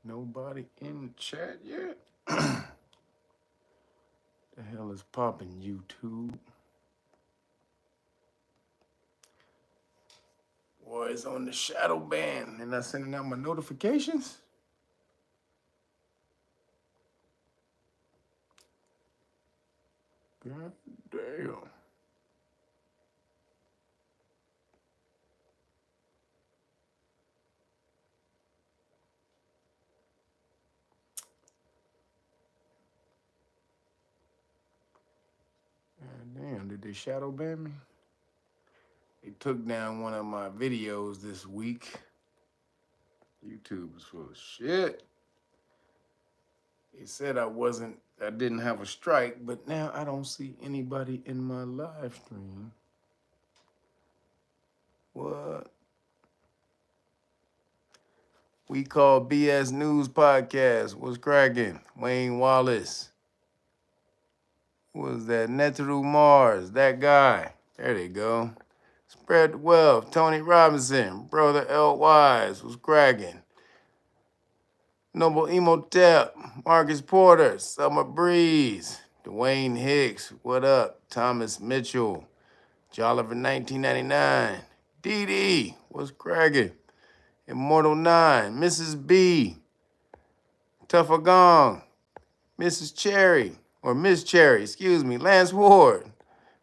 Nobody in the chat yet? The hell is popping, YouTube? Boy, it's on the shadow ban and not sending out my notifications. God damn. God damn, did they shadow ban me? They took down one of my videos this week. YouTube is full of shit. They said I didn't have a strike, but now I don't see anybody in my live stream. What? We call BS News Podcast. What's cracking? Wayne Wallace. Who was that? Neteru Mars. That guy. There they go. Spread the wealth. Tony Robinson. Brother L. Wise. What's cracking? Noble Emotep. Marcus Porter. Summer Breeze. Dwayne Hicks. What up? Thomas Mitchell. Jolliver 1999. DD. What's cracking? Immortal 9. Mrs. B. Tuffa Gong. Mrs. Cherry, or Miss Cherry, excuse me, Lance Ward.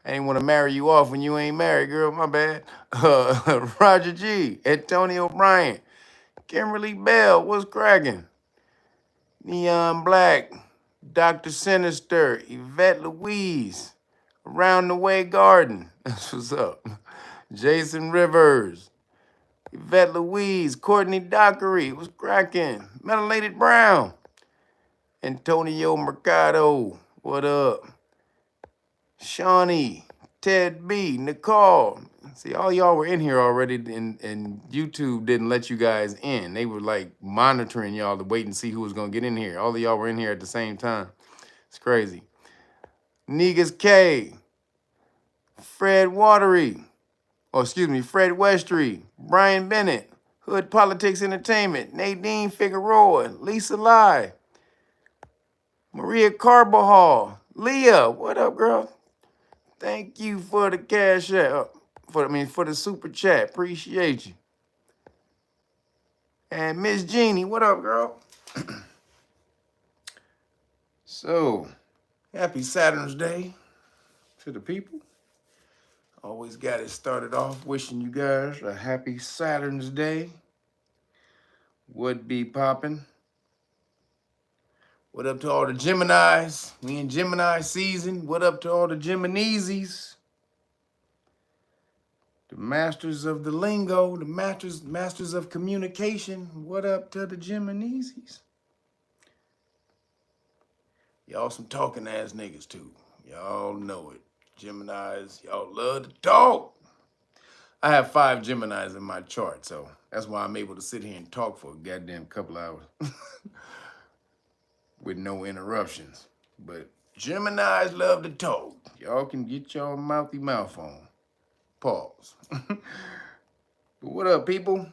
I ain't want to marry you off when you ain't married, girl, my bad. Roger G, Antonio Bryant, Kimberly Bell, what's cracking? Neon Black, Dr. Sinister, Yvette Louise, Around the Way Garden, that's what's up. Jason Rivers, Yvette Louise, Courtney Dockery, what's cracking? Melated Brown, Antonio Mercado, what up? Shawnee, Ted B, Nicole. See, all y'all were in here already, and YouTube didn't let you guys in. They were like monitoring y'all to wait and see who was gonna get in here. All of y'all were in here at the same time. It's crazy. Negus K, Fred Watery, Fred Westry, Brian Bennett, Hood Politics Entertainment, Nadine Figueroa, Lisa Lai, Maria Carbajal, Leah, what up, girl? Thank you for the cash out, for the super chat. Appreciate you. And Miss Jeannie, what up, girl? So, happy Saturn's Day to the people. Always got it started off wishing you guys a happy Saturn's Day. Would be popping. What up to all the Geminis? We in Gemini season. What up to all the Gemineses? The masters of the lingo, the masters of communication. What up to the Gemineses? Y'all some talking ass niggas too. Y'all know it. Geminis, y'all love to talk. I have 5 Geminis in my chart, so that's why I'm able to sit here and talk for a goddamn couple hours with no interruptions. But Geminis love to talk. Y'all can get y'all mouthy mouth on. Pause. But what up, people?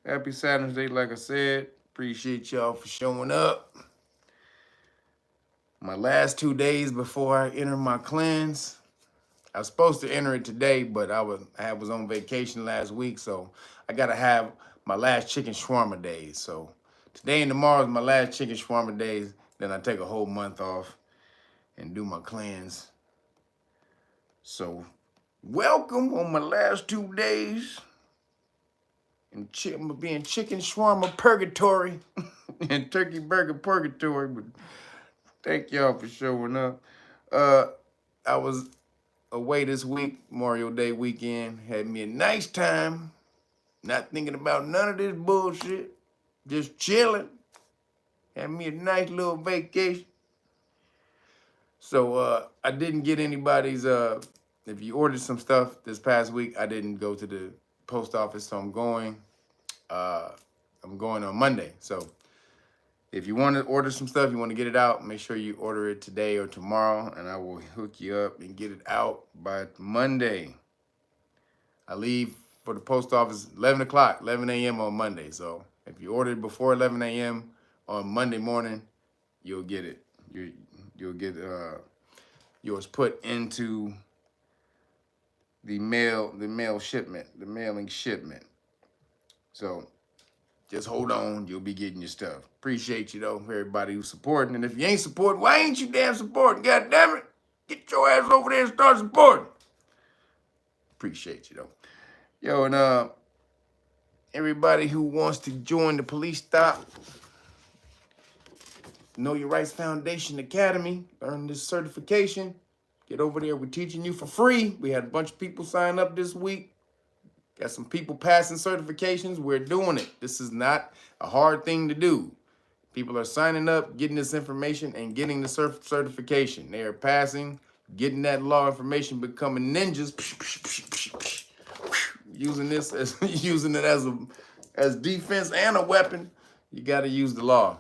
Happy Saturn's Day, like I said. Appreciate y'all for showing up. My last 2 days before I enter my cleanse. I was supposed to enter it today, but I was on vacation last week, so I gotta have my last chicken shawarma days. So today and tomorrow is my last chicken shawarma days. Then I take a whole month off and do my cleanse. So welcome on my last 2 days. And I'm gonna be in chicken shawarma purgatory and turkey burger purgatory. But thank y'all for showing up. I was away this week, Memorial Day weekend. Had me a nice time. Not thinking about none of this bullshit. Just chilling. Had me a nice little vacation. So I didn't get anybody's, if you ordered some stuff this past week, I didn't go to the post office, so I'm going on Monday. So if you want to order some stuff, you want to get it out, make sure you order it today or tomorrow, and I will hook you up and get it out by Monday. I leave for the post office 11 o'clock, 11 a.m. on Monday. So if you ordered before 11 a.m., on Monday morning, you'll get it. You'll get yours put into the mailing shipment. So just hold on, you'll be getting your stuff. Appreciate you though, everybody who's supporting. And if you ain't supporting, why ain't you damn supporting? God damn it. Get your ass over there and start supporting. Appreciate you though. Yo, and everybody who wants to join the Police Stop Know Your Rights Foundation Academy, earn this certification. Get over there. We're teaching you for free. We had a bunch of people sign up this week. Got some people passing certifications. We're doing it. This is not a hard thing to do. People are signing up, getting this information, and getting the certification. They are passing, getting that law information, becoming ninjas. Using this as using it as defense and a weapon. You got to use the law.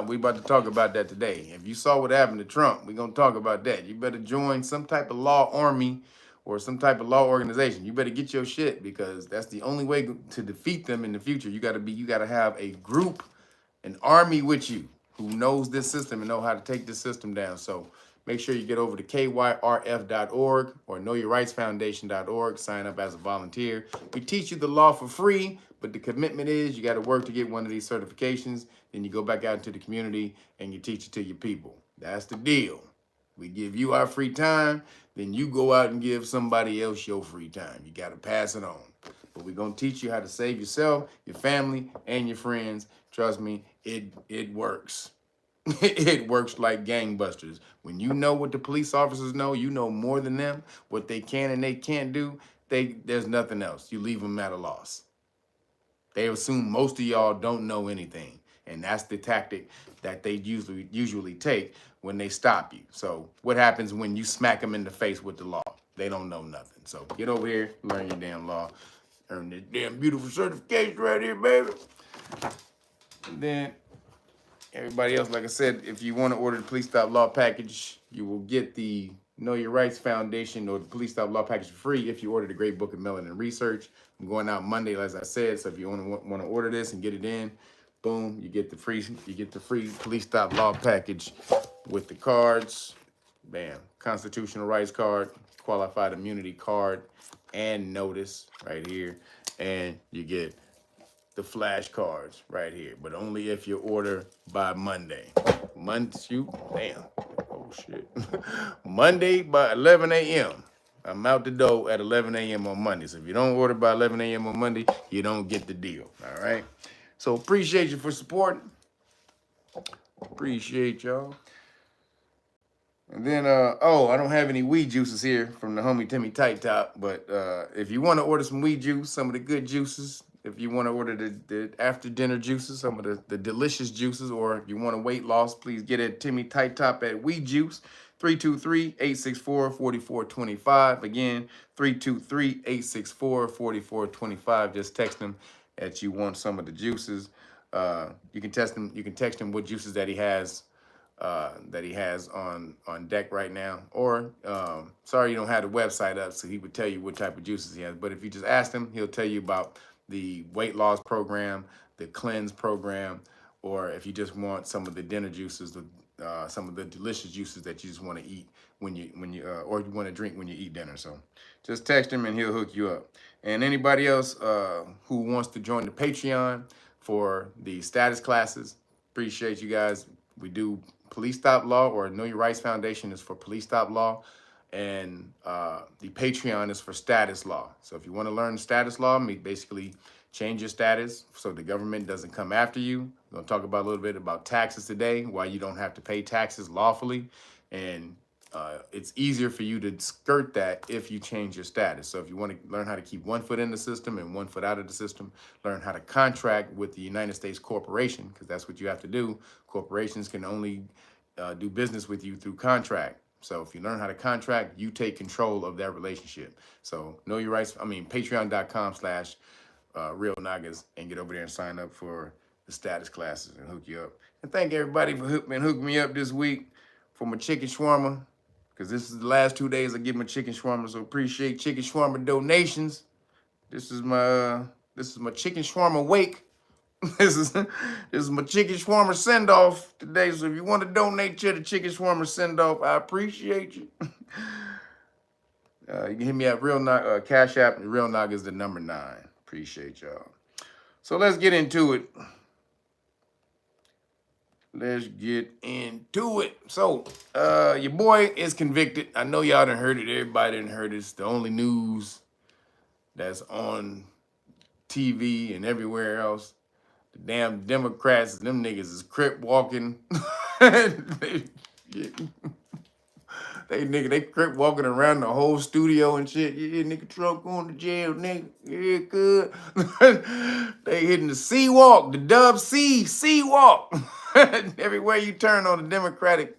We about to talk about that today. If you saw what happened to Trump, we're going to talk about that. You better join some type of law army or some type of law organization. You better get your shit, because that's the only way to defeat them in the future. You got to have a group, an army with you who knows this system and know how to take this system down. So make sure you get over to kyrf.org or knowyourrightsfoundation.org. Sign up as a volunteer. We teach you the law for free, but the commitment is you got to work to get one of these certifications. Then you go back out into the community and you teach it to your people. That's the deal. We give you our free time, then you go out and give somebody else your free time. You got to pass it on. But we're going to teach you how to save yourself, your family, and your friends. Trust me, it works. It works like gangbusters. When you know what the police officers know, you know more than them, what they can and they can't do, there's nothing else. You leave them at a loss. They assume most of y'all don't know anything. And that's the tactic that they usually take when they stop you. So what happens when you smack them in the face with the law? They don't know nothing. So get over here, learn your damn law, earn this damn beautiful certification right here, baby. And then everybody else, like I said, if you want to order the Police Stop Law Package, you will get the Know Your Rights Foundation or the Police Stop Law Package for free if you order the Great Book of Melanin Research. I'm going out Monday, as I said, so if you want to order this and get it in, boom, you get the free Police Stop Law Package with the cards. Bam, constitutional rights card, qualified immunity card, and notice right here, and you get the flashcards right here, but only if you order by Monday. Damn. Oh shit. Monday by 11 a.m. I'm out the door at 11 a.m. on Monday. So if you don't order by 11 a.m. on Monday, you don't get the deal. All right. So appreciate you for supporting. Appreciate y'all. And then, I don't have any weed juices here from the homie Timmy Tight Top, but if you want to order some weed juice, some of the good juices, if you want to order the after dinner juices, some of the delicious juices, or if you want to weight loss, please get at Timmy Tight Top at Weed Juice, 323-864-4425. Again, 323-864-4425. Just text him that you want some of the juices. You can text him what juices that he has on deck right now, or sorry you don't have the website up, so he would tell you what type of juices he has. But if you just ask him, he'll tell you about the weight loss program, the cleanse program, or if you just want some of the dinner juices, some of the delicious juices that you just want to eat or you want to drink when you eat dinner. So just text him and he'll hook you up. And anybody else who wants to join the Patreon for the status classes, appreciate you guys. We do Police Stop Law, or Know Your Rights Foundation is for Police Stop Law, and the Patreon is for status law. So if you want to learn status law, basically change your status so the government doesn't come after you. We're going to talk about a little bit about taxes today, why you don't have to pay taxes lawfully, and it's easier for you to skirt that if you change your status. So if you want to learn how to keep one foot in the system and one foot out of the system, learn how to contract with the United States corporation, because that's what you have to do. Corporations can only do business with you through contract. So if you learn how to contract, you take control of that relationship. So know your rights. Patreon.com/Real Nagas, and get over there and sign up for the status classes and hook you up. And thank everybody for hooking me up this week for my chicken shawarma, because this is the last 2 days I get my chicken shawarma. So appreciate chicken shawarma donations. This is my chicken shawarma wake. This is my Chicken Shawarma send-off today. So if you want to donate to the Chicken Shawarma send-off, I appreciate you. You can hit me at Cash App. Real Nog is the number 9. Appreciate y'all. So let's get into it. Let's get into it. So, your boy is convicted. I know y'all done heard it. Everybody done heard it. It's the only news that's on TV and everywhere else. The damn Democrats, them niggas is crip walking. They crip walking around the whole studio and shit. Yeah, nigga, Trump going to jail, nigga. Yeah, good. They hitting the C walk, the Dub C walk. Everywhere you turn on the Democratic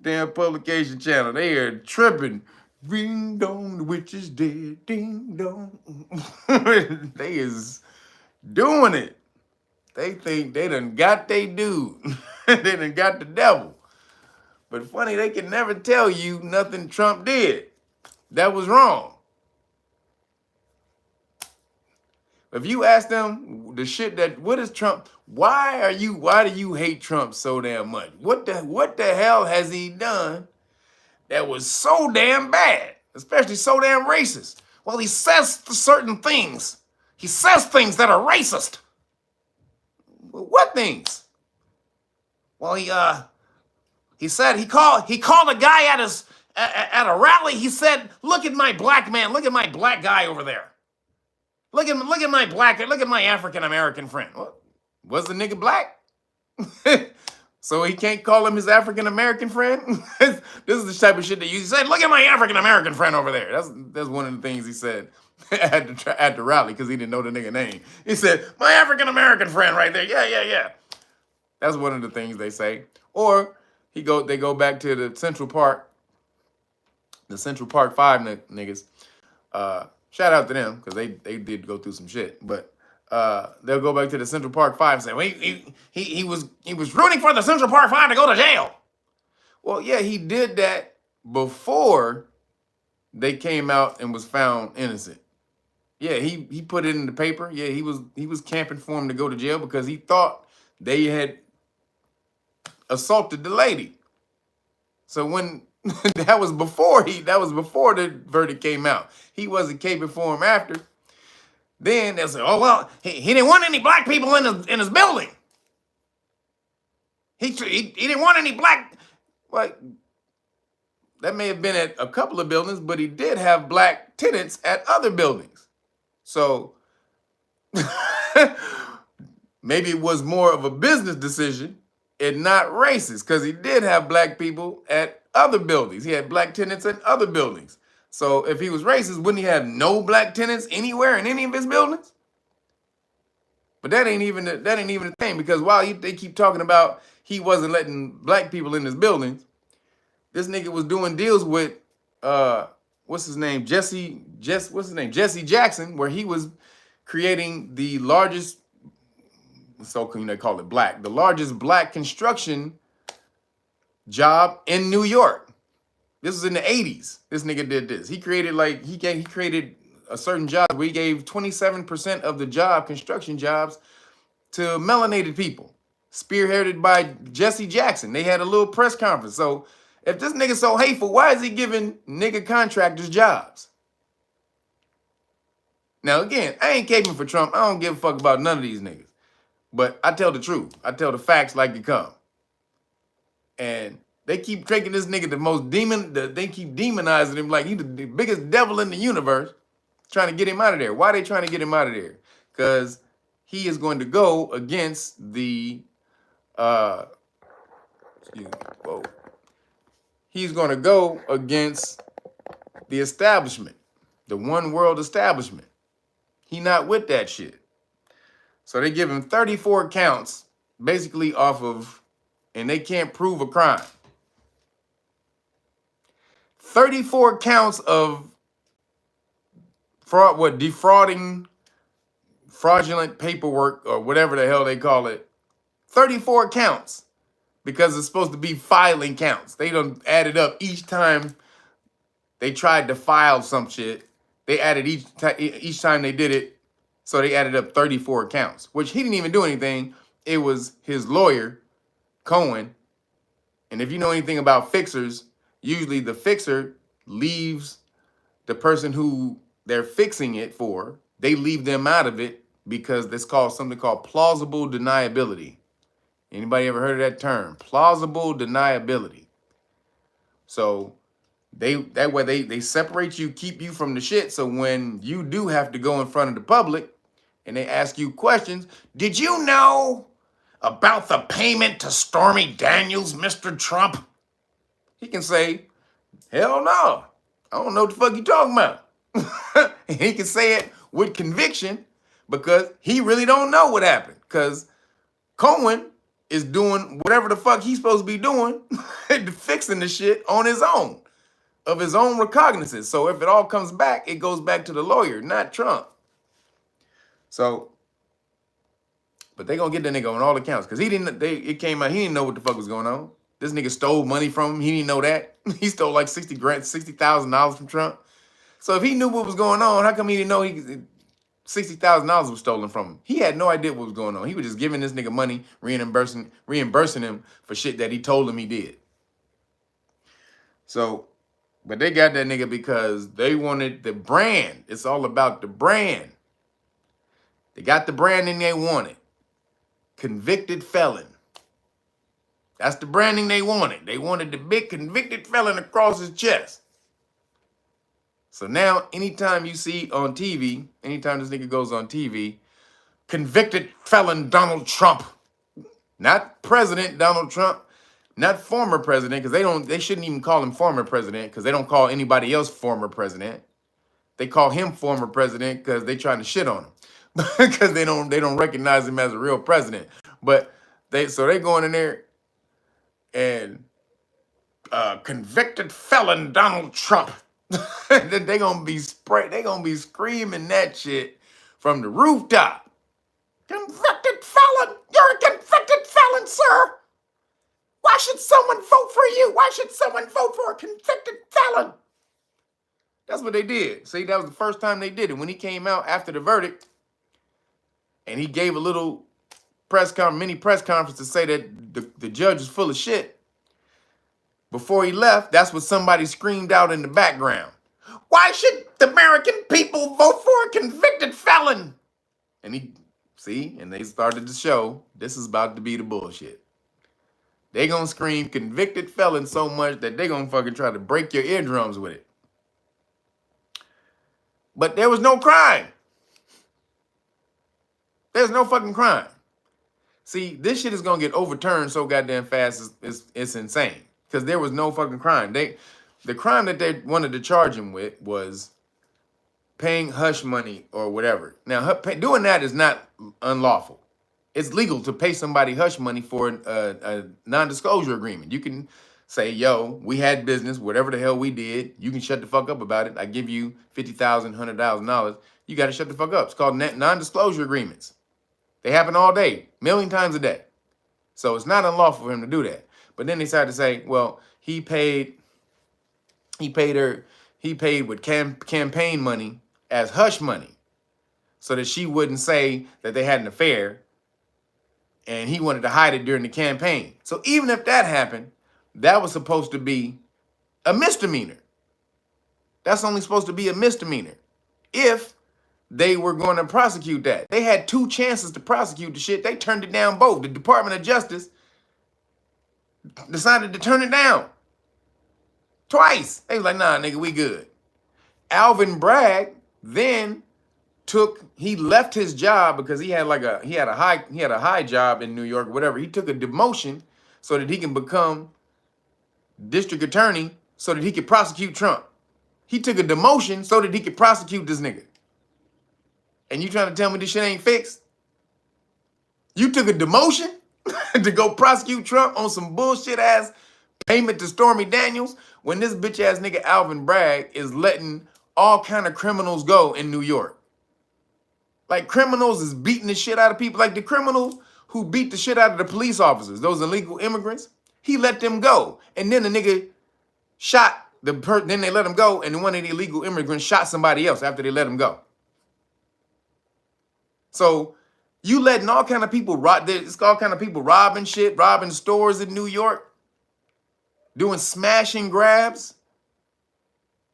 damn publication channel, they are tripping. Ding dong, the witch is dead. Ding dong. They is doing it. They think they done got they dude. They done got the devil. But funny, they can never tell you nothing Trump did. That was wrong. If you ask them the shit that, what is Trump, why do you hate Trump so damn much? What the hell has he done that was so damn bad, especially so damn racist? Well, he says certain things. He says things that are racist. What things? Well, he said he called a guy at a rally. He said, "Look at my black man. Look at my black guy over there. Look at my African American friend." What? Was the nigga black? So he can't call him his African American friend? This is the type of shit that you said. Look at my African American friend over there. That's one of the things he said at the rally because he didn't know the nigga name. He said, "My African American friend right there. Yeah. That's one of the things they say. Or they go back to the Central Park 5 niggas. Shout out to them because they did go through some shit. But they'll go back to the Central Park 5 and say, well, he was rooting for the Central Park 5 to go to jail. Well, yeah, he did that before they came out and was found innocent. Yeah, he put it in the paper. Yeah, he was camping for him to go to jail because he thought they had assaulted the lady. So when that was before the verdict came out. He wasn't caping for him after. Then they'll say, "Oh well, he didn't want any black people in his building. He didn't want any black." Well, that may have been at a couple of buildings, but he did have black tenants at other buildings. So maybe it was more of a business decision and not racist, because he did have black people at other buildings. He had black tenants at other buildings. So if he was racist, wouldn't he have no black tenants anywhere in any of his buildings? But that ain't even the thing, because while they keep talking about he wasn't letting black people in his buildings, this nigga was doing deals with Jesse Jackson, where he was creating the largest, they call it black, the largest black construction job in New York. This was in the 80s. This nigga did this. He created a certain job where he gave 27% of the construction jobs to melanated people, spearheaded by Jesse Jackson. They had a little press conference. So if this nigga so hateful, why is he giving nigga contractors jobs? Now again, I ain't caping for Trump. I don't give a fuck about none of these niggas. But I tell the truth. I tell the facts like they come. And they keep taking this nigga they keep demonizing him like he's the biggest devil in the universe, trying to get him out of there. Why are they trying to get him out of there? Because he is going to go against the he's going to go against the establishment, the one world establishment. He not with that shit. So they give him 34 counts basically off of, and they can't prove a crime. 34 counts of defrauding, fraudulent paperwork, or whatever the hell they call it. 34 counts, because it's supposed to be filing counts. They don't add it up each time they tried to file some shit. They added each time they did it So they added up 34 counts, which he didn't even do anything. It was his lawyer, Cohen. And if you know anything about fixers, usually the fixer leaves the person who they're fixing it for, they leave them out of it because it's called something called plausible deniability. Anybody ever heard of that term? Plausible deniability. So that way they separate you, keep you from the shit. So when you do have to go in front of the public and they ask you questions, did you know about the payment to Stormy Daniels, Mr. Trump? He can say, hell no. I don't know what the fuck you talking about. And he can say it with conviction because he really don't know what happened. Because Cohen is doing whatever the fuck he's supposed to be doing, fixing the shit on his own, of his own recognizance. So if it all comes back, it goes back to the lawyer, not Trump. So, but they gonna get that nigga on all accounts because it came out, he didn't know what the fuck was going on. This nigga stole money from him. He didn't know that. He stole like $60,000 from Trump. So if he knew what was going on, how come he didn't know $60,000 was stolen from him? He had no idea what was going on. He was just giving this nigga money, reimbursing him for shit that he told him he did. So, but they got that nigga because they wanted the brand. It's all about the brand. They got the branding they wanted. Convicted felon. That's the branding they wanted. They wanted the big convicted felon across his chest. So now, anytime you see on TV, anytime this nigga goes on TV, convicted felon Donald Trump, not President Donald Trump, not former president, because they shouldn't even call him former president, because they don't call anybody else former president. They call him former president because they trying to shit on him, because they don't recognize him as a real president. But they going in there and convicted felon Donald Trump. They gonna be screaming that shit from the rooftop. Convicted felon, you're a convicted felon, sir. Why should someone vote for you? Why should someone vote for a convicted felon? That's what they did. See, that was the first time they did it. When he came out after the verdict, and he gave a little mini press conference to say that the judge was full of shit. Before he left, that's what somebody screamed out in the background. Why should the American people vote for a convicted felon? And they started to show this is about to be the bullshit. They gonna scream convicted felon so much that they gonna fucking try to break your eardrums with it. But there was no crime. There's no fucking crime. See, this shit is gonna get overturned so goddamn fast, it's insane. Because there was no fucking crime. The crime that they wanted to charge him with was paying hush money or whatever. Now, doing that is not unlawful. It's legal to pay somebody hush money for a non-disclosure agreement. You can say, yo, we had business, whatever the hell we did. You can shut the fuck up about it. I give you $50,000, $100,000. You got to shut the fuck up. It's called non-disclosure agreements. They happen all day, a million times a day. So it's not unlawful for him to do that. But then they decided to say, well, he paid with campaign money as hush money so that she wouldn't say that they had an affair, and he wanted to hide it during the campaign. So even if that happened, that was supposed to be a misdemeanor. That's only supposed to be a misdemeanor if they were going to prosecute that. They had 2 chances to prosecute the shit. They turned it down both. The Department of Justice decided to turn it down twice. They was like, nah, nigga, we good. Alvin Bragg then he left his job because he had a high job in New York or whatever. He took a demotion so that he can become district attorney so that he could prosecute Trump. He took a demotion so that he could prosecute this nigga. And you trying to tell me this shit ain't fixed? You took a demotion to go prosecute Trump on some bullshit ass payment to Stormy Daniels when this bitch ass nigga Alvin Bragg is letting all kind of criminals go in New York. Like, criminals is beating the shit out of people. Like the criminals who beat the shit out of the police officers, those illegal immigrants, he let them go. And then the nigga shot then they let him go, and then one of the illegal immigrants shot somebody else after they let him go. So you letting all kind of people rob. It's all kind of people robbing shit, robbing stores in New York, doing smash and grabs.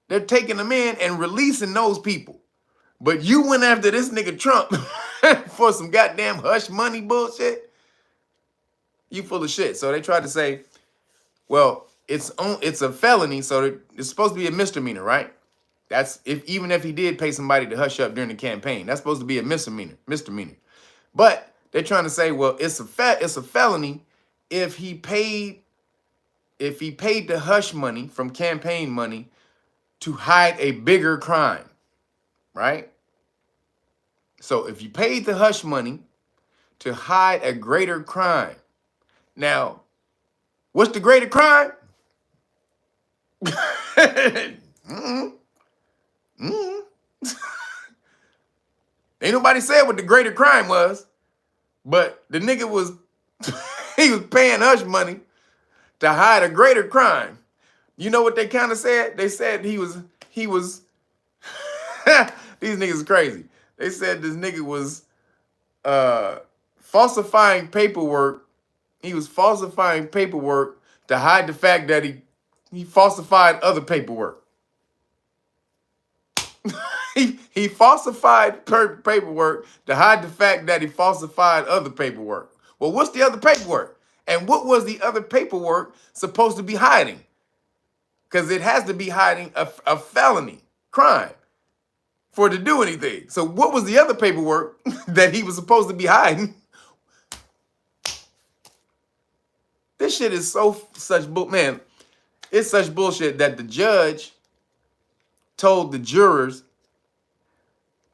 They're taking them in and releasing those people. But you went after this nigga Trump for some goddamn hush money bullshit. You full of shit. So they tried to say, well, it's a felony, so it's supposed to be a misdemeanor, right? That's even if he did pay somebody to hush up during the campaign, that's supposed to be a misdemeanor. But they're trying to say, well, it's a felony if he paid the hush money from campaign money to hide a bigger crime, right? So if you paid the hush money to hide a greater crime, now, what's the greater crime? Ain't nobody said what the greater crime was, but the nigga was he was paying hush money to hide a greater crime. You know what they kind of said? They said he was these niggas is crazy. They said this nigga was falsifying paperwork. He was falsifying paperwork to hide the fact that he falsified other paperwork. He falsified paperwork to hide the fact that he falsified other paperwork. Well, what's the other paperwork? And what was the other paperwork supposed to be hiding? Because it has to be hiding a felony crime for it to do anything. So what was the other paperwork that he was supposed to be hiding? This shit is man, it's such bullshit that the judge told the jurors,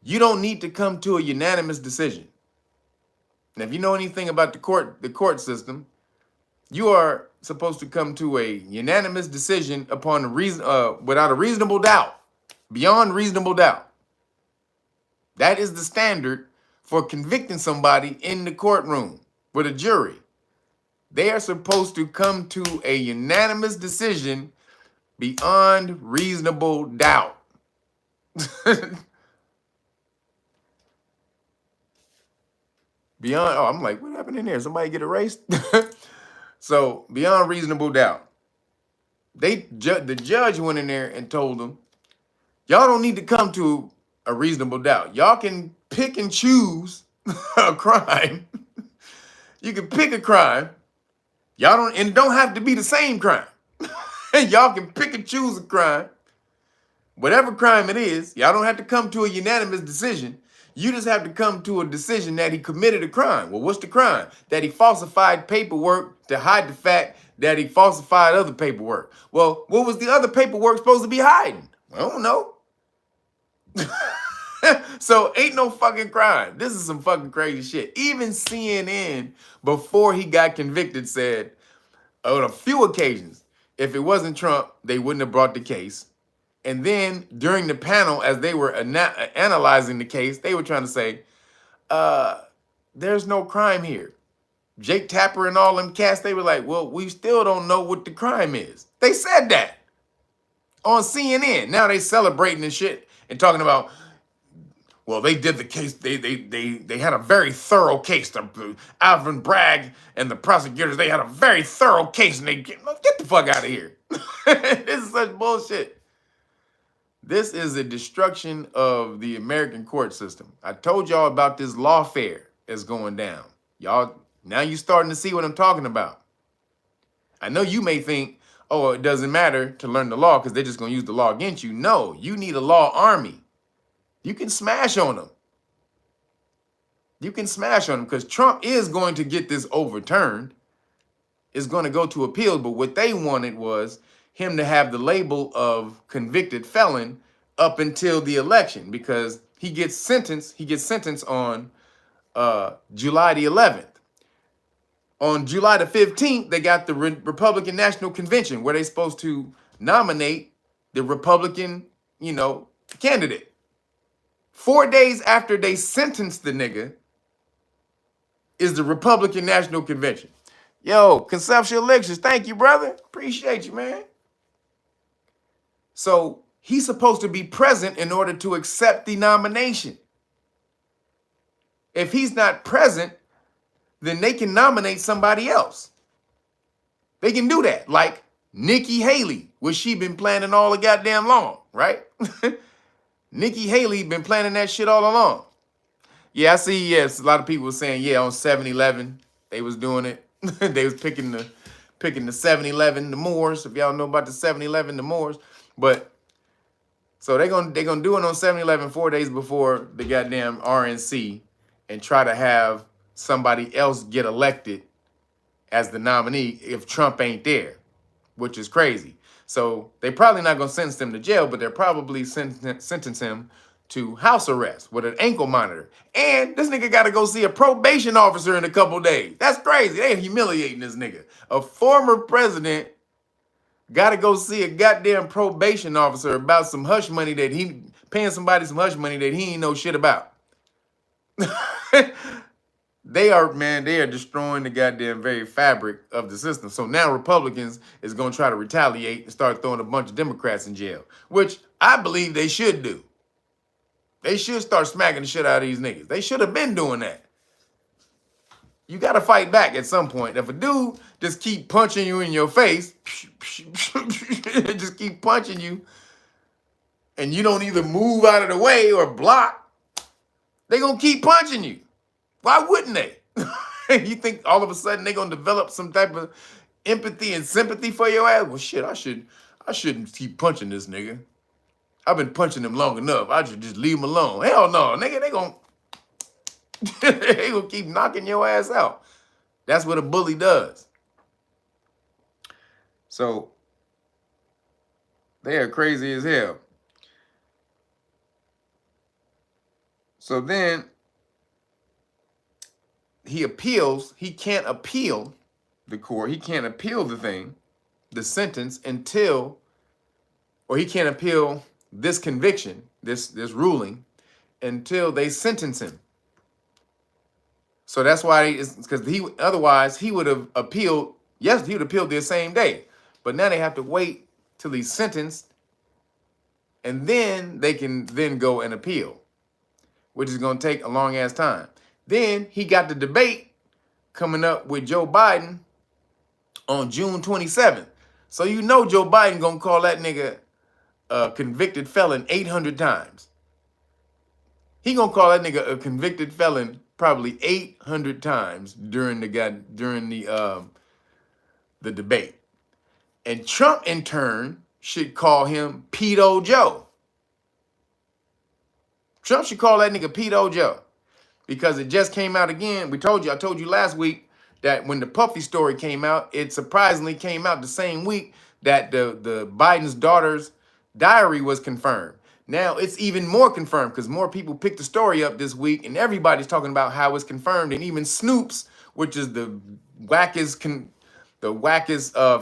you don't need to come to a unanimous decision. Now, if you know anything about the court system, you are supposed to come to a unanimous decision upon without a reasonable doubt, beyond reasonable doubt. That is the standard for convicting somebody in the courtroom with a jury. They are supposed to come to a unanimous decision beyond reasonable doubt. I'm like, what happened in there? Somebody get erased? So, beyond reasonable doubt. The judge went in there and told them, y'all don't need to come to a reasonable doubt. Y'all can pick and choose a crime. You can pick a crime. It don't have to be the same crime. Y'all can pick and choose a crime. Whatever crime it is, y'all don't have to come to a unanimous decision. You just have to come to a decision that he committed a crime. Well, what's the crime? That he falsified paperwork to hide the fact that he falsified other paperwork. Well, what was the other paperwork supposed to be hiding? I don't know. So ain't no fucking crime. This is some fucking crazy shit. Even CNN, before he got convicted, said on a few occasions, if it wasn't Trump, they wouldn't have brought the case. And then during the panel, as they were analyzing the case, they were trying to say, there's no crime here. Jake Tapper and all them cats, they were like, well, we still don't know what the crime is. They said that on CNN. Now they celebrating this shit and talking about, well, they did the case. They had a very thorough case. Alvin Bragg and the prosecutors, they had a very thorough case, and they get the fuck out of here. This is such bullshit. This is a destruction of the American court system. I told y'all about this lawfare that's going down. Y'all, now you starting to see what I'm talking about. I know you may think, oh, it doesn't matter to learn the law because they're just going to use the law against you. No, you need a law army. You can smash on them. You can smash on them because Trump is going to get this overturned. It's going to go to appeal, but what they wanted was him to have the label of convicted felon up until the election because he gets sentenced on July the 11th. On July the 15th, they got the Republican National Convention where they're supposed to nominate the Republican, candidate. 4 days after they sentenced the nigga is the Republican National Convention. Yo, Conceptual Elixirs, thank you, brother. Appreciate you, man. So he's supposed to be present in order to accept the nomination. If he's not present, then they can nominate somebody else. They can do that. Like Nikki Haley, which she been planning all the goddamn long, right? Nikki Haley been planning that shit all along. Yeah, I see, yes, a lot of people were saying, yeah, on 7-Eleven, they was doing it. They was picking the 7-Eleven, the Moors. If y'all know about the 7-Eleven, the Moors. But so they're gonna do it on 7-Eleven 4 days before the goddamn RNC and try to have somebody else get elected as the nominee if Trump ain't there, which is crazy. So they probably not gonna sentence him to jail, but they're probably sentence him to house arrest with an ankle monitor. And this nigga gotta go see a probation officer in a couple days. That's crazy. They humiliating this nigga. A former president gotta go see a goddamn probation officer about some hush money that he paying somebody some hush money that he ain't know shit about. They are destroying the goddamn very fabric of the system. So now Republicans is going to try to retaliate and start throwing a bunch of Democrats in jail, which I believe they should do. They should start smacking the shit out of these niggas. They should have been doing that. You got to fight back at some point. If a dude just keep punching you in your face, just keep punching you, and you don't either move out of the way or block, they going to keep punching you. Why wouldn't they? You think all of a sudden they're gonna develop some type of empathy and sympathy for your ass? Well, shit, I shouldn't keep punching this nigga. I've been punching him long enough. I should just leave him alone. Hell no, nigga, they gonna keep knocking your ass out. That's what a bully does. So they are crazy as hell. So then he appeals. He can't appeal the court. He can't appeal the sentence until, or he can't appeal this conviction, this ruling, until they sentence him. So that's why because otherwise he would have appealed. Yes, he would have appealed the same day. But now they have to wait till he's sentenced, and then they can then go and appeal, which is going to take a long ass time. Then he got the debate coming up with Joe Biden on June 27th. So you know Joe Biden gonna call that nigga a convicted felon 800 times. He gonna call that nigga a convicted felon probably 800 times during the debate. And Trump in turn should call him Pedo Joe. Trump should call that nigga Pedo Joe. Because it just came out again. I told you last week that when the Puffy story came out, it surprisingly came out the same week that the Biden's daughter's diary was confirmed. Now it's even more confirmed because more people picked the story up this week, and everybody's talking about how it's confirmed. And even Snoops, which is the wackest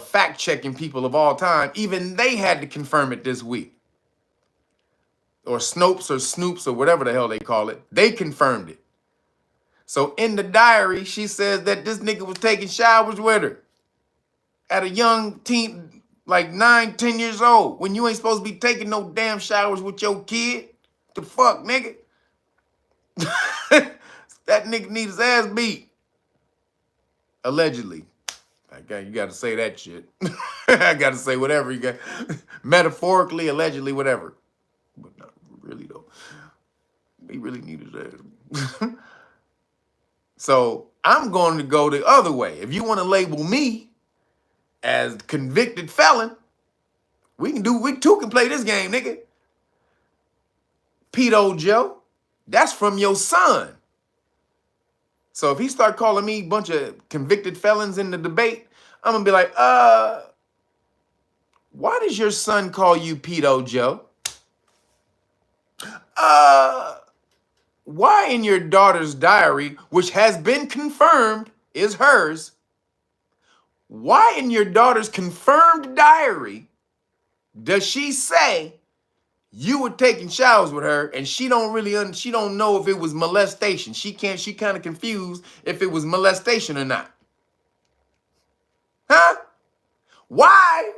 fact-checking people of all time, even they had to confirm it this week. Or Snoops or whatever the hell they call it. They confirmed it. So in the diary, she says that this nigga was taking showers with her at a young teen, like 9, 10 years old, when you ain't supposed to be taking no damn showers with your kid. The fuck, nigga? That nigga need his ass beat. Allegedly. You got to say that shit. I got to say whatever you got. Metaphorically, allegedly, whatever. But not really, though. He really needed that. So I'm going to go the other way. If you want to label me as convicted felon, we too can play this game, nigga. Pedo Joe, that's from your son. So if he start calling me a bunch of convicted felons in the debate, I'm going to be like, why does your son call you Pedo Joe? Why in your daughter's diary, which has been confirmed is hers, why in your daughter's confirmed diary does she say you were taking showers with her and she don't know if it was molestation? She kind of confused if it was molestation or not. Huh? Why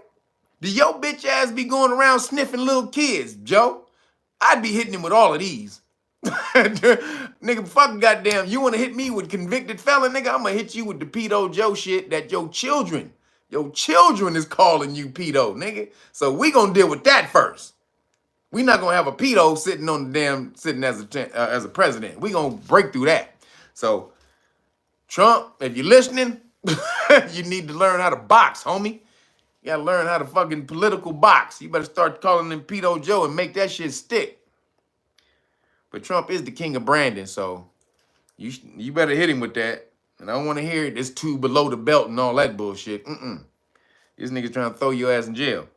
do your bitch ass be going around sniffing little kids, Joe? I'd be hitting him with all of these. Nigga, fuck goddamn, you wanna hit me with convicted felon, nigga? I'ma hit you with the pedo Joe shit that your children is calling you pedo, nigga. So we gonna deal with that first. We not gonna have a pedo sitting on the damn, sitting as a president. We gonna break through that. So Trump, if you're listening, you need to learn how to box, homie. You gotta learn how to fucking political box. You better start calling him pedo Joe and make that shit stick. But Trump is the king of Brandon, so you better hit him with that. And I don't want to hear it. It's too below the belt and all that bullshit. This nigga's trying to throw your ass in jail.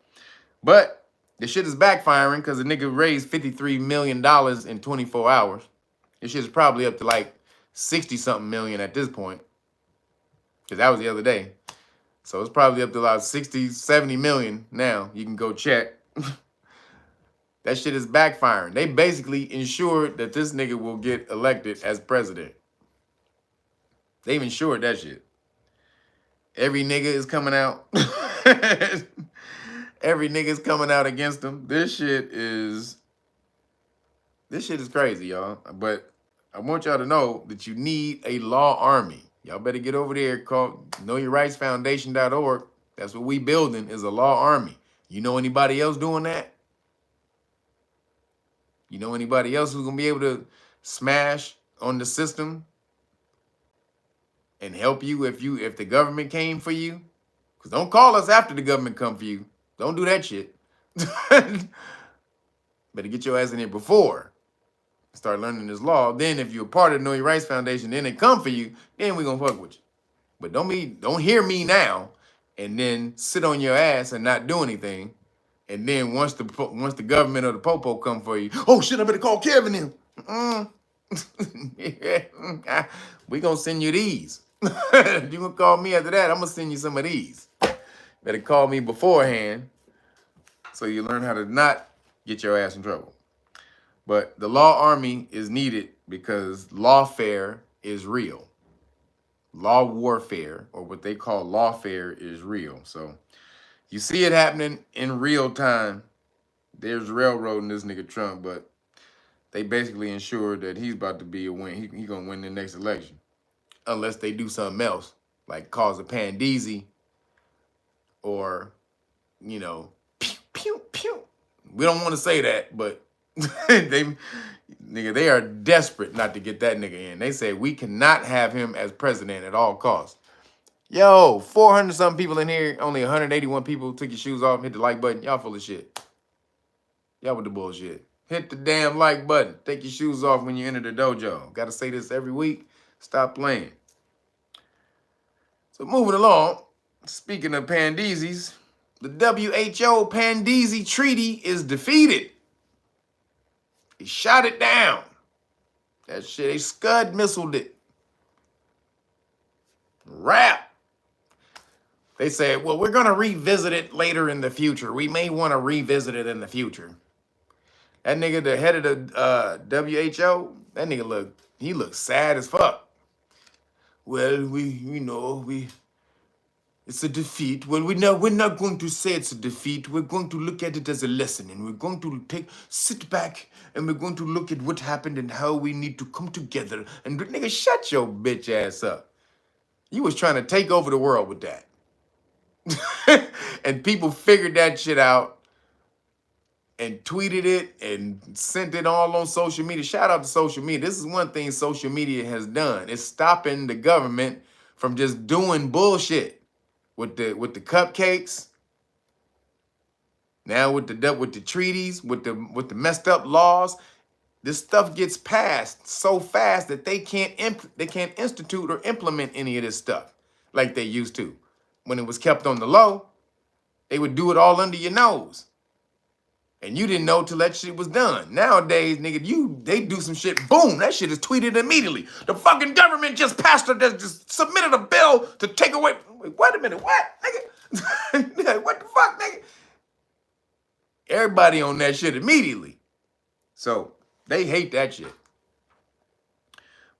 But the shit is backfiring because the nigga raised $53 million in 24 hours. This shit is probably up to like 60-something million at this point. Because that was the other day. So it's probably up to like 60, 70 million now. You can go check. That shit is backfiring. They basically ensured that this nigga will get elected as president. They've ensured that shit. Every nigga is coming out. Every nigga's coming out against him. This shit is crazy, y'all. But I want y'all to know that you need a law army. Y'all better get over there, call knowyourrightsfoundation.org. That's what we building, is a law army. You know anybody else doing that? You know anybody else who's gonna be able to smash on the system and help you if the government came for you? Because don't call us after the government come for you. Don't do that shit. Better get your ass in here before. Start learning this law. Then if you're a part of the Know Your Rights Foundation, then they come for you, then we gonna fuck with you. But don't hear me now and then sit on your ass and not do anything. And then once the government or the popo come for you, oh shit, I better call Kevin in. We gonna send you these. You gonna call me after that, I'm gonna send you some of these. Better call me beforehand so you learn how to not get your ass in trouble. But the law army is needed because lawfare is real. Law warfare, or what they call lawfare, is real. So you see it happening in real time. There's railroading this nigga Trump, but they basically ensured that he's about to be a win. He gonna win the next election. Unless they do something else, like cause a pandeezy or, you know, pew, pew, pew. We don't want to say that, but they are desperate not to get that nigga in. They say we cannot have him as president at all costs. Yo, 400-something people in here, only 181 people took your shoes off, hit the like button. Y'all full of shit. Y'all with the bullshit. Hit the damn like button. Take your shoes off when you enter the dojo. Got to say this every week. Stop playing. So moving along, speaking of pandeezis, the WHO Pandeezy Treaty is defeated. He shot it down. That shit, they Scud missiled it. Rap. They said, well, we're going to revisit it later in the future. We may want to revisit it in the future. That nigga, the head of the WHO, that nigga looked sad as fuck. Well, it's a defeat. Well, we're not going to say it's a defeat. We're going to look at it as a lesson, and we're going to sit back, and we're going to look at what happened and how we need to come together. And nigga, shut your bitch ass up. You was trying to take over the world with that. And people figured that shit out and tweeted it and sent it all on social media. Shout out to social media. This is one thing social media has done. It's stopping the government from just doing bullshit with the cupcakes. Now with the treaties, with the messed up laws. This stuff gets passed so fast that they can't institute or implement any of this stuff like they used to. When it was kept on the low, they would do it all under your nose. And you didn't know till that shit was done. Nowadays, nigga, they do some shit, boom, that shit is tweeted immediately. The fucking government just submitted a bill to take away. Wait a minute, what, nigga? What the fuck, nigga? Everybody on that shit immediately. So they hate that shit.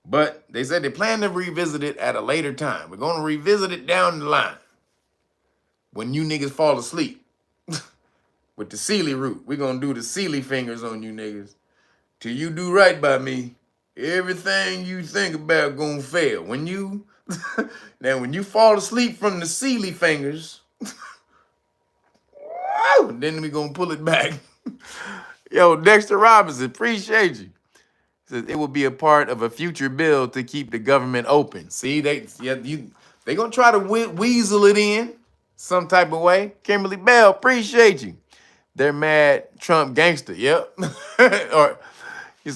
But they said they plan to revisit it at a later time. We're going to revisit it down the line. When you niggas fall asleep with the Sealy root. We're going to do the Sealy fingers on you niggas. till you do right by me, everything you think about gonna fail. When you now when you fall asleep from the Sealy fingers, then we gonna pull it back. Yo, Dexter Robinson, appreciate you. Says it will be a part of a future bill to keep the government open. See, they gonna try to weasel it in some type of way. Kimberly Bell, appreciate you. They're mad Trump gangster. Yep.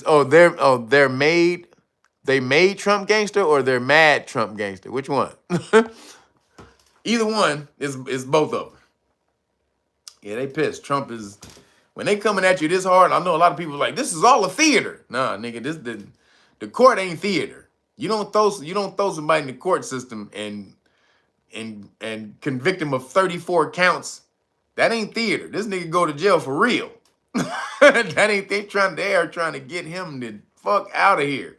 or they're made they made Trump gangster or they're mad Trump gangster. Which one? Either one is both of them. Yeah, they pissed. Trump is when they coming at you this hard. I know a lot of people are like this is all a theater. Nah, nigga, the court ain't theater. You don't throw somebody in the court system and convict him of 34 counts. That ain't theater. This nigga go to jail for real. That ain't they are trying to get him the fuck out of here.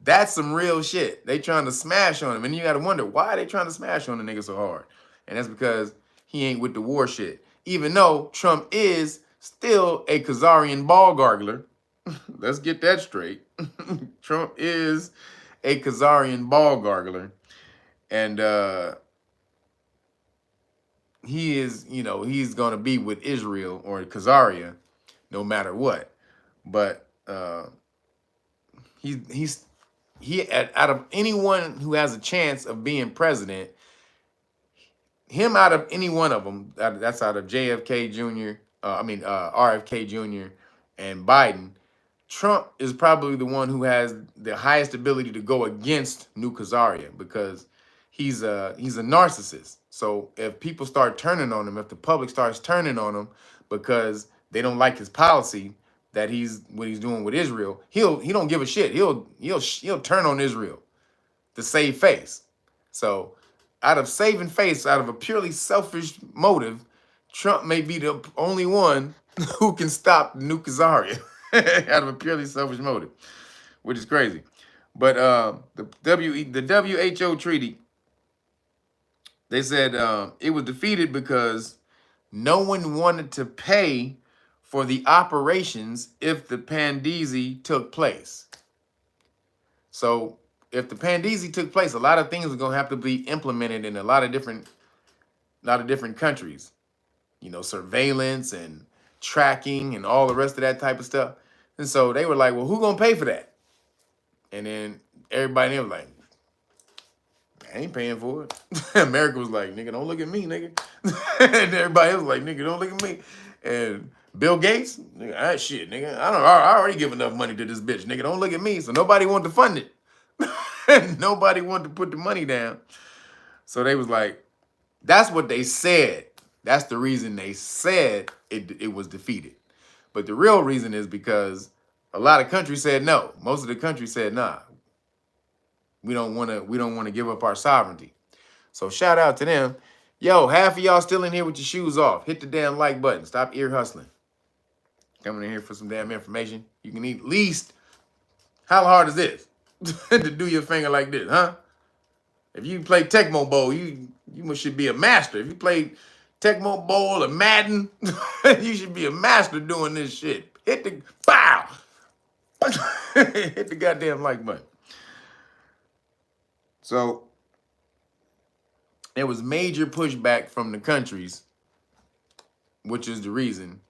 That's some real shit. They trying to smash on him. And you gotta wonder why they trying to smash on the nigga so hard. And that's because he ain't with the war shit. Even though Trump is still a Khazarian ball gargler. Let's get that straight. Trump is a Khazarian ball gargler. And he is, he's gonna be with Israel or Khazaria no matter what. But out of anyone who has a chance of being president, him out of any one of them, that's out of JFK Jr., RFK Jr. and Biden, Trump is probably the one who has the highest ability to go against New Khazaria because he's a narcissist. So if people start turning on him, if the public starts turning on him because they don't like his policy, that what he's doing with Israel, he don't give a shit. He'll turn on Israel to save face. So out of saving face, out of a purely selfish motive, Trump may be the only one who can stop New Khazaria out of a purely selfish motive, which is crazy. But the WHO treaty, they said it was defeated because no one wanted to pay for the operations if the Pandisi took place. So if the Pandisi took place, a lot of things are gonna have to be implemented in a lot of different countries. Surveillance and tracking and all the rest of that type of stuff. And so they were like, well, who gonna pay for that? And then everybody there was like, I ain't paying for it. America was like, nigga, don't look at me, nigga. And everybody else was like, nigga, don't look at me. And Bill Gates, nigga, shit, nigga, I already give enough money to this bitch, nigga, don't look at me. So nobody wanted to fund it. Nobody wanted to put the money down. So they was like, that's what they said. That's the reason they said it was defeated. But the real reason is because a lot of countries said no. Most of the countries said, nah, we don't want to give up our sovereignty. So shout out to them. Yo, half of y'all still in here with your shoes off. Hit the damn like button. Stop ear hustling. Coming in here for some damn information. You can at least, how hard is this to do your finger like this, huh? If you play Tecmo Bowl, you should be a master. If you play Tecmo Bowl or Madden, you should be a master doing this shit. Hit the bow. Hit the goddamn like button. So there was major pushback from the countries, which is the reason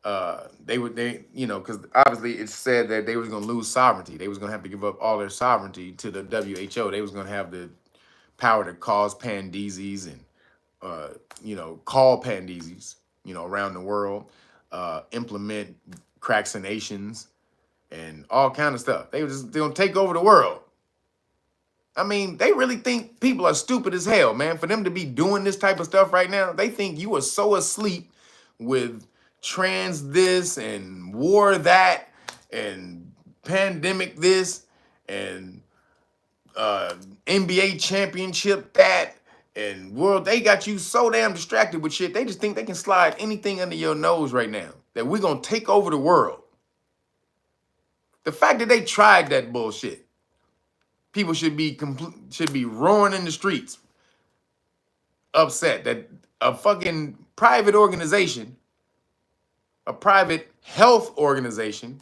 because obviously it said that they was gonna lose sovereignty. They was gonna have to give up all their sovereignty to the WHO. They was gonna have the power to cause pandeses and call pandeses, around the world, implement cracksinations and all kind of stuff. They're gonna take over the world. I mean, they really think people are stupid as hell, man. For them to be doing this type of stuff right now, they think you are so asleep with trans this and war that and pandemic this and NBA championship that and world. They got you so damn distracted with shit. They just think they can slide anything under your nose right now. That we're gonna take over the world. The fact that they tried that bullshit. People should be roaring in the streets, upset that a fucking private organization a private health organization,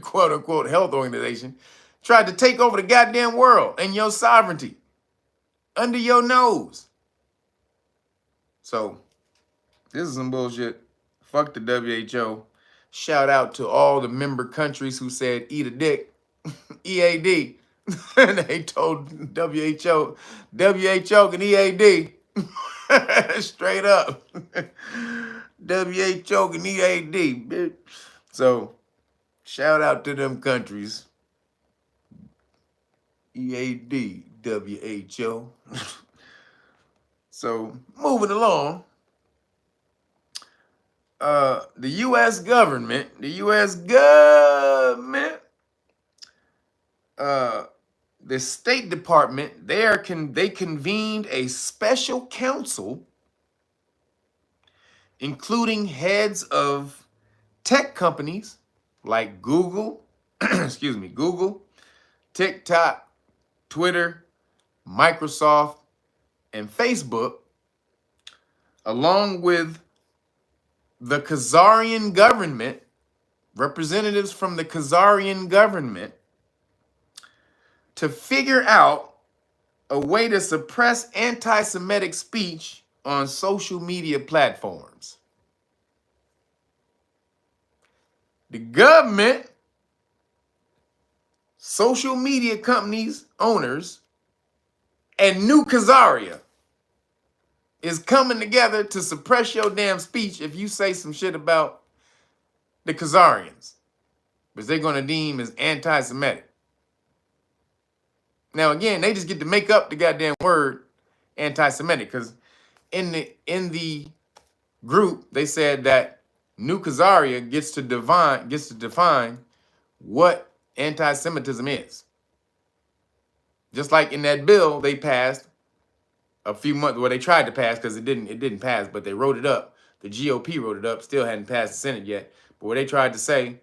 quote unquote health organization, tried to take over the goddamn world and your sovereignty under your nose. So this is some bullshit. Fuck the WHO. Shout out to all the member countries who said eat a dick. EAD. They told WHO can EAD. Straight up. WHO can EAD, bitch. So shout out to them countries. EAD, WHO. So moving along. The U.S. government, the State Department, they convened a special council, including heads of tech companies like Google, Google, TikTok, Twitter, Microsoft, and Facebook, along with the Khazarian government, representatives from the Khazarian government, to figure out a way to suppress anti-Semitic speech on social media platforms. The government, social media companies, owners, and New Khazaria is coming together to suppress your damn speech if you say some shit about the Khazarians, which they're going to deem as anti-Semitic. Now, again, they just get to make up the goddamn word anti-Semitic, because in the group, they said that New Khazaria gets to define what anti-Semitism is. Just like in that bill they passed a few months, well, they tried to pass because it didn't pass, but they wrote it up. The GOP wrote it up, still hadn't passed the Senate yet. But where they tried to say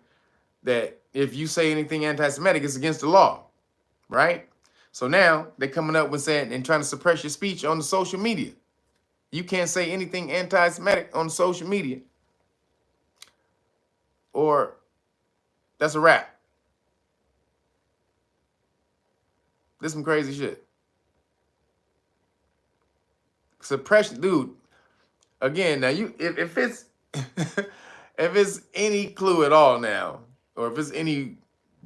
that if you say anything anti-Semitic, it's against the law, right? So now they're coming up with saying and trying to suppress your speech on the social media. You can't say anything anti-Semitic on social media, or that's a wrap. This is some crazy shit. Suppression, dude. Again, now if it's if it's any clue at all now, or if it's any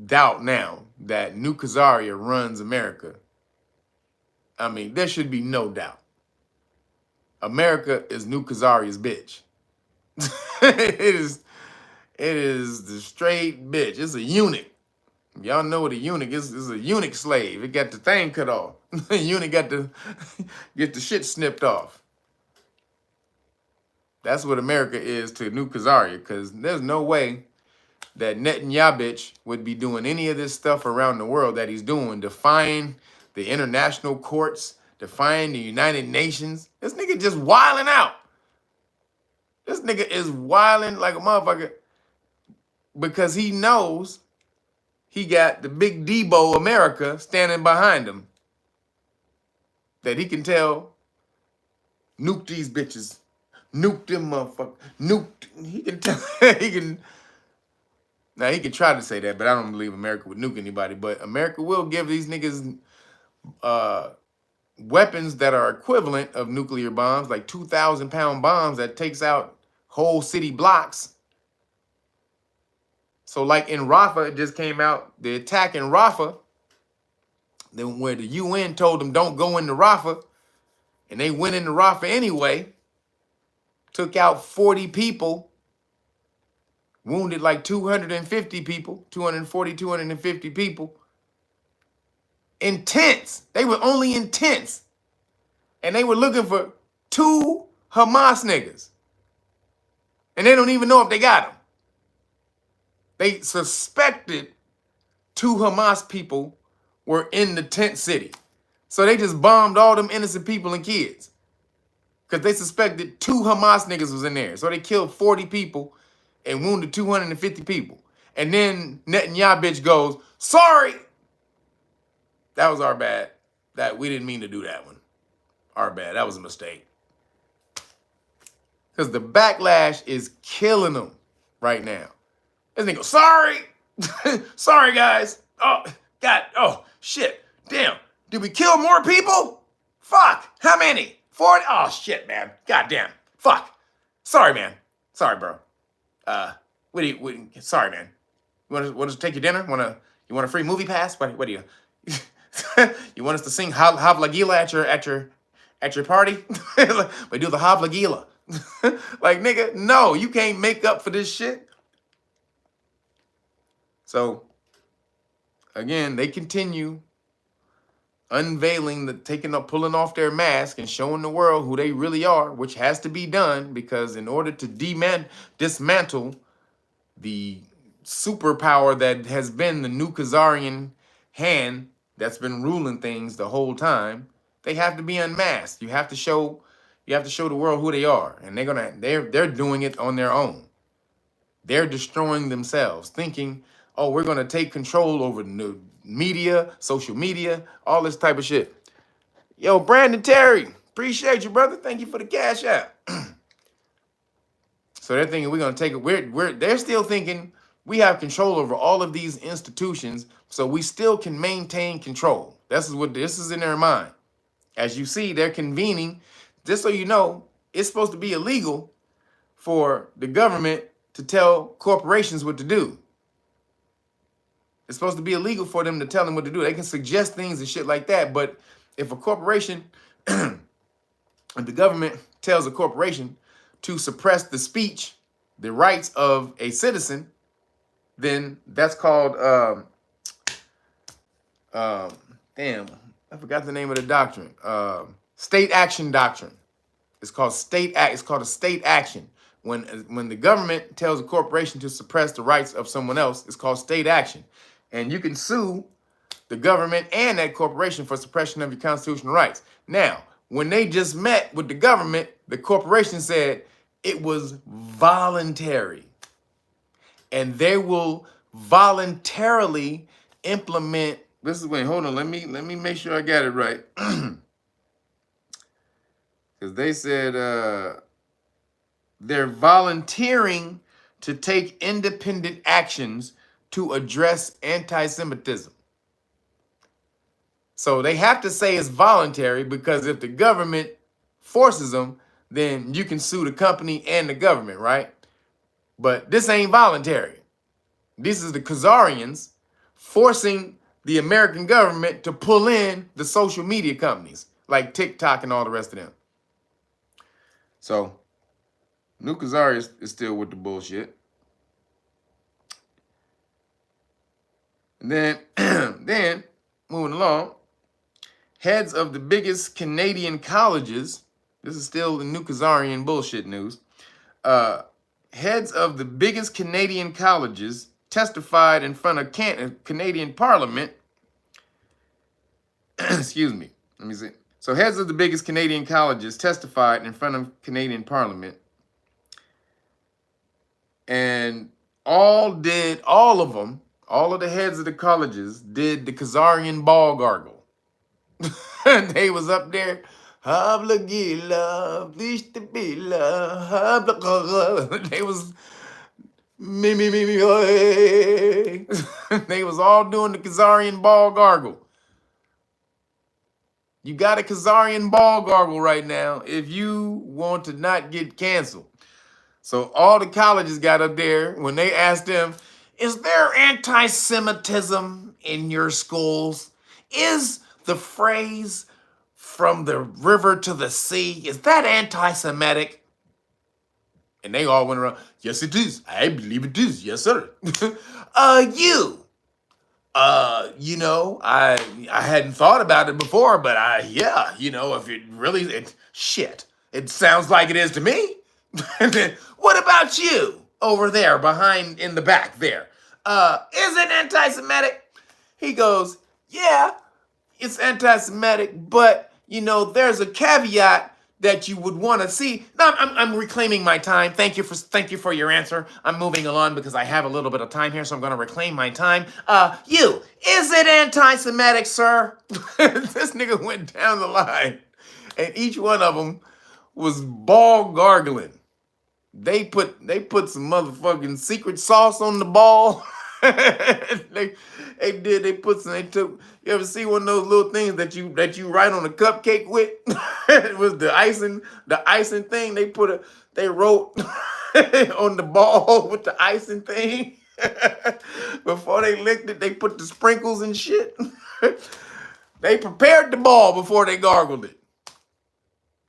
doubt now that New Khazaria runs America, I mean, there should be no doubt. America is New Khazaria's bitch. It is the straight bitch. It's a eunuch. Y'all know what a eunuch is. It's a eunuch slave. It got the thing cut off. The eunuch got to get the shit snipped off. That's what America is to New Khazaria, because there's no way that Netanyahu would be doing any of this stuff around the world that he's doing, defying the international courts, defying the United Nations. This nigga just wilding out. This nigga is wilding like a motherfucker because he knows he got the big Debo America standing behind him, that he can tell, nuke these bitches, nuke them motherfuckers, nuke. He can tell, now he can try to say that, but I don't believe America would nuke anybody. But America will give these niggas weapons that are equivalent of nuclear bombs, like 2,000-pound bombs that takes out whole city blocks. So like in Rafah, it just came out, the attack in Rafah, then where the UN told them don't go into Rafah, and they went into Rafah anyway, took out 40 people, wounded like 250 people, 240, 250 people. In tents. They were only in tents. And they were looking for 2 Hamas niggas. And they don't even know if they got them. They suspected 2 Hamas people were in the tent city. So they just bombed all them innocent people and kids, because they suspected 2 Hamas niggas was in there. So they killed 40 people and wounded 250 people. And then Netanyahu bitch goes, sorry. That was our bad. That we didn't mean to do that one. Our bad. That was a mistake. Because the backlash is killing them. right now. This nigga, sorry. Sorry, guys. Oh, God. Oh, shit. Damn. Did we kill more people? Fuck. How many? 40? Oh, shit, man. God damn. Fuck. Sorry, man. Sorry, bro. Sorry, man. You want to take your dinner? You want a free movie pass? What do you? You want us to sing Havla Gila at your party? We do the Havla Gila. Like, nigga, no, you can't make up for this shit. So, again, they continue unveiling pulling off their mask and showing the world who they really are, which has to be done because in order to dismantle the superpower that has been the new Khazarian hand that's been ruling things the whole time, they have to be unmasked. You have to show the world who they are, and they're doing it on their own. They're destroying themselves, thinking, oh, we're gonna take control over the media, social media, all this type of shit. Yo, Brandon Terry, appreciate you, brother. Thank you for the cash app. So they're thinking we're gonna take it. They're still thinking we have control over all of these institutions, so we still can maintain control. This is in their mind. As you see, they're convening. Just so you know, it's supposed to be illegal for the government to tell corporations what to do. It's supposed to be illegal for them to tell them what to do. They can suggest things and shit like that, but if a corporation, if the government tells a corporation to suppress the speech, the rights of a citizen, then that's called, damn, I forgot the name of the doctrine. State action doctrine. It's called a state action. When the government tells a corporation to suppress the rights of someone else, it's called state action. And you can sue the government and that corporation for suppression of your constitutional rights. Now, when they just met with the government, the corporation said it was voluntary. And they will voluntarily implement. Hold on, let me make sure I got it right. Because they said they're volunteering to take independent actions to address anti-Semitism. So they have to say it's voluntary because if the government forces them, then you can sue the company and the government, right? But this ain't voluntary. This is the Khazarians forcing the American government to pull in the social media companies like TikTok and all the rest of them. So, New Khazari is still with the bullshit. And then, moving along, heads of the biggest Canadian colleges, this is still the New Khazarian bullshit news, heads of the biggest Canadian colleges testified in front of Canadian Parliament. Excuse me, let me see. So heads of the biggest Canadian colleges testified in front of Canadian Parliament, and all of the heads of the colleges did the Khazarian ball gargle. They was up there, Habla Gila, Vishtabila, Habla. They was me. They was all doing the Khazarian ball gargle. You got a Khazarian ball gargle right now if you want to not get canceled. So all the colleges got up there when they asked them, is there anti-Semitism in your schools? Is the phrase from the river to the sea, is that anti-Semitic? And they all went around, yes, it is. I believe it is. Yes, sir. You know, I hadn't thought about it before, but yeah, you know, if it really, shit, it sounds like it is to me. And then, what about you over there behind in the back there? Is it anti-Semitic? He goes, yeah, it's anti-Semitic, but you know, there's a caveat that you would want to see. No, I'm reclaiming my time. Thank you for your answer. I'm moving along because I have a little bit of time here, so I'm going to reclaim my time. Is it anti-Semitic, sir? This nigga went down the line, and each one of them was ball gargling. They put some motherfucking secret sauce on the ball. They put some. They took. You ever see one of those little things that you write on a cupcake with? It was the icing thing. They wrote on the ball with the icing thing. Before they licked it, they put the sprinkles and shit. They prepared the ball before they gargled it.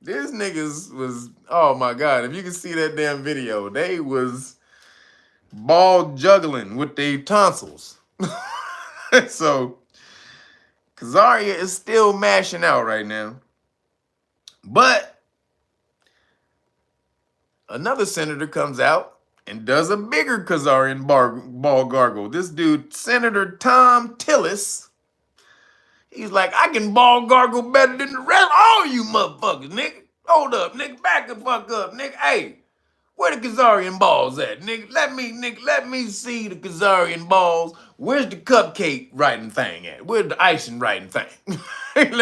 This niggas was, oh my God, if you can see that damn video, they was ball juggling with their tonsils. So, Khazaria is still mashing out right now. But another senator comes out and does a bigger Khazarian ball gargle. This dude, Senator Thom Tillis, he's like, I can ball gargle better than the rest of all you motherfuckers, nigga. Hold up, nigga. Back the fuck up, nigga. Hey, where the Khazarian balls at, nigga? Let me see the Khazarian balls. Where's the cupcake writing thing at? Where's the icing writing thing? I'm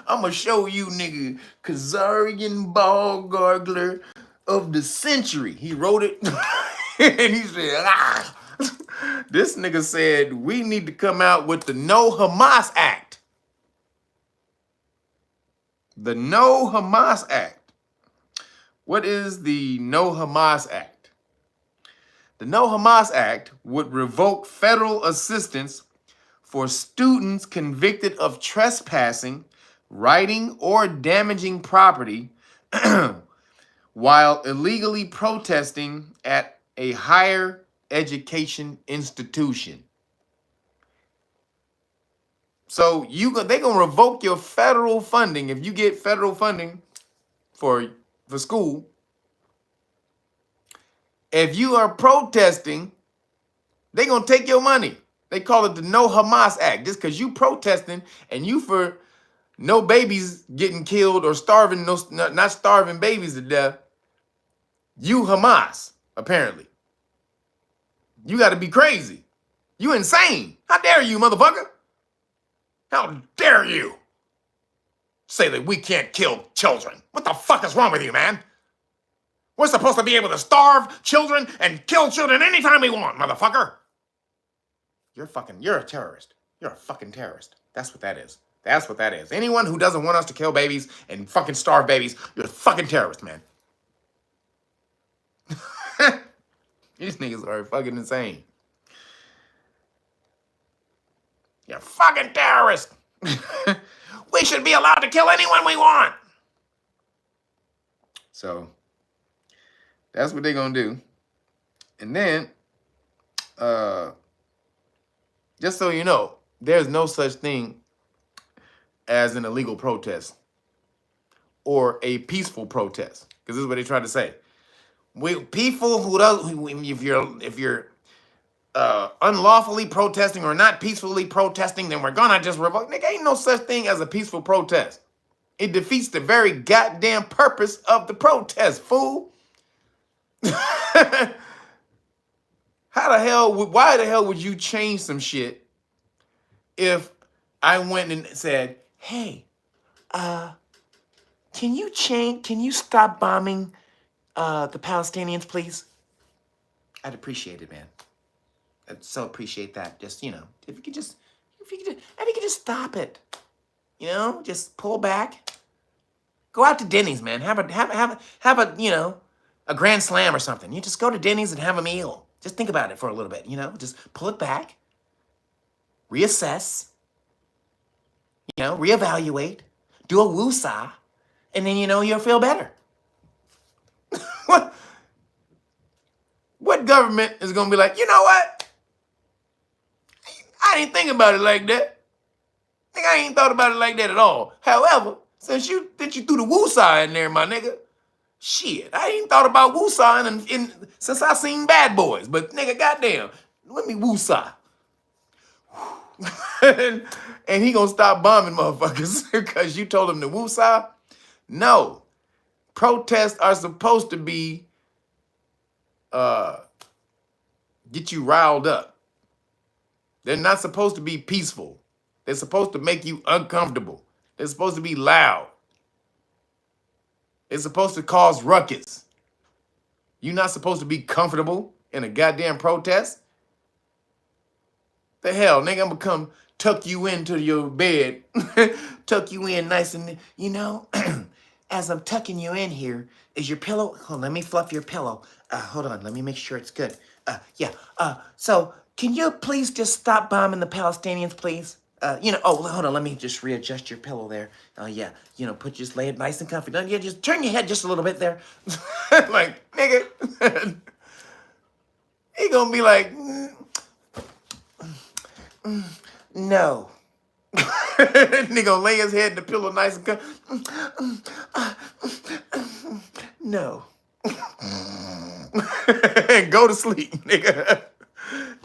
gonna show you, nigga, Khazarian ball gargler of the century. He wrote it, and he said, ah. This nigga said, we need to come out with the No Hamas Act. The No Hamas Act. What is the No Hamas Act? The No Hamas Act would revoke federal assistance for students convicted of trespassing, writing, or damaging property while illegally protesting at a higher education institution. So they gonna revoke your federal funding if you get federal funding for school. If you are protesting, they gonna take your money. They call it the No Hamas Act. Just because you protesting and you for no babies getting killed or starving, not starving babies to death, you Hamas, apparently. You gotta be crazy. You insane. How dare you, motherfucker? How dare you say that we can't kill children? What the fuck is wrong with you, man? We're supposed to be able to starve children and kill children anytime we want, motherfucker. You're a terrorist. You're a fucking terrorist. That's what that is. That's what that is. Anyone who doesn't want us to kill babies and fucking starve babies, you're a fucking terrorist, man. These niggas are fucking insane. You're a fucking terrorist. We should be allowed to kill anyone we want. So, that's what they're going to do. And then, just so you know, there's no such thing as an illegal protest or a peaceful protest. Because this is what they try to say. If you're unlawfully protesting or not peacefully protesting, then we're gonna just revoke. Nigga, ain't no such thing as a peaceful protest. It defeats the very goddamn purpose of the protest, fool. Why the hell would you change some shit if I went and said, hey, can you stop bombing the Palestinians, please? I'd appreciate it, man. I'd so appreciate that. Just, if you could just stop it. Just pull back. Go out to Denny's, man. Have a a grand slam or something. You just go to Denny's and have a meal. Just think about it for a little bit, Just pull it back. Reassess. Reevaluate. Do a woosah. And then, you'll feel better. What government is going to be like, you know what? I didn't think about it like that. I ain't thought about it like that at all. However, since you threw the woosah in there, my nigga, shit, I ain't thought about woosah since I seen Bad Boys. But nigga, goddamn, let me woosah. And he gonna stop bombing motherfuckers because you told him to woosah? No. Protests are supposed to be get you riled up. They're not supposed to be peaceful. They're supposed to make you uncomfortable. They're supposed to be loud. It's supposed to cause ruckus. You not supposed to be comfortable in a goddamn protest? The hell, nigga, I'm gonna come tuck you into your bed, tuck you in nice and, as I'm tucking you in here, is your pillow? Hold on, let me fluff your pillow. Hold on, let me make sure it's good. Yeah. So can you please just stop bombing the Palestinians, please? Hold on, let me just readjust your pillow there. Oh, yeah, just lay it nice and comfy. No, yeah, just turn your head just a little bit there. Like, nigga, he gonna be like, no. Nigga gonna lay his head in the pillow nice and comfy. No. And go to sleep, nigga.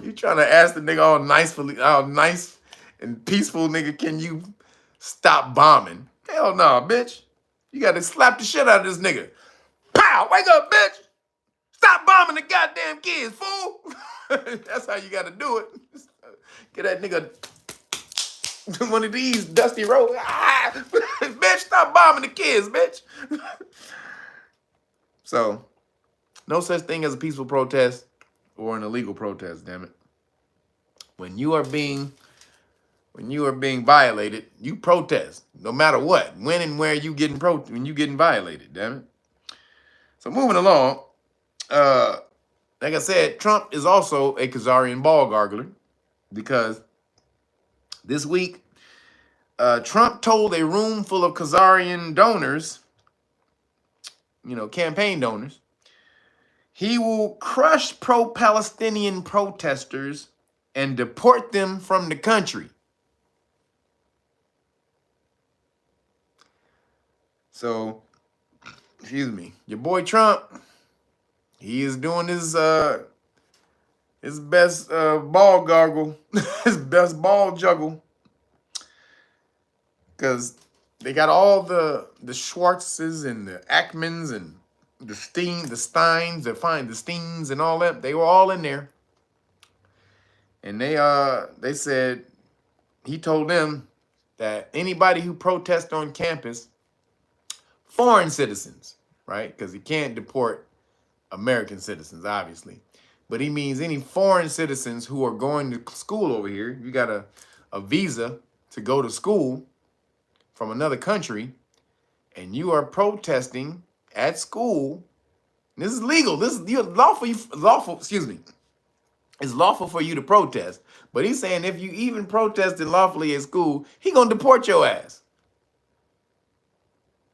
You trying to ask the nigga all nice and peaceful, nigga, can you stop bombing? Hell no, bitch. You gotta slap the shit out of this nigga. Pow! Wake up, bitch! Stop bombing the goddamn kids, fool! That's how you gotta do it. Get that nigga one of these dusty roads. Bitch, stop bombing the kids, bitch. So, no such thing as a peaceful protest or an illegal protest, damn it. When you are being violated, you protest, no matter what. When and where you getting violated, damn it. So moving along, like I said, Trump is also a Khazarian ball gargler because this week, Trump told a room full of Khazarian donors, campaign donors, he will crush pro-Palestinian protesters and deport them from the country. So, excuse me, your boy Trump, he is doing his best ball gargle, his best ball juggle, because they got all the Schwartzes and the Ackmans and the Steins, the Steens and all that. They were all in there, and they said he told them that anybody who protests on campus, foreign citizens, right? Because he can't deport American citizens, obviously. But he means any foreign citizens who are going to school over here. You got a visa to go to school from another country, and you are protesting at school. This is legal. This is lawful. Excuse me. It's lawful for you to protest. But he's saying if you even protested lawfully at school, he gonna deport your ass.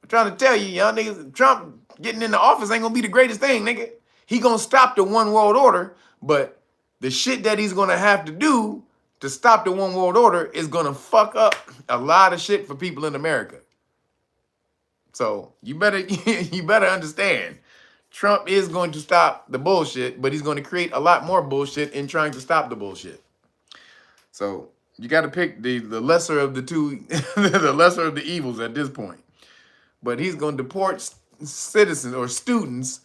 I'm trying to tell you, y'all niggas, Trump getting in the office ain't gonna be the greatest thing, nigga. He gonna stop the one world order, but the shit that he's gonna have to do to stop the one world order is gonna fuck up a lot of shit for people in America. So you better understand, Trump is going to stop the bullshit, but he's going to create a lot more bullshit in trying to stop the bullshit. So you got to pick the lesser of the two, the lesser of the evils at this point. But he's going to deport citizens or students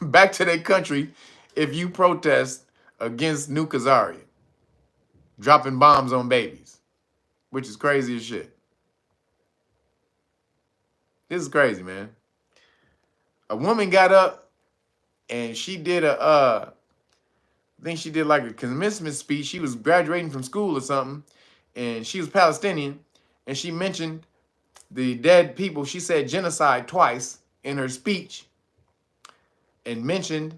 back to their country if you protest against New Khazaria, dropping bombs on babies, which is crazy as shit. This is crazy, man. A woman got up and she did I think she did like a commencement speech. She was graduating from school or something, and she was Palestinian, and she mentioned the dead people. She said genocide twice in her speech and mentioned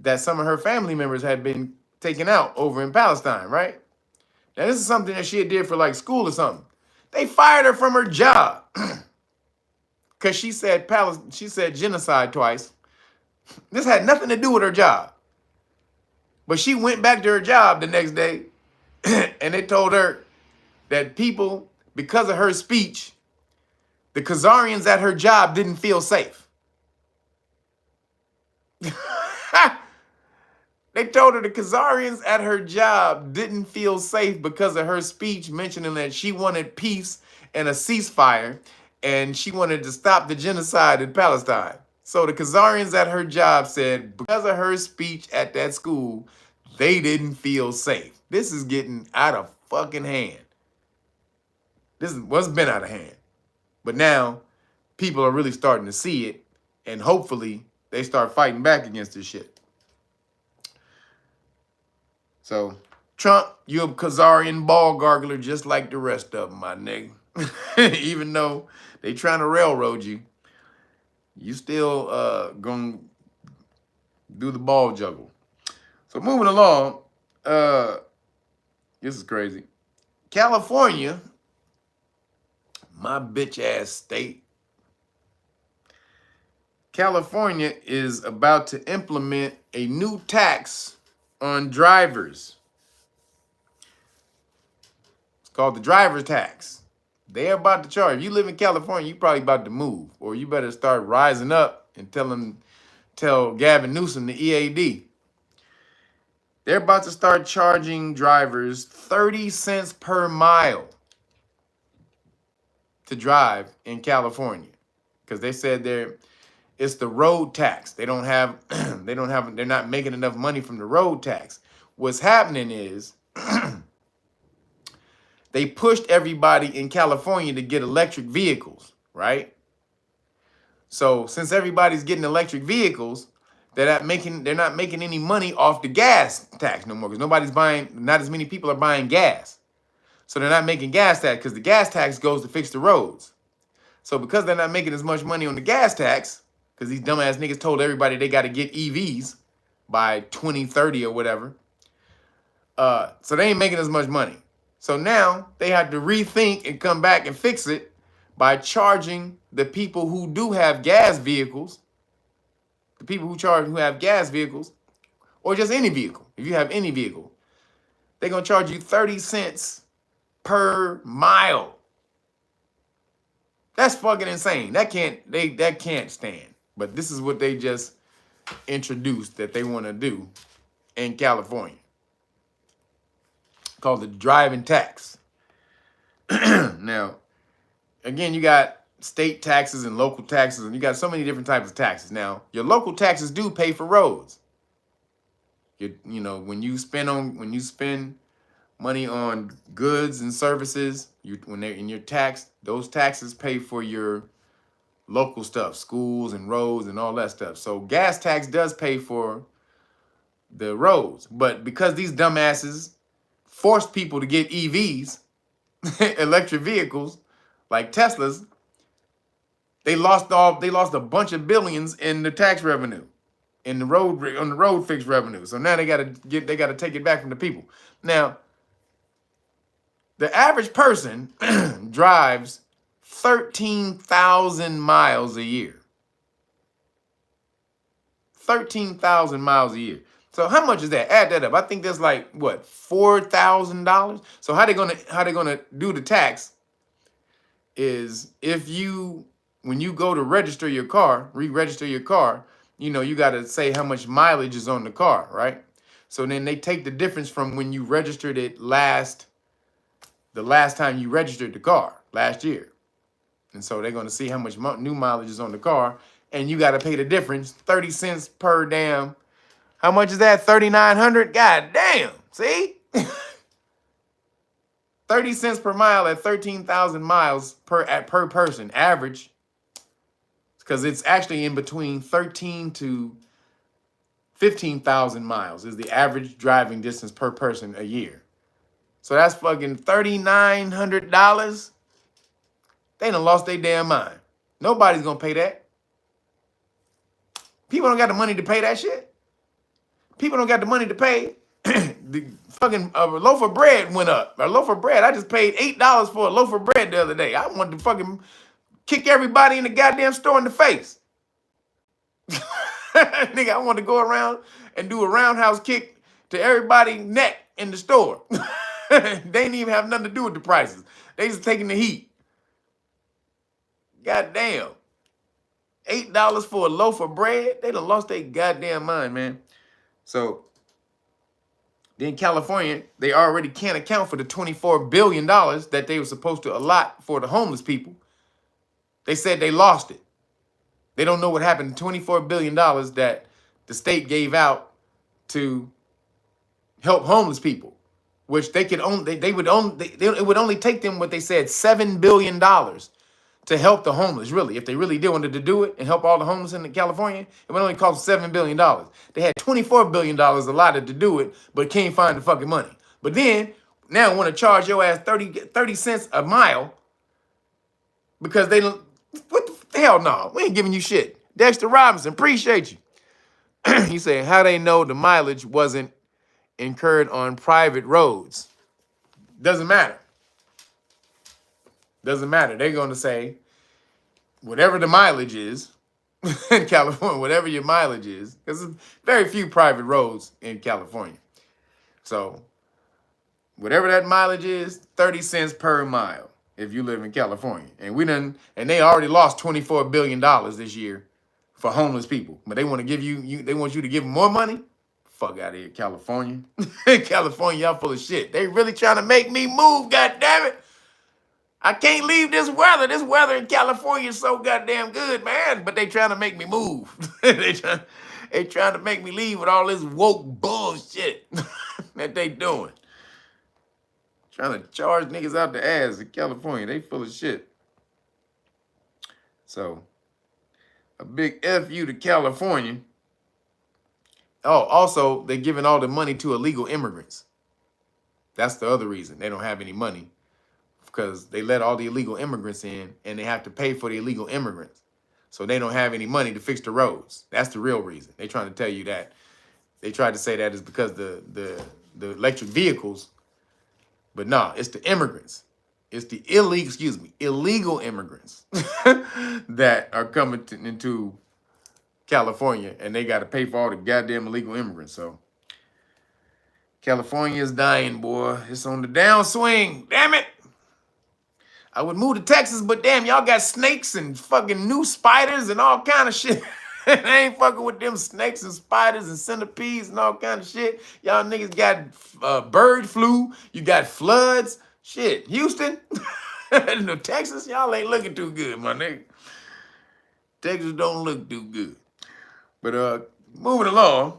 that some of her family members had been taken out over in Palestine, right? Now, this is something that she had did for like school or something. They fired her from her job because she said genocide twice. This had nothing to do with her job. But she went back to her job the next day and they told her that people, because of her speech, the Khazarians at her job didn't feel safe. They told her the Khazarians at her job didn't feel safe because of her speech mentioning that she wanted peace and a ceasefire and she wanted to stop the genocide in Palestine. So the Khazarians at her job said because of her speech at that school, they didn't feel safe. This is getting out of fucking hand. This is what's been out of hand. But now people are really starting to see it, and hopefully they start fighting back against this shit. So, Trump, you a Khazarian ball gargler just like the rest of them, my nigga. Even though they trying to railroad you, you still gonna do the ball juggle. So moving along, this is crazy. California, my bitch ass state. California is about to implement a new tax on drivers. It's called the driver's tax. They're about to charge. If you live in California, you probably about to move, or you better start rising up and tell Gavin Newsom, the EAD. They're about to start charging drivers 30 cents per mile to drive in California, because they said it's the road tax. They're not making enough money from the road tax. What's happening is they pushed everybody in California to get electric vehicles, right? So since everybody's getting electric vehicles, they're not making any money off the gas tax no more, because not as many people are buying gas. So they're not making gas tax, because the gas tax goes to fix the roads. So because they're not making as much money on the gas tax, because these dumbass niggas told everybody they got to get EVs by 2030 or whatever, so they ain't making as much money. So now they have to rethink and come back and fix it by charging the people who do have gas vehicles, who have gas vehicles, or just any vehicle. If you have any vehicle, they're gonna charge you 30 cents per mile. That's fucking insane. That can't stand. But this is what they just introduced that they want to do in California, called the driving tax. Now, again, you got state taxes and local taxes, and you got so many different types of taxes. Now, your local taxes do pay for roads. You know, when you spend money on goods and services, when they're in your tax, those taxes pay for your local stuff, schools and roads and all that stuff. So gas tax does pay for the roads, but because these dumbasses forced people to get EVs, electric vehicles like Teslas, they lost a bunch of billions in the tax revenue, on the road fix revenue. So now they gotta take it back from the people. Now, the average person drives 13,000 miles a year. 13,000 miles a year. So how much is that? Add that up. I think that's like what, $4,000. So how they gonna do the tax is when you go to register your car, re-register your car, you know, you gotta say how much mileage is on the car, right? So then they take the difference from when you registered it the last time you registered the car, last year. And so they're gonna see how much new mileage is on the car, and you gotta pay the difference, 30 cents per damn. How much is that? 3,900? God damn, see? 30 cents per mile at 13,000 miles per person, average. Because it's actually in between 13 to 15,000 miles is the average driving distance per person a year. So that's fucking $3,900. They done lost their damn mind. Nobody's gonna pay that. People don't got the money to pay that shit. People don't got the money to pay. The fucking loaf of bread went up. A loaf of bread, I just paid $8 for a loaf of bread the other day. I wanted to fucking kick everybody in the goddamn store in the face. Nigga, I wanted to go around and do a roundhouse kick to everybody's neck in the store. They didn't even have nothing to do with the prices. They just taking the heat. Goddamn. $8 for a loaf of bread? They done lost their goddamn mind, man. So then California, they already can't account for the $24 billion that they were supposed to allot for the homeless people. They said they lost it. They don't know what happened to $24 billion that the state gave out to help homeless people, which it would only take them, what they said, $7 billion to help the homeless, really. If they really did wanted to do it and help all the homeless in California, it would only cost $7 billion. They had $24 billion allotted to do it, but can't find the fucking money. But then, now want to charge your ass 30 cents a mile because they don't, what the hell no, we ain't giving you shit. Dexter Robinson, appreciate you. He said, how they know the mileage wasn't incurred on private roads? Doesn't matter. Doesn't matter. They're going to say, whatever the mileage is in California, whatever your mileage is, because there's very few private roads in California. So whatever that mileage is, 30 cents per mile if you live in California. And they already lost $24 billion this year for homeless people. But they want to give they want you to give them more money? Fuck out of here, California. California, y'all full of shit. They really trying to make me move, goddammit. I can't leave this weather. This weather in California is so goddamn good, man. But they trying to make me move. they trying to make me leave with all this woke bullshit that they doing. Trying to charge niggas out the ass in California. They full of shit. So, a big F you to California. Oh, also, they're giving all the money to illegal immigrants. That's the other reason. They don't have any money. Because they let all the illegal immigrants in and they have to pay for the illegal immigrants. So they don't have any money to fix the roads. That's the real reason. They're trying to tell you that. They tried to say that is because the electric vehicles, but no, it's the immigrants. It's the illegal immigrants that are coming into California and they got to pay for all the goddamn illegal immigrants. So California is dying, boy. It's on the downswing. Damn it. I would move to Texas, but damn, y'all got snakes and fucking new spiders and all kind of shit. I ain't fucking with them snakes and spiders and centipedes and all kind of shit. Y'all niggas got bird flu. You got floods. Shit, Houston, no, Texas, y'all ain't looking too good, my nigga. Texas don't look too good. But moving along.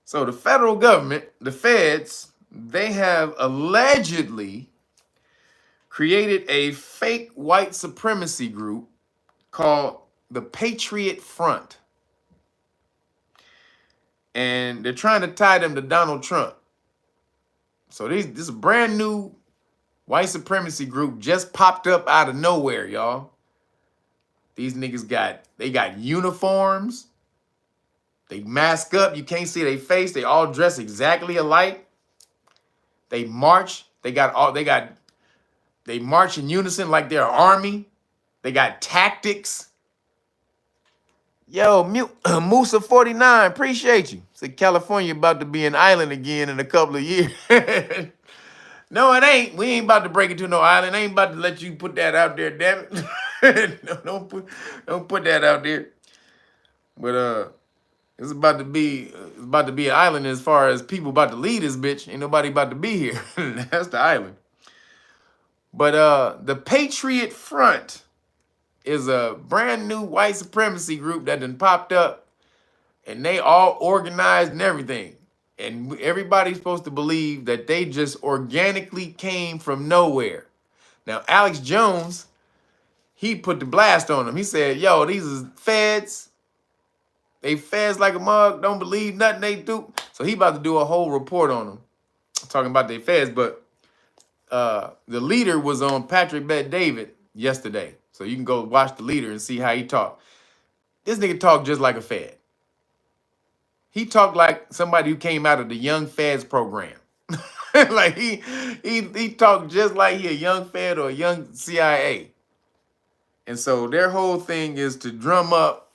So the federal government, the feds, they have allegedly created a fake white supremacy group called the Patriot Front. And they're trying to tie them to Donald Trump. So this is a brand new white supremacy group just popped up out of nowhere, y'all. These niggas got uniforms. They mask up. You can't see their face. They all dress exactly alike. They march. They march in unison like they're an army. They got tactics. Yo, Musa 49, appreciate you. Said California about to be an island again in a couple of years. No, it ain't. We ain't about to break into no island. I ain't about to let you put that out there, damn it. No, don't put that out there. But it's about to be an island as far as people about to leave this bitch. Ain't nobody about to be here. That's the island. But the Patriot Front is a brand new white supremacy group that done popped up, and they all organized and everything. And everybody's supposed to believe that they just organically came from nowhere. Now, Alex Jones, he put the blast on them. He said, yo, these is feds. They feds like a mug, don't believe nothing they do. So he about to do a whole report on them, talking about their feds. But the leader was on Patrick Bet-David yesterday. So you can go watch the leader and see how he talked. This nigga talked just like a fed. He talked like somebody who came out of the Young Feds program. Like he talked just like he a young Fed or a young CIA. And so their whole thing is to drum up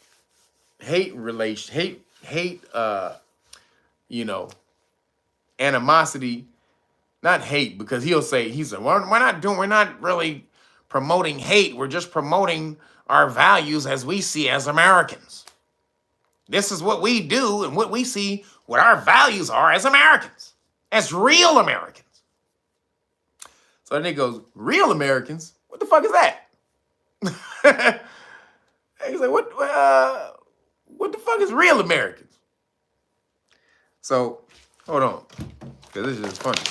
animosity, not hate, because he'll say, we're not really promoting hate. We're just promoting our values as we see as Americans. This is what we do and what we see, what our values are as Americans, as real Americans. So then he goes, real Americans? What the fuck is that? He's like, what the fuck is real Americans? So, hold on, because this is just funny.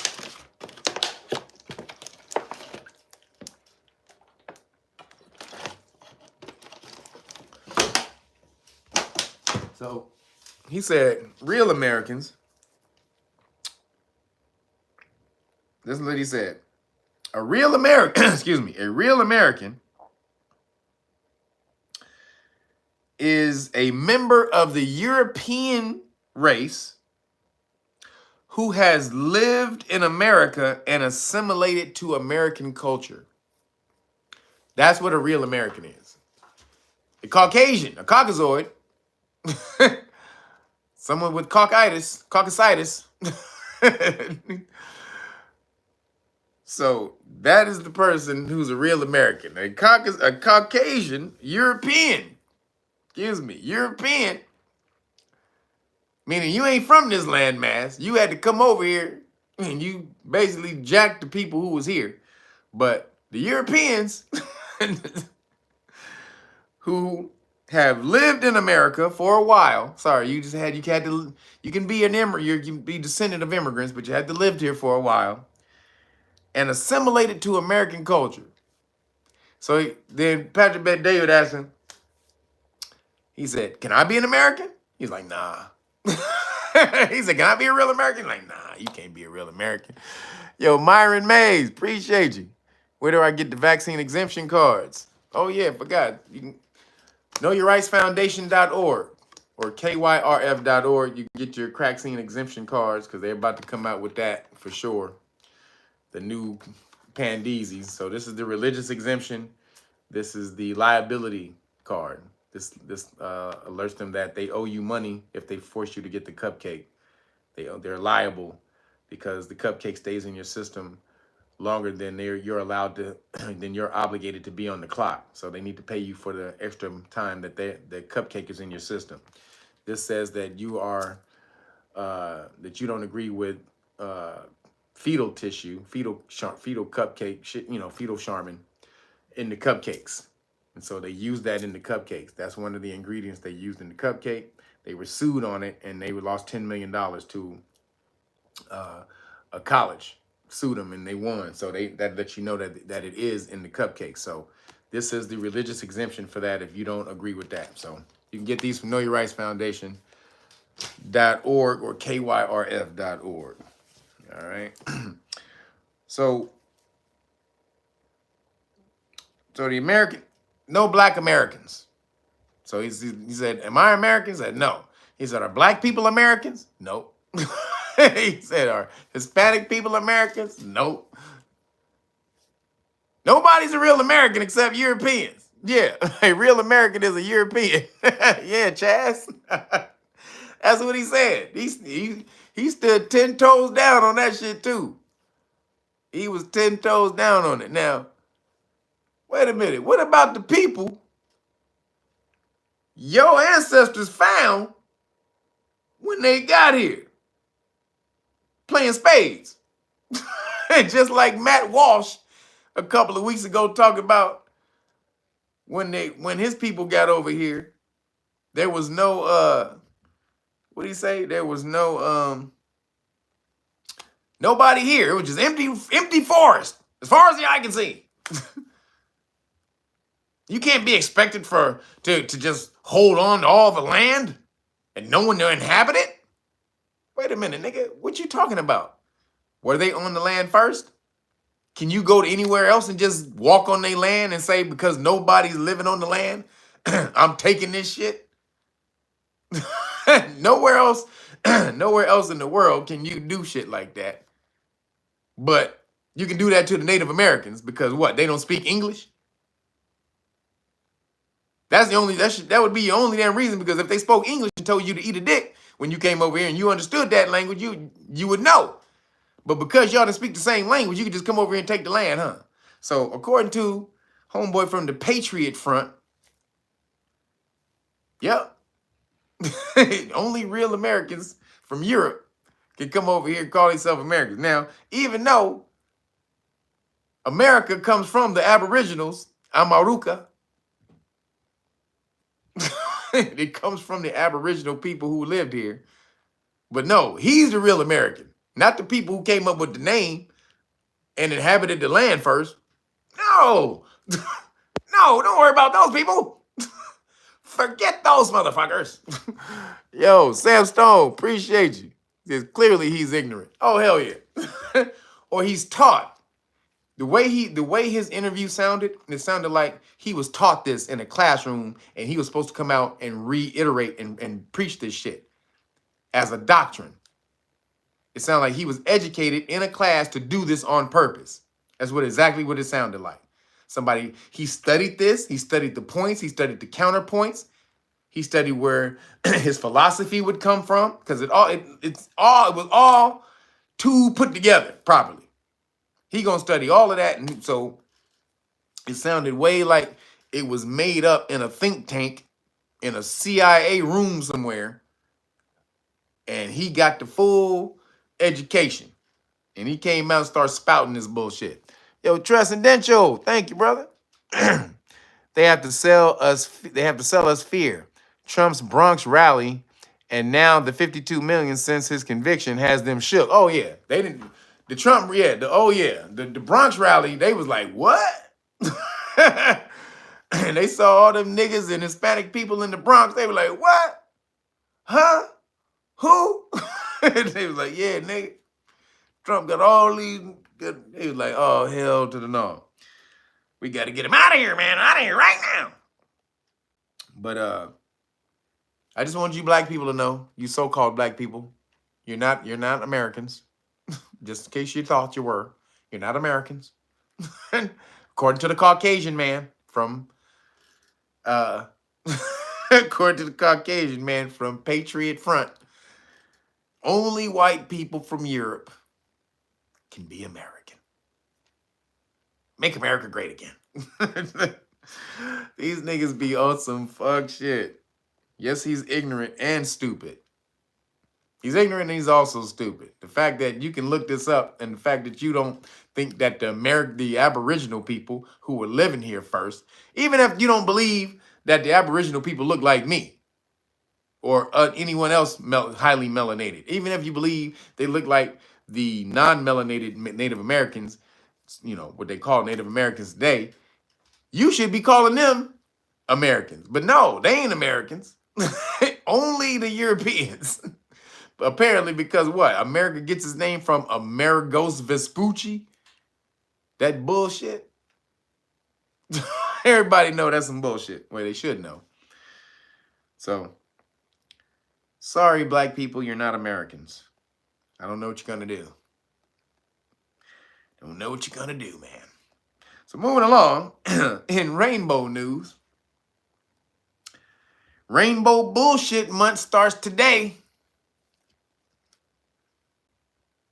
So he said, real Americans, this is what he said. A real American, excuse me, a real American is a member of the European race who has lived in America and assimilated to American culture. That's what a real American is. A Caucasian, a Caucasoid, someone with caucasitis. So that is the person who's a real American. A Caucasian, European, European, meaning you ain't from this landmass. You had to come over here and you basically jacked the people who was here. But the Europeans who have lived in America for a while, sorry, you can be you can be descendant of immigrants, but you had to live here for a while and assimilated to American culture. So then Patrick Bet David asked him, he said, can I be an American? He's like, nah. He said, can I be a real American? He's like, nah, you can't be a real American. Yo, Myron Mays, appreciate you. Where do I get the vaccine exemption cards? Oh yeah, forgot. You can knowyourrightsfoundation.org or kyrf.org. You can get your vaccine exemption cards because they're about to come out with that for sure. The new Pandeezes. So this is the religious exemption. This is the liability card. This alerts them that they owe you money if they force you to get the cupcake. They're liable because the cupcake stays in your system longer than you're allowed to, then you're obligated to be on the clock. So they need to pay you for the extra time that the cupcake is in your system. This says that you are that you don't agree with fetal tissue, fetal cupcake, fetal Charmin in the cupcakes. And so they use that in the cupcakes. That's one of the ingredients they used in the cupcake. They were sued on it and they lost $10 million to a college. Sued them and they won. So that lets you know that it is in the cupcake. So this is the religious exemption for that if you don't agree with that. So you can get these from knowyourrightsfoundation.org or kyrf.org. All right. So the American, no black Americans. So he said, am I American? He said, no. He said, are black people Americans? Nope. He said, are Hispanic people Americans? Nope. Nobody's a real American except Europeans. Yeah, a real American is a European. Yeah, Chaz. That's what he said. He stood 10 toes down on that shit too. He was 10 toes down on it. Now, wait a minute. What about the people your ancestors found when they got here? Playing spades. Just like Matt Walsh a couple of weeks ago talking about when his people got over here, there was no what did he say? There was no nobody here. It was just empty forest as far as the eye can see. You can't be expected to just hold on to all the land and no one to inhabit it. Wait a minute, nigga. What you talking about? Were they on the land first? Can you go to anywhere else and just walk on their land and say, because nobody's living on the land, I'm taking this shit? Nowhere else in the world can you do shit like that. But you can do that to the Native Americans because what? They don't speak English? That would be your only damn reason, because if they spoke English and told you to eat a dick when you came over here and you understood that language, you would know. But because y'all don't speak the same language, you could just come over here and take the land, huh? So according to homeboy from the Patriot Front, yep, only real Americans from Europe can come over here and call themselves Americans. Now, even though America comes from the Aboriginals, Amaruka, it comes from the Aboriginal people who lived here. But no, he's the real American, not the people who came up with the name and inhabited the land first. No, no, don't worry about those people. Forget those motherfuckers. Yo, Sam Stone, appreciate you. Because clearly he's ignorant. Oh, hell yeah. Or he's taught. The way his interview sounded, it sounded like he was taught this in a classroom and he was supposed to come out and reiterate and preach this shit as a doctrine. It sounded like he was educated in a class to do this on purpose. That's exactly what it sounded like. He studied this, he studied the points, he studied the counterpoints, he studied where his philosophy would come from, because it was all too put together properly. He gonna study all of that, and so it sounded way like it was made up in a think tank in a CIA room somewhere, and he got the full education, and he came out and started spouting this bullshit. Yo, Transcendental, thank you, brother. They have to sell us fear. Trump's Bronx rally, and now the 52 million since his conviction has them shook. Oh yeah, they didn't. The Trump, yeah, the Bronx rally, they was like, what? And they saw all them niggas and Hispanic people in the Bronx. They were like, what? Huh? Who? And they was like, yeah, nigga. Trump got all these. He was like, oh, hell to the no. We got to get him out of here, man. Out of here right now. But I just want you black people to know, you so-called black people, you're not Americans. Just in case you thought you were. You're not Americans. According to the Caucasian man from Patriot Front, only white people from Europe can be American. Make America great again. These niggas be on some fuck shit. Yes, he's ignorant and stupid. He's ignorant and he's also stupid. The fact that you can look this up and the fact that you don't think that the Aboriginal people who were living here first, even if you don't believe that the Aboriginal people look like me or anyone else highly melanated, even if you believe they look like the non-melanated Native Americans, you know, what they call Native Americans today, you should be calling them Americans. But no, they ain't Americans. Only the Europeans. Apparently, because what? America gets its name from Amerigos Vespucci? That bullshit? Everybody know that's some bullshit. Well, they should know. So, sorry, black people, you're not Americans. I don't know what you're going to do. Don't know what you're going to do, man. So, moving along, in rainbow news, Rainbow Bullshit Month starts today.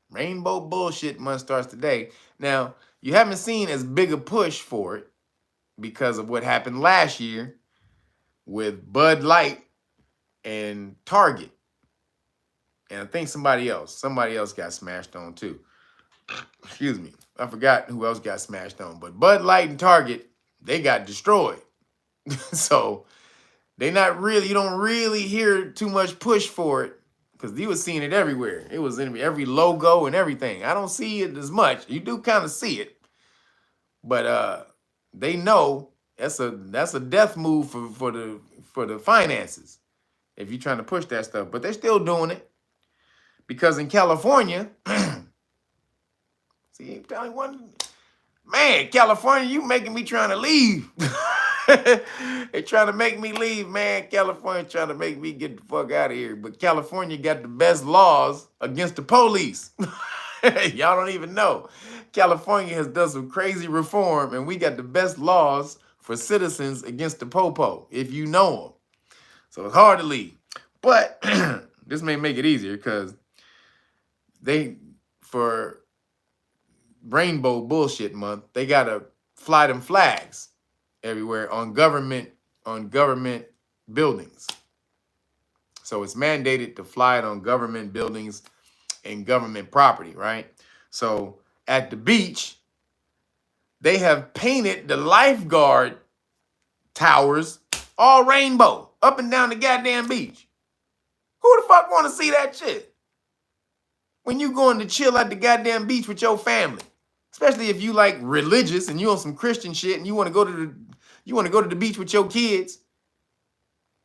Rainbow Bullshit Month starts today. Now, you haven't seen as big a push for it because of what happened last year with Bud Light and Target. And I think somebody else got smashed on too. Excuse me. I forgot who else got smashed on. But Bud Light and Target, they got destroyed. So you don't really hear too much push for it because you were seeing it everywhere. It was in every logo and everything. I don't see it as much. You do kind of see it. But they know that's a death move for the finances if you're trying to push that stuff. But they're still doing it. Because in California, see, I'm telling you one, man, California, you making me trying to leave. They trying to make me leave, man. California trying to make me get the fuck out of here. But California got the best laws against the police. Y'all don't even know. California has done some crazy reform, and we got the best laws for citizens against the popo, if you know them. So it's hard to leave. But this may make it easier because for Rainbow Bullshit Month, they got to fly them flags everywhere on government buildings. So it's mandated to fly it on government buildings and government property, right? So at the beach, they have painted the lifeguard towers all rainbow up and down the goddamn beach. Who the fuck want to see that shit? When you going to chill at the goddamn beach with your family, especially if you like religious and you on some Christian shit and you want to go to the beach with your kids,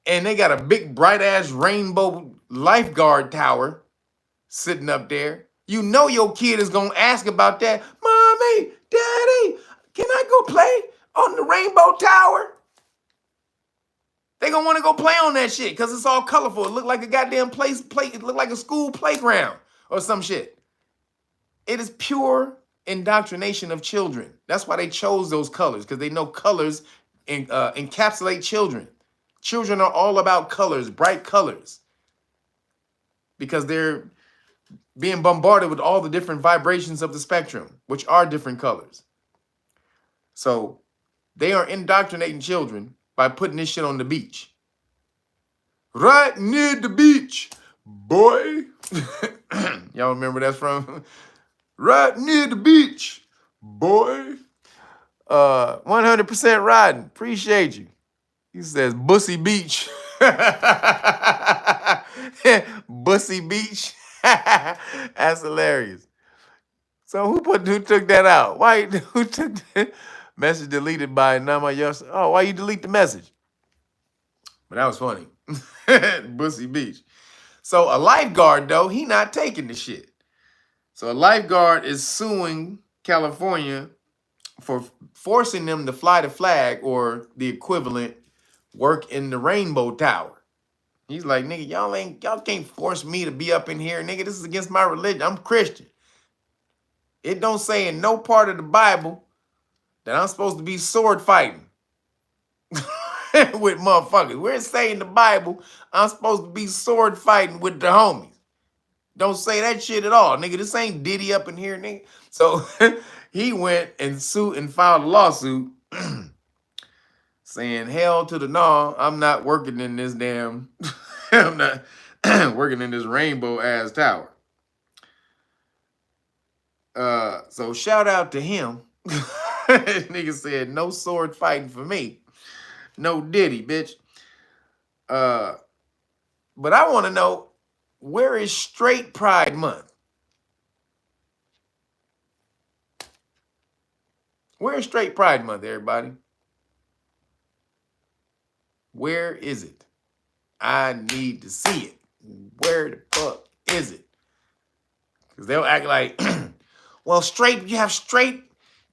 and they got a big bright ass rainbow lifeguard tower sitting up there. You know your kid is gonna ask about that. Mommy, Daddy, can I go play on the rainbow tower? They gonna want to go play on that shit because it's all colorful. It look like a goddamn it look like a school playground or some shit. It is pure indoctrination of children. That's why they chose those colors, because they know colors encapsulate children. Children are all about colors, bright colors, because they're being bombarded with all the different vibrations of the spectrum, which are different colors. So they are indoctrinating children by putting this shit on the beach. Right near the beach, boy. Y'all remember that's from? Right near the beach, boy. 100% riding. Appreciate you. He says Bussy Beach. Bussy Beach. That's hilarious. So who took that out? Who took the message deleted by Nama Yos? Oh, why you delete the message? But that was funny. Bussy Beach. So a lifeguard, though, he not taking the shit. So a lifeguard is suing California for forcing them to fly the flag, or the equivalent, work in the Rainbow Tower. He's like, nigga, y'all can't force me to be up in here. Nigga, this is against my religion. I'm Christian. It don't say in no part of the Bible that I'm supposed to be sword fighting with motherfuckers. Where it say in the Bible I'm supposed to be sword fighting with the homies. Don't say that shit at all, nigga. This ain't Diddy up in here, nigga. So he went and sued and filed a lawsuit saying, hell to the no, I'm not working in this damn, I'm not working in this rainbow ass tower. So shout out to him. Nigga said, no sword fighting for me. No Diddy, bitch. But I want to know, where is Straight Pride Month? Where is Straight Pride Month, everybody? Where is it? I need to see it. Where the fuck is it? Because they'll act like, well, you have straight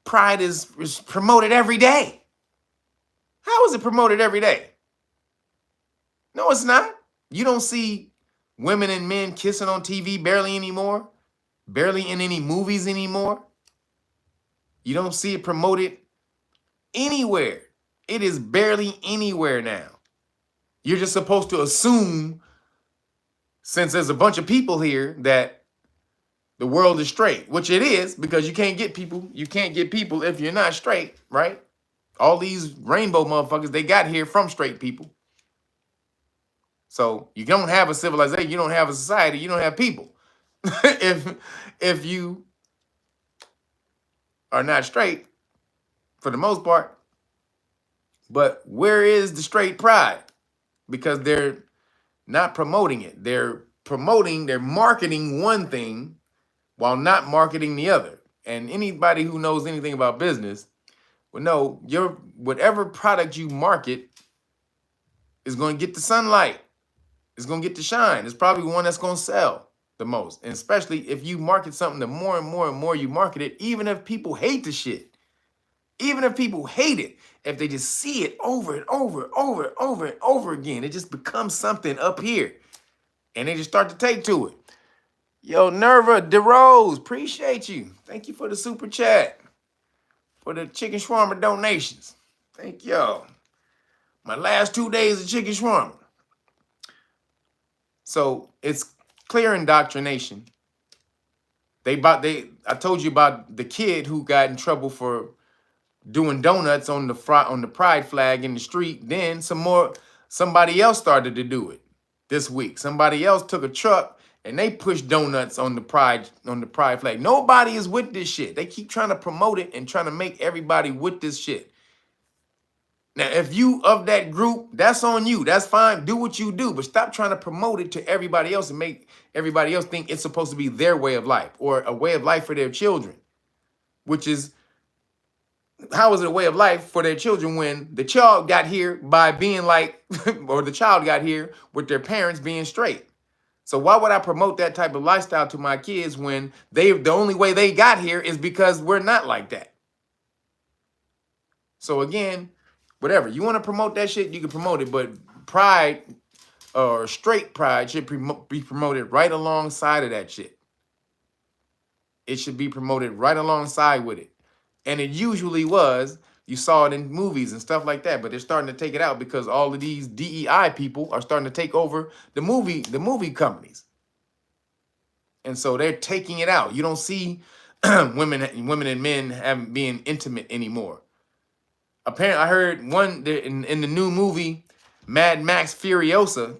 pride is promoted every day. How is it promoted every day? No, it's not. You don't see women and men kissing on TV barely anymore. Barely in any movies anymore. You don't see it promoted anywhere. It is barely anywhere now. You're just supposed to assume, since there's a bunch of people here, that the world is straight, which it is, because you can't get people if you're not straight, right? All these rainbow motherfuckers, they got here from straight people. So you don't have a civilization, you don't have a society, you don't have people. if you are not straight, for the most part. But where is the straight pride? Because they're not promoting it. They're marketing one thing while not marketing the other. And anybody who knows anything about business will know whatever product you market is going to get the sunlight. It's going to get the shine. It's probably one that's going to sell the most. And especially if you market something, the more and more and more you market it, even if people hate the shit, even if people hate it, if they just see it over and over and over and over and over again, it just becomes something up here. And they just start to take to it. Yo, Nerva DeRose, appreciate you. Thank you for the super chat. For the chicken shawarma donations. Thank y'all. My last 2 days of chicken shawarma. So it's clear indoctrination. I told you about the kid who got in trouble for doing donuts on the pride flag in the street. Then somebody else started to do it this week. Somebody else took a truck and they pushed donuts on the pride flag. Nobody is with this shit. They keep trying to promote it and trying to make everybody with this shit. Now, if you of that group, that's on you. That's fine. Do what you do, but stop trying to promote it to everybody else and make everybody else think it's supposed to be their way of life or a way of life for their children, which is how is it a way of life for their children when the child got here by being like, or the child got here with their parents being straight? So why would I promote that type of lifestyle to my kids when the only way they got here is because we're not like that? So again, whatever you want to promote that shit, you can promote it, but pride or straight pride should be promoted right alongside of that shit. It should be promoted right alongside with it. And it usually was. You saw it in movies and stuff like that, but they're starting to take it out because all of these DEI people are starting to take over the movie companies. And so they're taking it out. You don't see women and men being intimate anymore. Apparently, I heard in the new movie Mad Max Furiosa,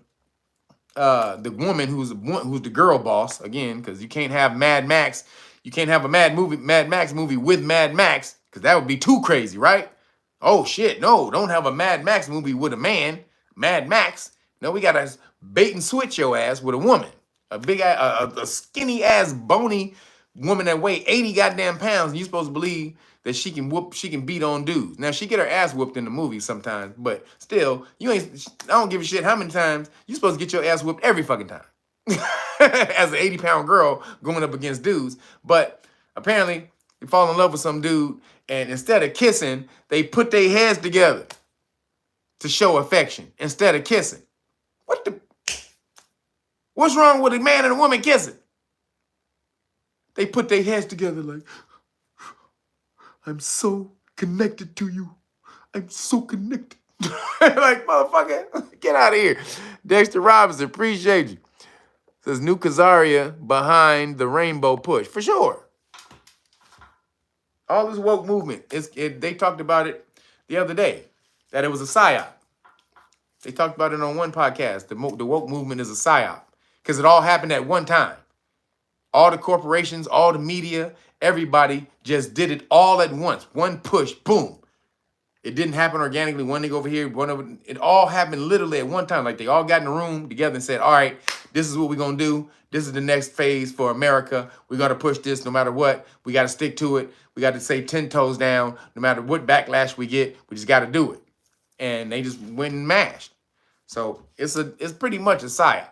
the woman who's the girl boss again, because you can't have Mad Max, you can't have a Mad Max movie with Mad Max, because that would be too crazy, right? Oh shit, no, don't have a Mad Max movie with a man, Mad Max. No, we gotta bait and switch your ass with a woman, a skinny ass bony woman that weigh 80 goddamn pounds, and you supposed to believe that she can beat on dudes. Now she get her ass whooped in the movie sometimes, but still, I don't give a shit how many times you supposed to get your ass whooped every fucking time. As an 80-pound girl going up against dudes. But apparently you fall in love with some dude, and instead of kissing, they put their heads together to show affection instead of kissing. What's wrong with a man and a woman kissing? They put their heads together like, I'm so connected to you. I'm so connected. Like, motherfucker, get out of here. Dexter Robinson, appreciate you. Says New Kazaria behind the rainbow push. For sure. All this woke movement, they talked about it the other day, that it was a psyop. They talked about it on one podcast. The woke movement is a psyop because it all happened at one time. All the corporations, all the media, everybody just did it all at once. One push, boom. It didn't happen organically. One nigga over here, it all happened literally at one time. Like they all got in a room together and said, all right, this is what we're going to do. This is the next phase for America. We're going to push this no matter what. We got to stick to it. We got to say 10 toes down. No matter what backlash we get, we just got to do it. And they just went and mashed. So it's pretty much a psyop.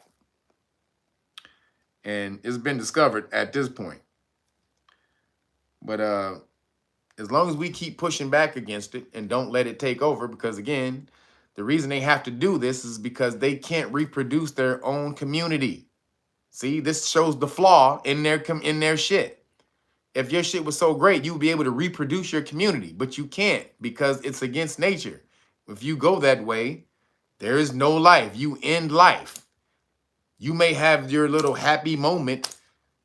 And it's been discovered at this point. But as long as we keep pushing back against it and don't let it take over, because again, the reason they have to do this is because they can't reproduce their own community. See, this shows the flaw in their shit. If your shit was so great, you would be able to reproduce your community, but you can't because it's against nature. If you go that way, there is no life. You end life. You may have your little happy moment,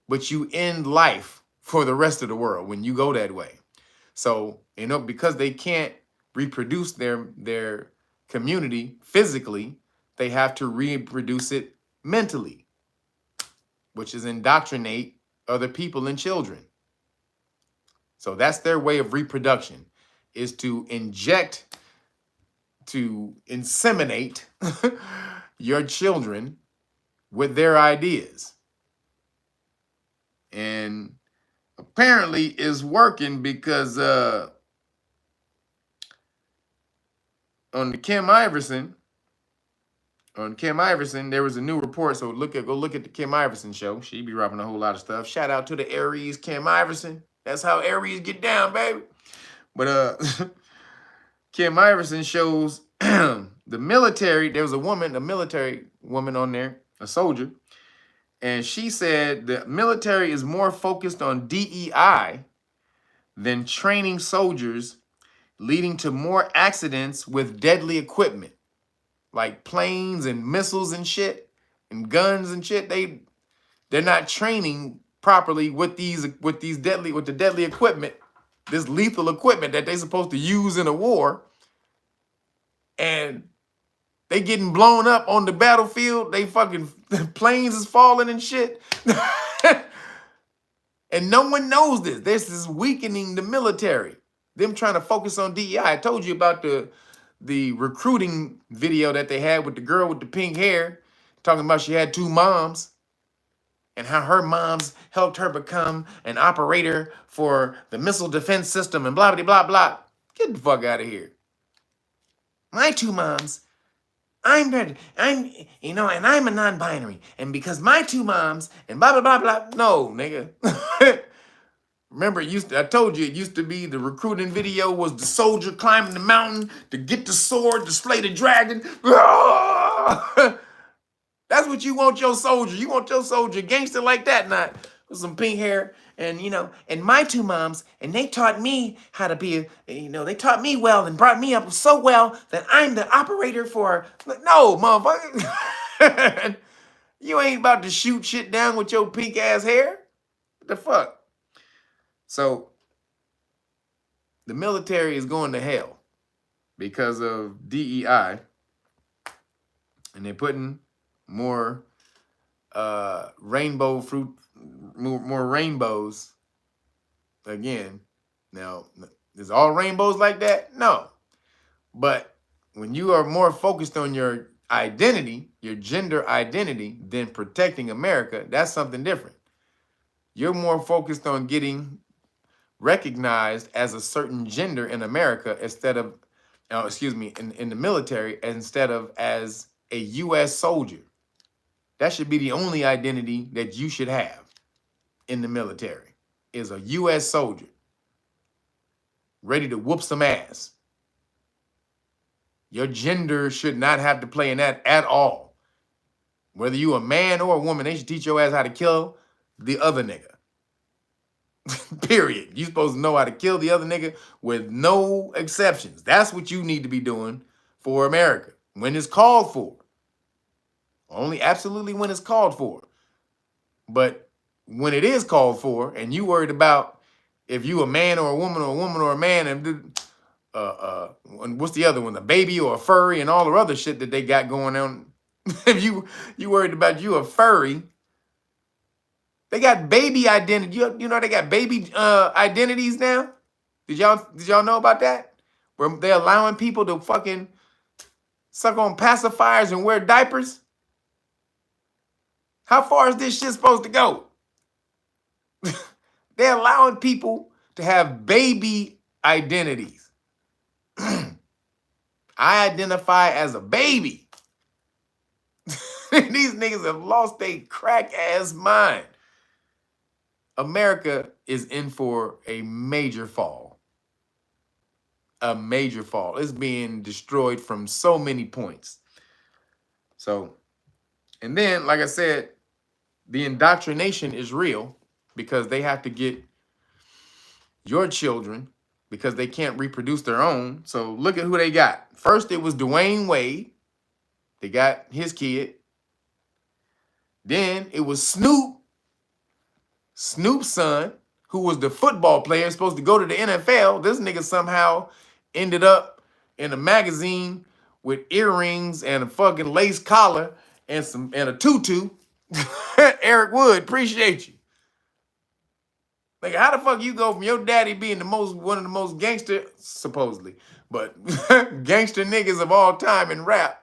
but you end life for the rest of the world when you go that way. So, because they can't reproduce their community physically, they have to reproduce it mentally, which is indoctrinate other people and children. So that's their way of reproduction, is to inseminate your children with their ideas. And apparently is working because on Kim Iverson, there was a new report. So go look at the Kim Iverson show. She be dropping a whole lot of stuff. Shout out to the Aries Kim Iverson. That's how Aries get down, baby. But Kim Iverson shows the military. There was a military woman on there, a soldier. And she said the military is more focused on DEI than training soldiers, leading to more accidents with deadly equipment, like planes and missiles and shit, and guns and shit. They're not training properly with the deadly equipment, this lethal equipment that they're supposed to use in a war, and they getting blown up on the battlefield. They fucking planes is falling and shit. And no one knows this. This is weakening the military. Them trying to focus on DEI. I told you about the recruiting video that they had with the girl with the pink hair, talking about she had 2 moms and how her moms helped her become an operator for the missile defense system and blah, blah, blah, blah. Get the fuck out of here. My two moms, you know, and I'm a non-binary. And because my two moms and blah, blah, blah, blah. No, nigga. Remember, I told you it used to be the recruiting video was the soldier climbing the mountain to get the sword, to slay the dragon. That's what you want your soldier. You want your soldier gangster like that, not with some pink hair. And, you know, and my two moms, and they taught me how to be, you know, they taught me well and brought me up so well that I'm the operator for, no, motherfucker. You ain't about to shoot shit down with your pink ass hair. What the fuck? So, the military is going to hell because of DEI. And they're putting more rainbow fruit, more rainbows. Again, now, is all rainbows like that? No. But when you are more focused on your identity, your gender identity, than protecting America, that's something different. You're more focused on getting recognized as a certain gender in America instead of, in the military, instead of as a U.S. soldier. That should be the only identity that you should have in the military, is a U.S. soldier ready to whoop some ass. Your gender should not have to play in that at all. Whether you a man or a woman, they should teach your ass how to kill the other nigga. Period. You supposed to know how to kill the other nigga with no exceptions. That's what you need to be doing for America when it's called for. Only absolutely when it's called for. But when it is called for, and you worried about if you a man or a woman or a man, and what's the other one? A baby or a furry and all the other shit that they got going on. If you worried about you a furry, they got baby identity. You know they got baby identities now. Did y'all know about that? Where they're allowing people to fucking suck on pacifiers and wear diapers. How far is this shit supposed to go? They're allowing people to have baby identities. I identify as a baby. These niggas have lost their crack ass mind. America is in for a major fall. A major fall. It's being destroyed from so many points. So, and then, like I said, the indoctrination is real because they have to get your children because they can't reproduce their own. So look at who they got. First, it was Dwayne Wade. They got his kid. Then it was Snoop's son, who was the football player supposed to go to the NFL. This nigga somehow ended up in a magazine with earrings and a fucking lace collar and a tutu. Eric Wood, appreciate you. Like, how the fuck you go from your daddy being one of the most gangster, supposedly, but gangster niggas of all time in rap,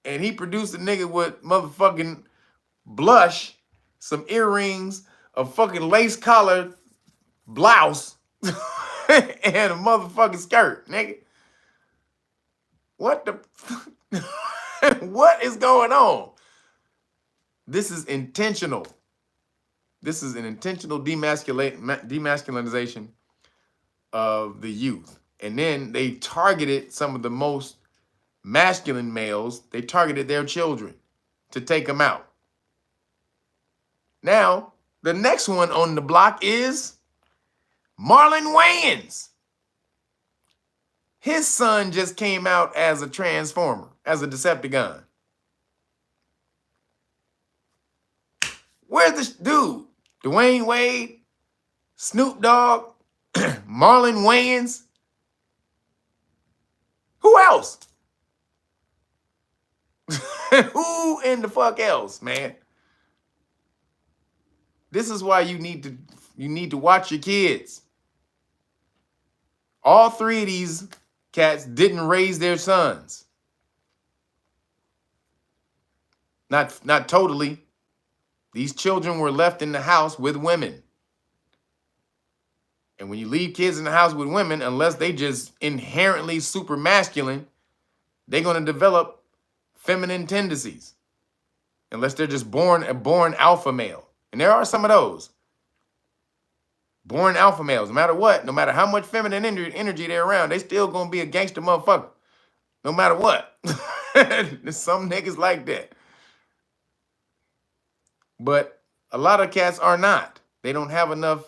and he produced a nigga with motherfucking blush, some earrings, a fucking lace collar blouse, and a motherfucking skirt, nigga. What the what is going on? This is intentional. This is an intentional demasculinization of the youth. And then they targeted some of the most masculine males. They targeted their children to take them out. Now, the next one on the block is Marlon Wayans. His son just came out as a Transformer, as a Decepticon. Where's this dude? Dwayne Wade, Snoop Dogg, Marlon Wayans. Who else? Who in the fuck else, man? This is why you need to watch your kids. All three of these cats didn't raise their sons. Not totally. These children were left in the house with women. And when you leave kids in the house with women, unless they just inherently super masculine, they're going to develop feminine tendencies. Unless they're just born a born alpha male. And there are some of those. Born alpha males, no matter what, no matter how much feminine energy they're around, they still going to be a gangster motherfucker. No matter what. There's some niggas like that. But a lot of cats are not. They don't have enough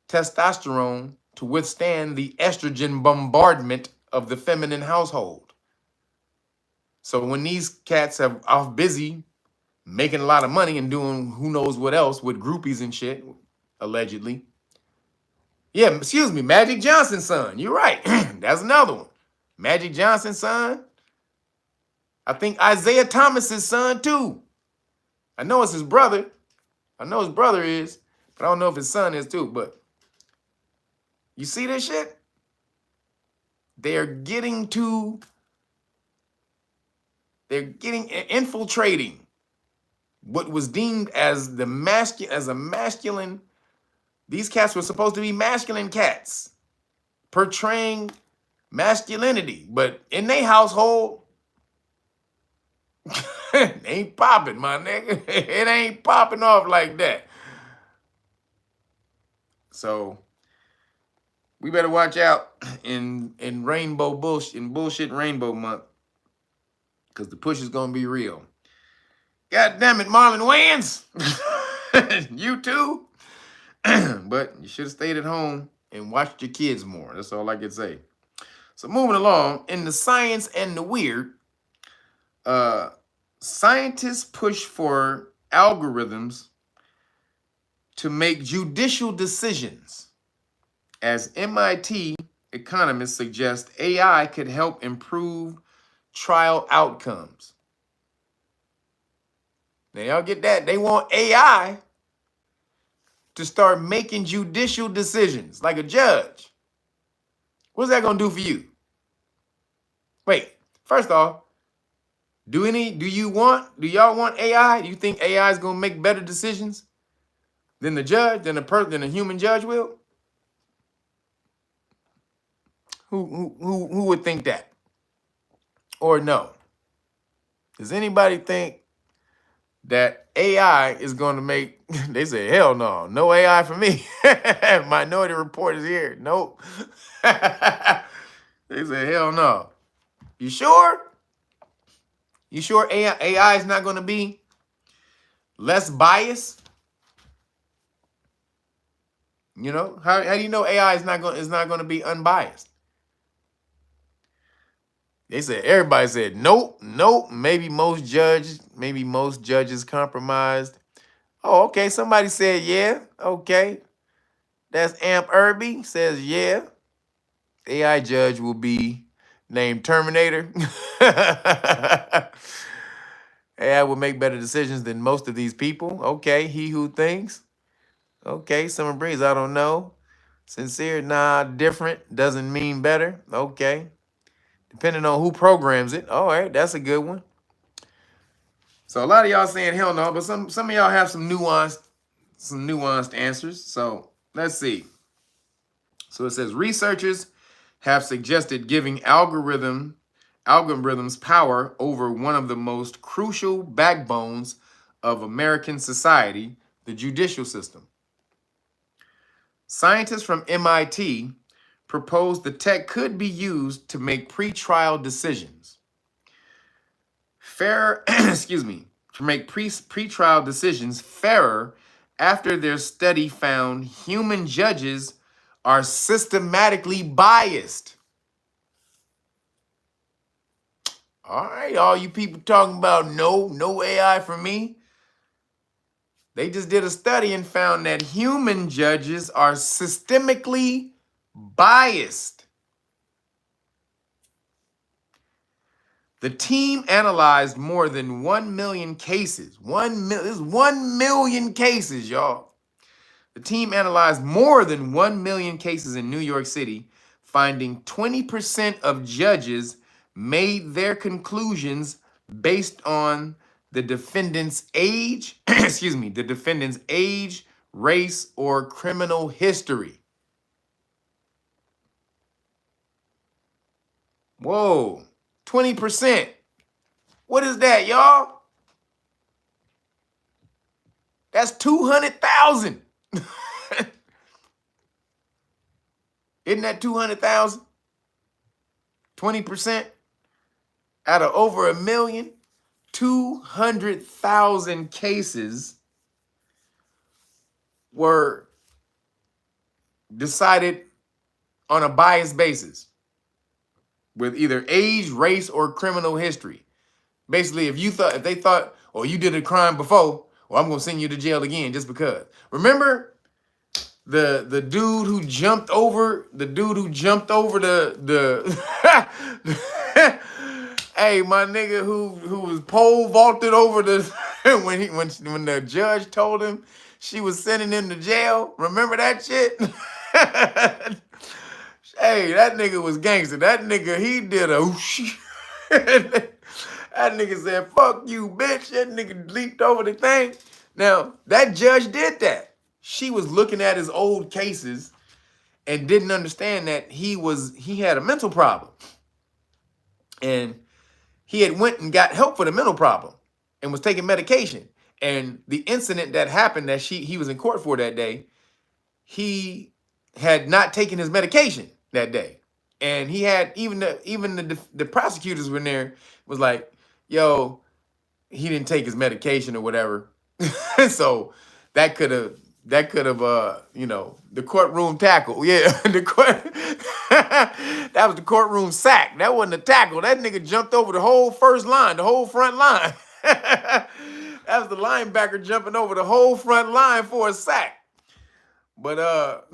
testosterone to withstand the estrogen bombardment of the feminine household. So when these cats are off busy making a lot of money and doing who knows what else with groupies and shit, allegedly. Yeah, excuse me, Magic Johnson's son. You're right. That's another one. Magic Johnson's son. I think Isaiah Thomas's son too. I know it's his brother. I know his brother is, but I don't know if his son is too. But you see this shit? They're infiltrating what was deemed as a masculine. These cats were supposed to be masculine cats, portraying masculinity, but in their household, it ain't popping, my nigga. It ain't popping off like that. So we better watch out in bullshit rainbow month, because the push is gonna be real. God damn it, Marlon Wayans. You too. But you should have stayed at home and watched your kids more. That's all I can say. So moving along, in the science and the weird, scientists push for algorithms to make judicial decisions. As MIT economists suggest, AI could help improve trial outcomes. Now y'all get that? They want AI to start making judicial decisions like a judge. What's that gonna do for you? Wait, first off, do y'all want AI? Do you think AI is gonna make better decisions than the judge, than a human judge will? Who would think that? Or no? Does anybody think that AI is going to make, they say, hell no AI for me. Minority Report is here. Nope. They say, hell no. You sure? You sure AI is not going to be less biased? You know, how do you know AI is not going to be unbiased? They said, everybody said, nope. Maybe most judges compromised. Oh, okay. Somebody said, yeah. Okay. That's Amp Irby says, yeah. AI judge will be named Terminator. AI will make better decisions than most of these people. Okay. He who thinks. Okay. Summer Breeze, I don't know. Sincere, nah, different doesn't mean better. Okay. Depending on who programs it. All right, that's a good one. So a lot of y'all saying hell no, but some of y'all have some nuanced answers. So let's see. So it says researchers have suggested giving algorithms power over one of the most crucial backbones of American society, the judicial system. Scientists from MIT proposed the tech could be used to make pretrial decisions. To make pretrial decisions fairer after their study found human judges are systematically biased. All right, all you people talking about no AI for me. They just did a study and found that human judges are systemically biased. The team analyzed more than 1 million cases. This is 1 million cases, y'all. The team analyzed more than 1 million cases in New York City, finding 20% of judges made their conclusions based on the defendant's age, the defendant's age, race, or criminal history. Whoa, 20%. What is that, y'all? That's 200,000. Isn't that 200,000? 20% out of over 1 million. 200,000 cases were decided on a biased basis with either age, race, or criminal history. Basically, if they thought, oh, you did a crime before, well, I'm gonna send you to jail again just because. Remember the dude who jumped over the hey, my nigga who was pole vaulted over the when the judge told him she was sending him to jail. Remember that shit? Hey, that nigga was gangster. That nigga, he did a whoosh. That nigga said, fuck you, bitch. That nigga leaped over the thing. Now, that judge did that. She was looking at his old cases and didn't understand that he had a mental problem. And he had went and got help for the mental problem and was taking medication. And the incident that happened that he was in court for that day, he had not taken his medication that day. And he had even the prosecutors were there, was like, yo, he didn't take his medication or whatever. So that could have the courtroom tackle. Yeah, the court that was the courtroom sack. That wasn't a tackle. That nigga jumped over the whole first line, the whole front line. That was the linebacker jumping over the whole front line for a sack. But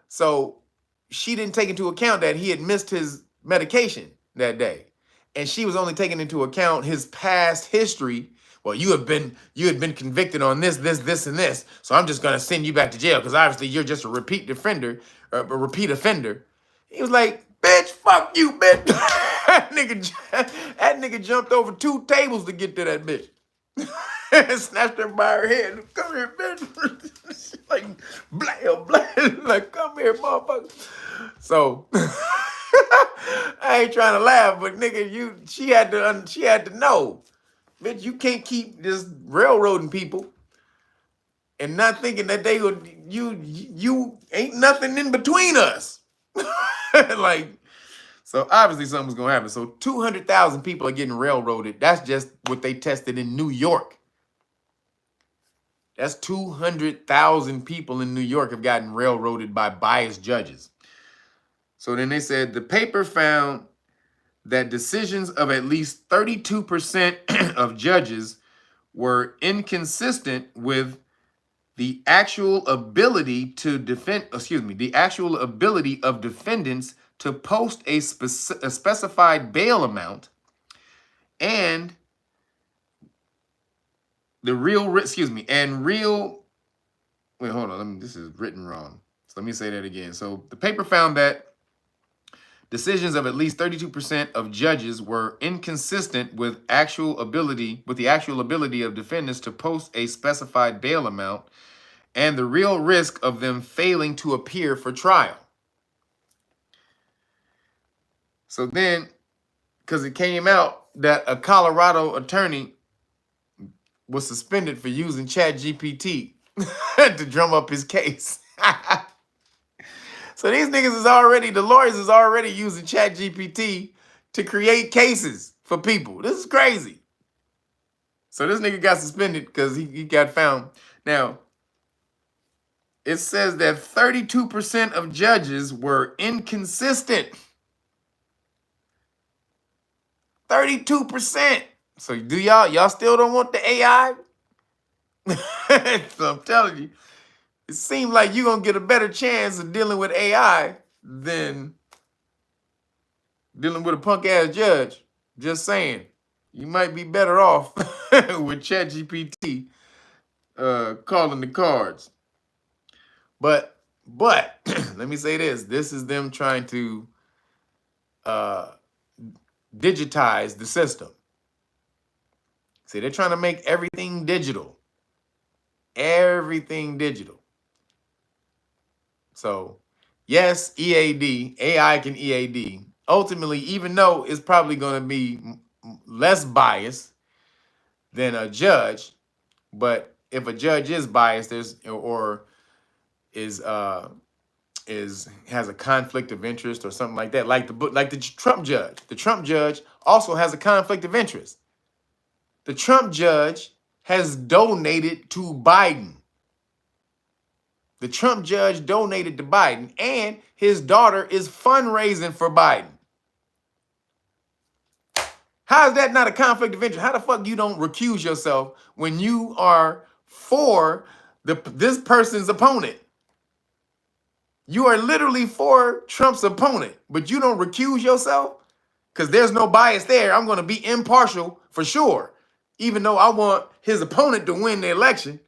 so she didn't take into account that he had missed his medication that day. And she was only taking into account his past history. Well, you had been convicted on this, and this. So I'm just gonna send you back to jail because obviously you're just a repeat offender. He was like, bitch, fuck you, bitch. that nigga jumped over 2 tables to get to that bitch. Snatched her by her head. Come here, bitch. Like, blam. Like, come here, motherfucker. So I ain't trying to laugh, but nigga, she had to know. Bitch, you can't keep just railroading people and not thinking that they would you ain't nothing in between us. Like, so obviously something's gonna happen. So 200,000 people are getting railroaded. That's just what they tested in New York. That's 200,000 people in New York have gotten railroaded by biased judges. So then they said the paper found that decisions of at least 32% of judges were inconsistent with the actual ability of defendants to post a specified bail amount and wait, hold on, this is written wrong. So let me say that again. So the paper found that decisions of at least 32% of judges were inconsistent with the actual ability of defendants to post a specified bail amount and the real risk of them failing to appear for trial. So then, because it came out that a Colorado attorney was suspended for using ChatGPT to drum up his case. So these niggas the lawyers is already using ChatGPT to create cases for people. This is crazy. So this nigga got suspended because he got found. Now, it says that 32% of judges were inconsistent. 32%. So do y'all still don't want the AI? So I'm telling you, it seems like you're going to get a better chance of dealing with AI than dealing with a punk-ass judge. Just saying. You might be better off with ChatGPT calling the cards. But let me say this. This is them trying to digitize the system. See, they're trying to make everything digital. Everything digital. So, yes, AI can EAD. ultimately, even though it's probably going to be less biased than a judge, but if a judge is biased, there's or is has a conflict of interest or something like that, like the Trump judge. The Trump judge also has a conflict of interest. The Trump judge has donated to Biden. The Trump judge donated to Biden, and his daughter is fundraising for Biden. How is that not a conflict of interest? How the fuck you don't recuse yourself when you are for this person's opponent? You are literally for Trump's opponent, but you don't recuse yourself because there's no bias there. I'm going to be impartial for sure. Even though I want his opponent to win the election,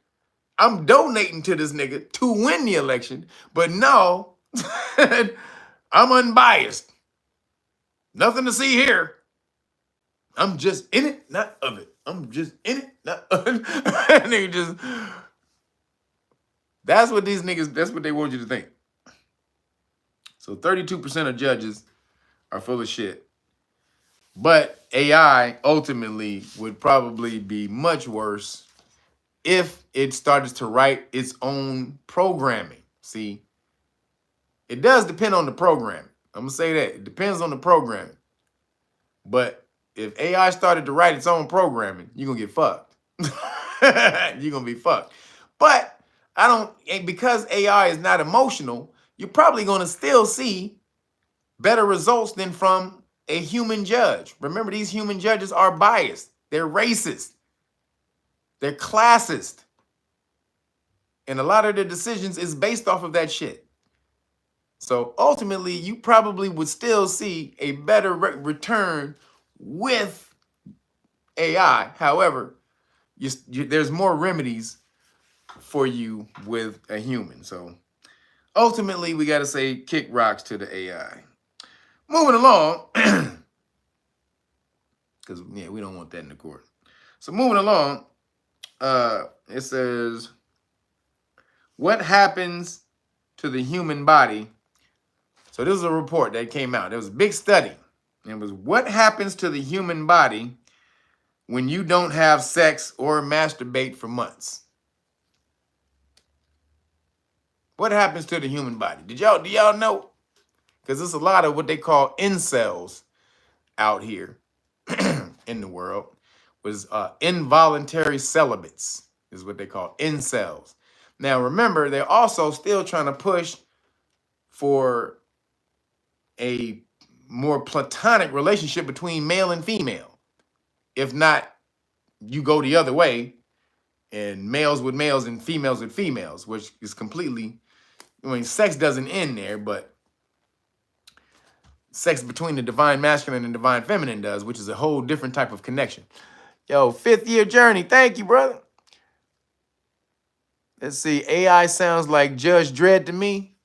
I'm donating to this nigga to win the election. But no, I'm unbiased. Nothing to see here. I'm just in it, not of it. I'm just in it, not of it. Nigga just, that's what these niggas, that's what they want you to think. So 32% of judges are full of shit. But AI ultimately would probably be much worse if it started to write its own programming. See, it does depend on the programming. I'm going to say that. It depends on the programming. But if AI started to write its own programming, you're going to get fucked. You're going to be fucked. But because AI is not emotional, you're probably going to still see better results than from a human judge. Remember, these human judges are biased. They're racist. They're classist. And a lot of their decisions is based off of that shit. So ultimately, you probably would still see a better return with AI. However, there's more remedies for you with a human. So ultimately, we got to say kick rocks to the AI. Moving along, because yeah, we don't want that in the court. So moving along, it says, what happens to the human body? So this is a report that came out. There was a big study. And it was what happens to the human body when you don't have sex or masturbate for months? What happens to the human body? Do y'all know? Because there's a lot of what they call incels out here in the world. Was involuntary celibates is what they call incels. Now remember, they're also still trying to push for a more platonic relationship between male and female. If not, you go the other way and males with males and females with females, which is completely, I mean, sex doesn't end there, but sex between the divine masculine and divine feminine does, which is a whole different type of connection. Yo, 5th year journey. Thank you, brother. Let's see. AI sounds like Judge Dredd to me.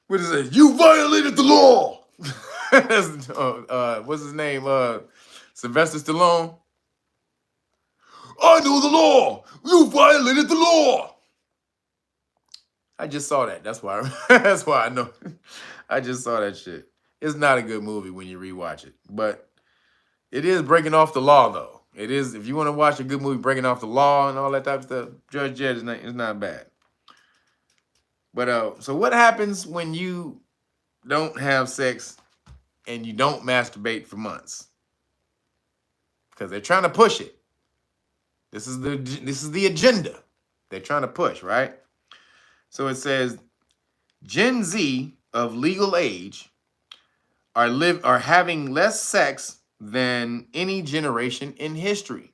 What is it? You violated the law. What's his name? Sylvester Stallone. I know the law. You violated the law. I just saw that. That's why. That's why I know. I just saw that shit. It's not a good movie when you rewatch it, but it is breaking off the law, though. It is. If you want to watch a good movie breaking off the law and all that type of stuff, Judge Dredd is not bad. But so what happens when you don't have sex and you don't masturbate for months? Because they're trying to push it. This is the agenda they're trying to push, right? So it says Gen Z of legal age are having less sex than any generation in history.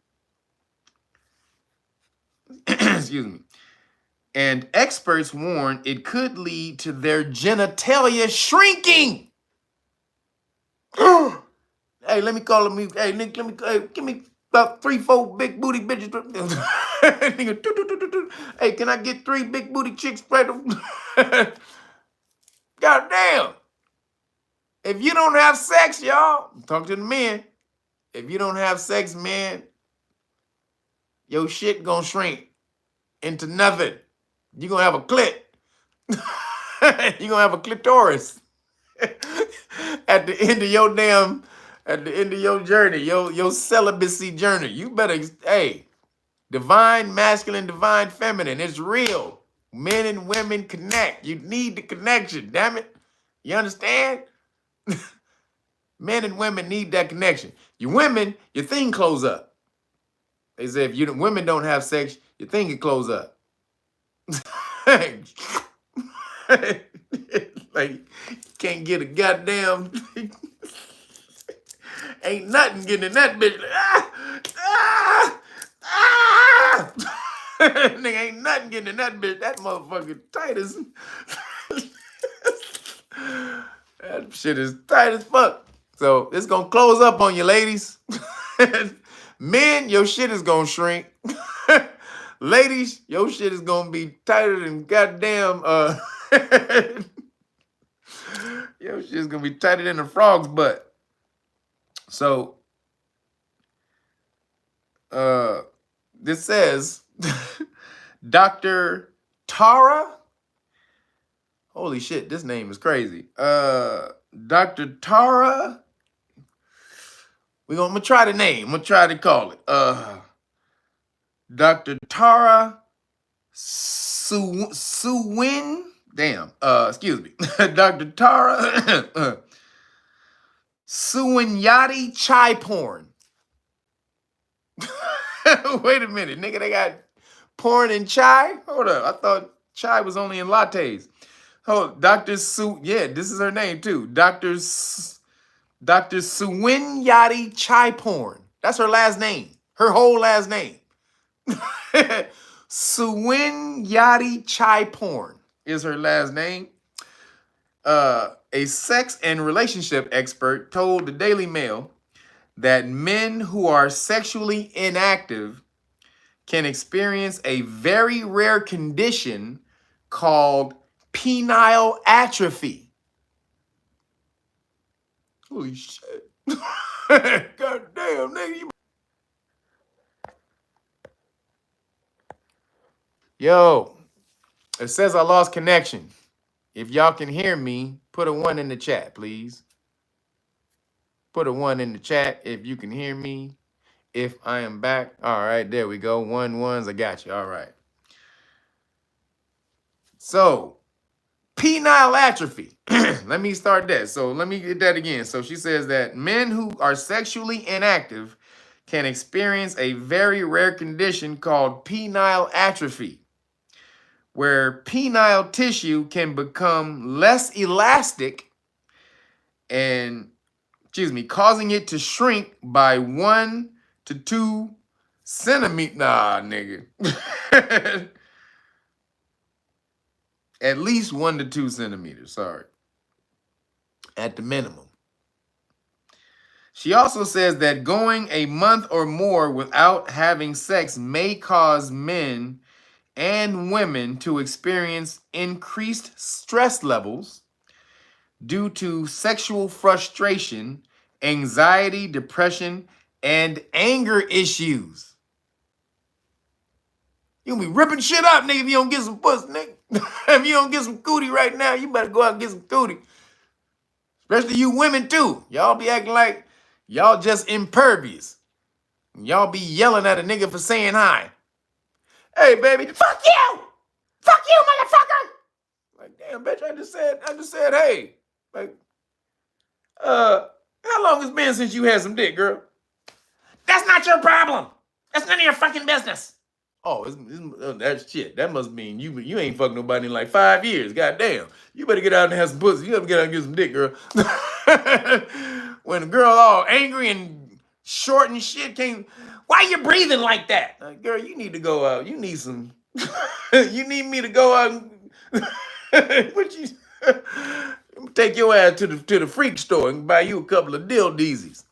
Excuse me. And experts warn it could lead to their genitalia shrinking. Hey, let me call them. Hey, Nick, give me about 3-4 big booty bitches. Hey, can I get 3 big booty chicks right? God damn. If you don't have sex, y'all, talk to the men. If you don't have sex, man, your shit gonna shrink into nothing. You're gonna have a clit. You're gonna have a clitoris. at the end of your journey, your celibacy journey, you better, hey, divine masculine, divine feminine. It's real. Men and women connect. You need the connection, damn it. You understand? Men and women need that connection. You women, your thing close up. They say if you women don't have sex, your thing can close up. Like you can't get a goddamn ain't nothing getting in that bitch. Nigga ain't nothing getting in that bitch. That motherfucker tight as that shit is tight as fuck. So it's gonna close up on you, ladies. Men, your shit is gonna shrink. Ladies, your shit is gonna be tighter than goddamn your shit's gonna be tighter than a frog's butt. So this says Dr. Tara. Holy shit, this name is crazy. Dr. Tara. I'm gonna try the name. I'm gonna try to call it. Dr. Tara Suwin. Damn. Excuse me. Dr. Tara Suwinyati Chai Porn. Wait a minute, nigga. They got porn and chai? Hold up. I thought chai was only in lattes. Oh, Dr. Yeah, this is her name too. Dr. Suwinyati Chai Porn. That's her last name. Her whole last name. Suwinyati Chai Porn is her last name. A sex and relationship expert told the Daily Mail that men who are sexually inactive can experience a very rare condition called penile atrophy. Holy shit. God damn, nigga. Yo, it says I lost connection. If y'all can hear me, put a 1 in the chat, please. Put a 1 in the chat if you can hear me. If I am back. All right, there we go. 1 1s. I got you. All right. So, penile atrophy. Let me start that. So, let me get that again. So, she says that men who are sexually inactive can experience a very rare condition called penile atrophy, where penile tissue can become less elastic and, causing it to shrink by 1 to 2 centimeters. Nah, nigga. At least 1 to 2 centimeters, sorry. At the minimum. She also says that going a month or more without having sex may cause men and women to experience increased stress levels due to sexual frustration, anxiety, depression, and anger issues. You gonna be ripping shit up, nigga, if you don't get some pussy, nigga. If you don't get some cootie right now, you better go out and get some cootie. Especially you women, too. Y'all be acting like y'all just impervious. Y'all be yelling at a nigga for saying hi. Hey, baby, fuck you! Fuck you, motherfucker! Like, damn, bitch, I just said, hey. Like, how long it's been since you had some dick, girl? That's not your problem. That's none of your fucking business. Oh, that's shit. That must mean you ain't fucked nobody in like 5 years. Goddamn. You better get out and have some pussy. You better get out and get some dick, girl. When a girl all angry and short and shit can't. Why you breathing like that? Like, girl, you need to go out. You need some. You need me to go out and what you take your ass to the freak store and buy you a couple of dildeezies.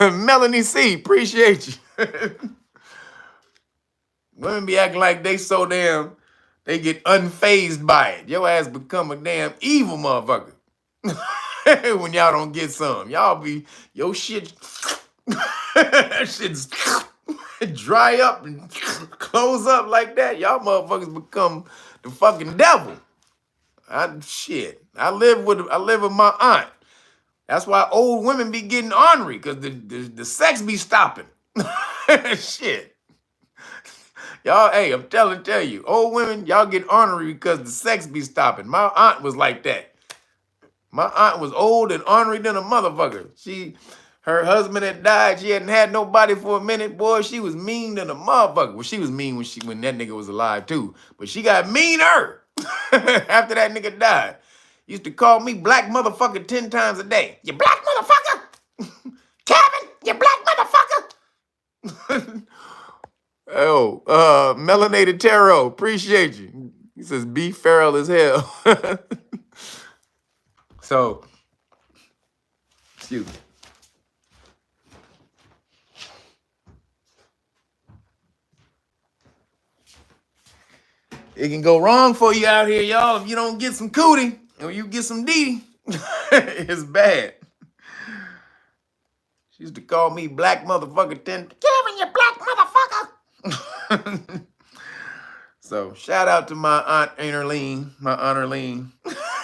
Melanie C, appreciate you. Women be acting like they so damn, they get unfazed by it. Your ass become a damn evil motherfucker. When y'all don't get some. Y'all be, your shit, shit's dry up and close up like that. Y'all motherfuckers become the fucking devil. I live with my aunt. That's why old women be getting ornery, because the sex be stopping. Shit. Y'all, hey, I'm tell you, old women, y'all get ornery because the sex be stopping. My aunt was like that. My aunt was old and ornery than a motherfucker. Her husband had died. She hadn't had nobody for a minute. Boy, she was mean than a motherfucker. Well, she was mean when that nigga was alive too. But she got meaner after that nigga died. Used to call me black motherfucker 10 times a day. You black motherfucker! Kevin, you black motherfucker! Oh, Melanated Tarot, appreciate you. He says, be feral as hell. So, excuse me. It can go wrong for you out here, y'all, if you don't get some cootie or you get some DD. It's bad. She used to call me black motherfucker 10. Kevin, you black motherfucker. So shout out to my aunt Erlene,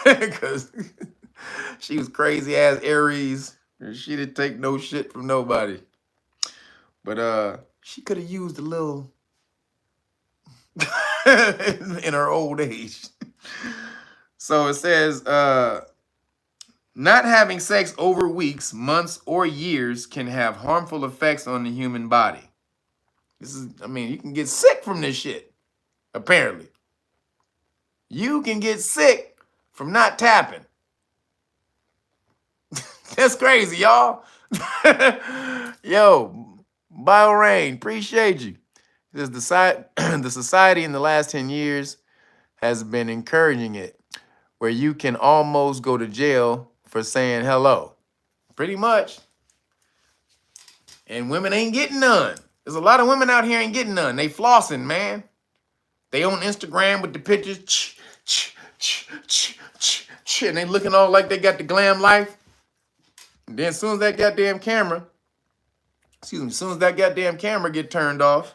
because she was crazy ass Aries. And she didn't take no shit from nobody. But she could have used a little in her old age. So it says, not having sex over weeks, months, or years can have harmful effects on the human body. You can get sick from this shit, apparently. You can get sick from not tapping. That's crazy, y'all. Yo, BioRain, appreciate you. The society in the last 10 years has been encouraging it, where you can almost go to jail for saying hello. Pretty much. And women ain't getting none. There's a lot of women out here ain't getting none. They flossing, man. They on Instagram with the pictures, and they looking all like they got the glam life. And then as soon as that goddamn camera get turned off,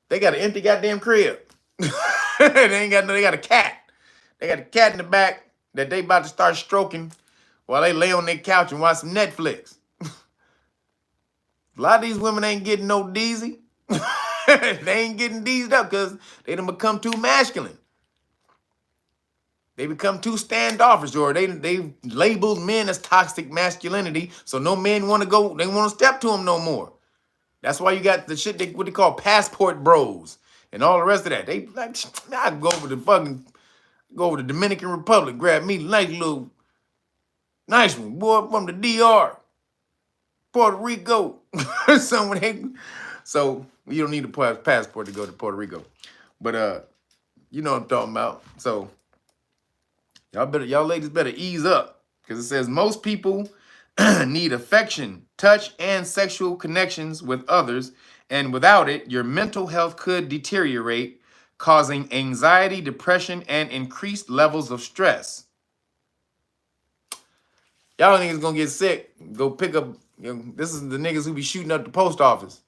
they got an empty goddamn crib. They got a cat. They got a cat in the back that they about to start stroking while they lay on their couch and watch some Netflix. A lot of these women ain't getting no deezy. They ain't getting deezed up because they done become too masculine. They become too standoffish, or they labeled men as toxic masculinity, so no men want to go, they want to step to them no more. That's why you got the shit what they call passport bros and all the rest of that. They like, I go over the Dominican Republic, grab me nice one, boy, from the DR, Puerto Rico. So you don't need a passport to go to Puerto Rico. But you know what I'm talking about. So y'all ladies better ease up, because it says most people need affection, touch, and sexual connections with others, and without it, your mental health could deteriorate, causing anxiety, depression, and increased levels of stress. Y'all niggas gonna get sick. Go pick up. This is the niggas who be shooting up the post office.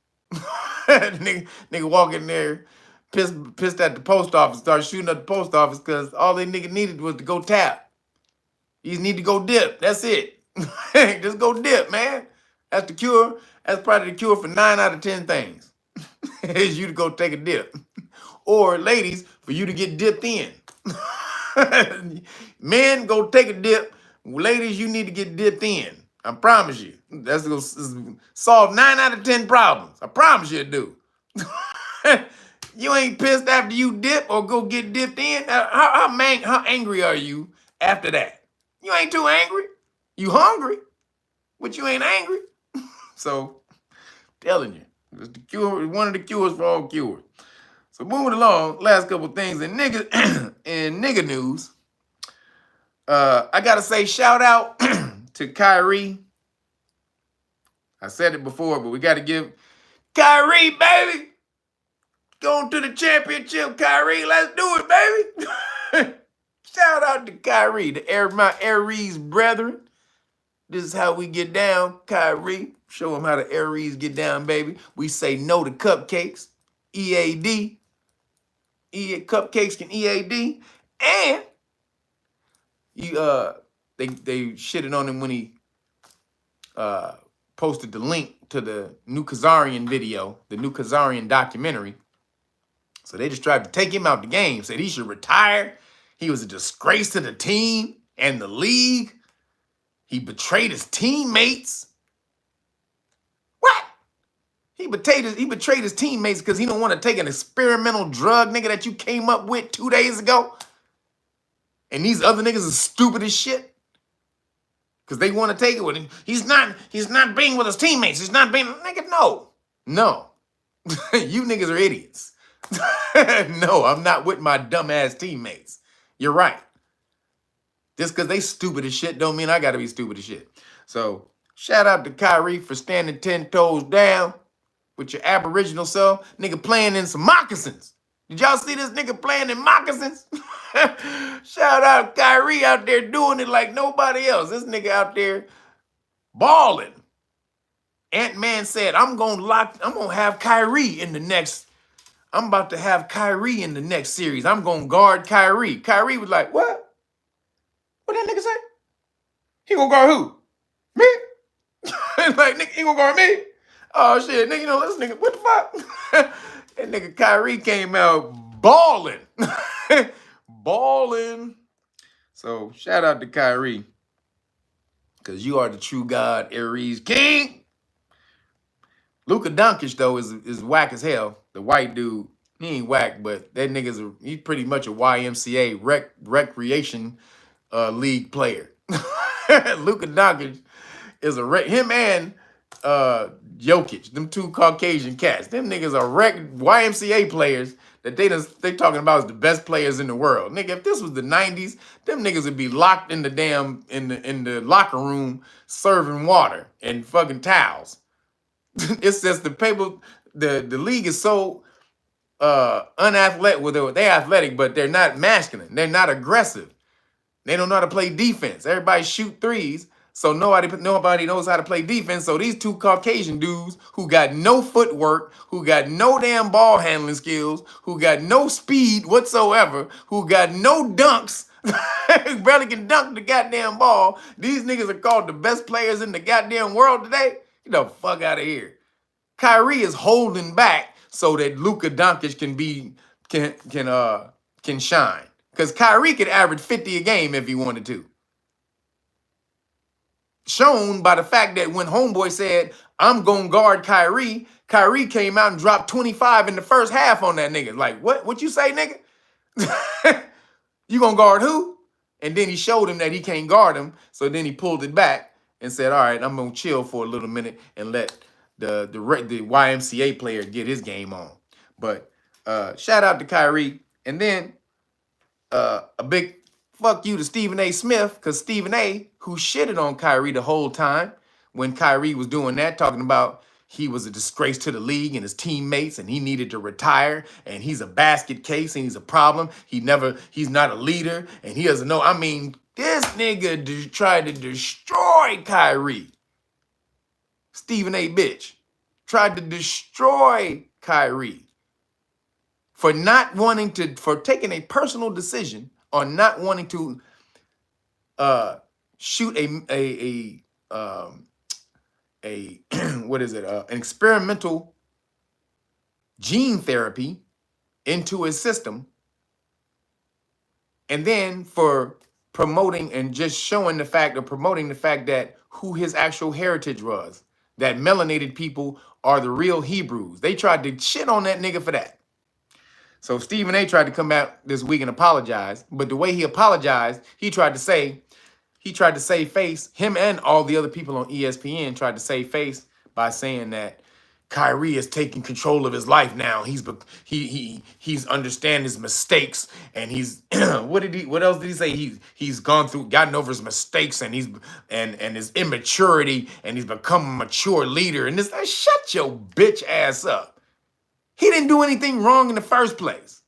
nigga walk in there, pissed at the post office, start shooting up the post office because all they nigga needed was to go tap. You just need to go dip. That's it. Just go dip, man. That's the cure. That's probably the cure for 9 out of 10 things. Is you to go take a dip. Or ladies, for you to get dipped in. Men, go take a dip. Ladies, you need to get dipped in. I promise you. That's going to solve 9 out of 10 problems. I promise you it do. You ain't pissed after you dip or go get dipped in? How angry are you after that? You ain't too angry. You hungry, but you ain't angry. So, telling you, it's the cure, one of the cures for all cures. So moving along, last couple things in nigga news. I gotta say shout out to Kyrie. I said it before, but we gotta give Kyrie, baby. Going to the championship, Kyrie. Let's do it, baby. Shout out to Kyrie, my Aries brethren. This is how we get down, Kyrie. Show them how the Aries get down, baby. We say no to cupcakes, EAD. Cupcakes can EAD. And they shitted on him when he posted the link to the new Kazarian video, the new Kazarian documentary. So they just tried to take him out the game, said he should retire. He was a disgrace to the team and the league. He betrayed his teammates. What? He betrayed his teammates because he don't want to take an experimental drug, nigga, that you came up with 2 days ago. And these other niggas are stupid as shit. Because they want to take it with him. He's not being with his teammates. He's not being, nigga, no. No. You niggas are idiots. No, I'm not with my dumbass teammates. You're right. Just because they stupid as shit don't mean I got to be stupid as shit. So shout out to Kyrie for standing 10 toes down with your aboriginal self. Nigga playing in some moccasins. Did y'all see this nigga playing in moccasins? Shout out Kyrie out there doing it like nobody else. This nigga out there balling. Ant-Man said, I'm gonna have Kyrie in the next. I'm about to have Kyrie in the next series. I'm gonna guard Kyrie. Kyrie was like, what? What that nigga say? He gonna guard who? Me? Like, nigga, he gonna guard me? Oh shit, nigga, this nigga, what the fuck? That nigga Kyrie came out balling. Balling. So shout out to Kyrie. Because you are the true God, Aries King. Luka Doncic, though, is whack as hell. The white dude, he ain't whack, but that nigga's he's pretty much a YMCA recreation league player. Luka Doncic is him and Jokic, them two Caucasian cats. Them niggas are YMCA players that they talking about as the best players in the world. Nigga, if this was the 90s, them niggas would be locked in the damn in the locker room serving water and fucking towels. It's just the league is so unathletic. Well, they're athletic, but they're not masculine. They're not aggressive. They don't know how to play defense. Everybody shoot threes, so nobody knows how to play defense. So these two Caucasian dudes who got no footwork, who got no damn ball handling skills, who got no speed whatsoever, who got no dunks, barely can dunk the goddamn ball. These niggas are called the best players in the goddamn world today. Get the fuck out of here. Kyrie is holding back so that Luka Doncic can shine. Because Kyrie could average 50 a game if he wanted to. Shown by the fact that when Homeboy said, I'm going to guard Kyrie, Kyrie came out and dropped 25 in the first half on that nigga. Like, what you say, nigga? You going to guard who? And then he showed him that he can't guard him. So then he pulled it back and said, all right, I'm going to chill for a little minute and let the YMCA player get his game on. But shout out to Kyrie. And then a big fuck you to Stephen A. Smith, because Stephen A., who shitted on Kyrie the whole time when Kyrie was doing that, talking about he was a disgrace to the league and his teammates and he needed to retire and he's a basket case and he's a problem. He's not a leader and he doesn't know. I mean, this nigga tried to destroy Kyrie. Stephen A. bitch tried to destroy Kyrie for taking a personal decision on not wanting to shoot an experimental gene therapy into his system, and then for promoting the fact that who his actual heritage was, that melanated people are the real Hebrews. They tried to shit on that nigga for that. So Stephen A. tried to come out this week and apologize, but the way he apologized, he tried to save face. Him and all the other people on ESPN tried to save face by saying that Kyrie is taking control of his life now. He's understand his mistakes, and he's what else did he say? He's gotten over his mistakes, and and his immaturity, and he's become a mature leader. And this, shut your bitch ass up. He didn't do anything wrong in the first place.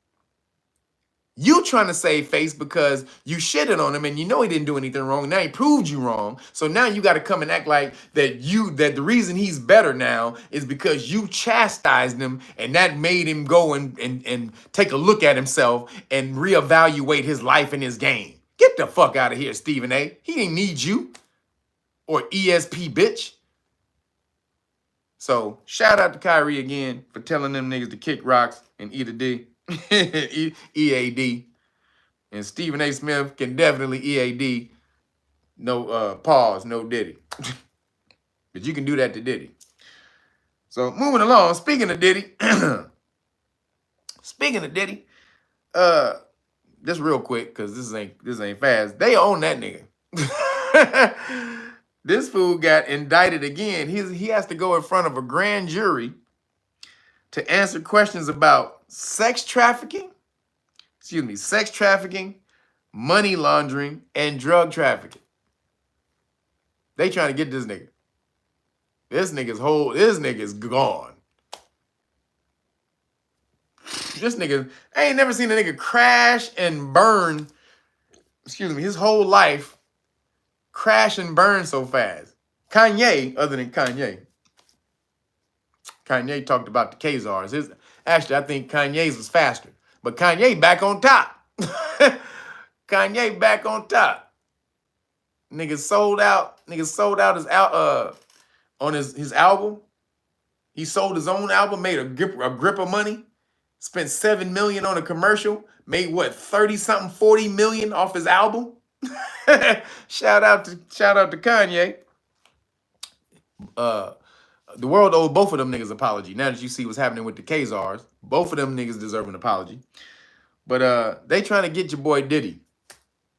You trying to save face because you shitted on him and you know he didn't do anything wrong. Now he proved you wrong. So now you got to come and act like that the reason he's better now is because you chastised him and that made him go and take a look at himself and reevaluate his life and his game. Get the fuck out of here, Stephen A. He didn't need you. Or ESP bitch. So shout out to Kyrie again for telling them niggas to kick rocks and eat a D. EAD. And Stephen A. Smith can definitely EAD. No pause, no Diddy. But you can do that to Diddy. So moving along, speaking of Diddy, just real quick, because this ain't fast. They own that nigga. This fool got indicted again. He has to go in front of a grand jury to answer questions about sex trafficking, money laundering, and drug trafficking. They trying to get this nigga. This nigga's gone. This nigga, I ain't never seen a nigga crash and burn, his whole life crash and burn so fast. Kanye, other than Kanye talked about the Khazars. Actually, I think Kanye's was faster. But Kanye back on top. Kanye back on top. Nigga sold out his album. He sold his own album, made a grip of money, spent $7 million on a commercial, made what, 30-something, 40 million off his album? Shout out to Kanye. The world owed both of them niggas apology. Now that you see what's happening with the Khazars, both of them niggas deserve an apology. But they trying to get your boy Diddy.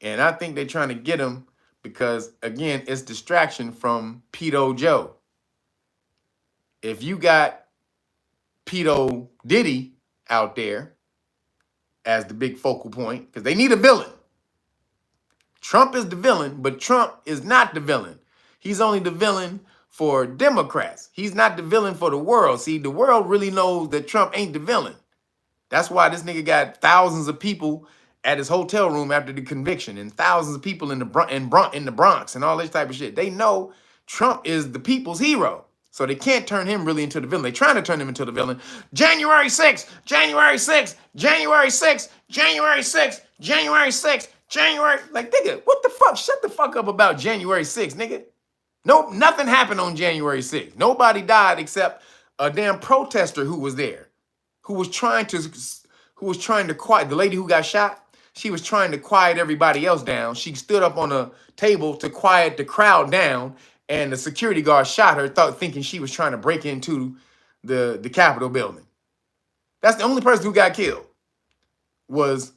And I think they trying to get him because, again, it's distraction from Pedo Joe. If you got Pedo Diddy out there as the big focal point, because they need a villain. Trump is the villain, but Trump is not the villain. He's only the villain for Democrats. He's not the villain for the world. See, the world really knows that Trump ain't the villain. That's why this nigga got thousands of people at his hotel room after the conviction and thousands of people in the Bronx and all this type of shit. They know Trump is the people's hero. So they can't turn him really into the villain. They're trying to turn him into the villain. January 6th, January 6th, January 6th, January 6th, January 6th, January. Like, nigga, what the fuck? Shut the fuck up about January 6th, nigga. Nope, nothing happened on January 6th. Nobody died except a damn protester who was there, who was trying to quiet the lady who got shot. She was trying to quiet everybody else down. She stood up on a table to quiet the crowd down, and the security guard shot her, thinking she was trying to break into the Capitol building. That's the only person who got killed. Was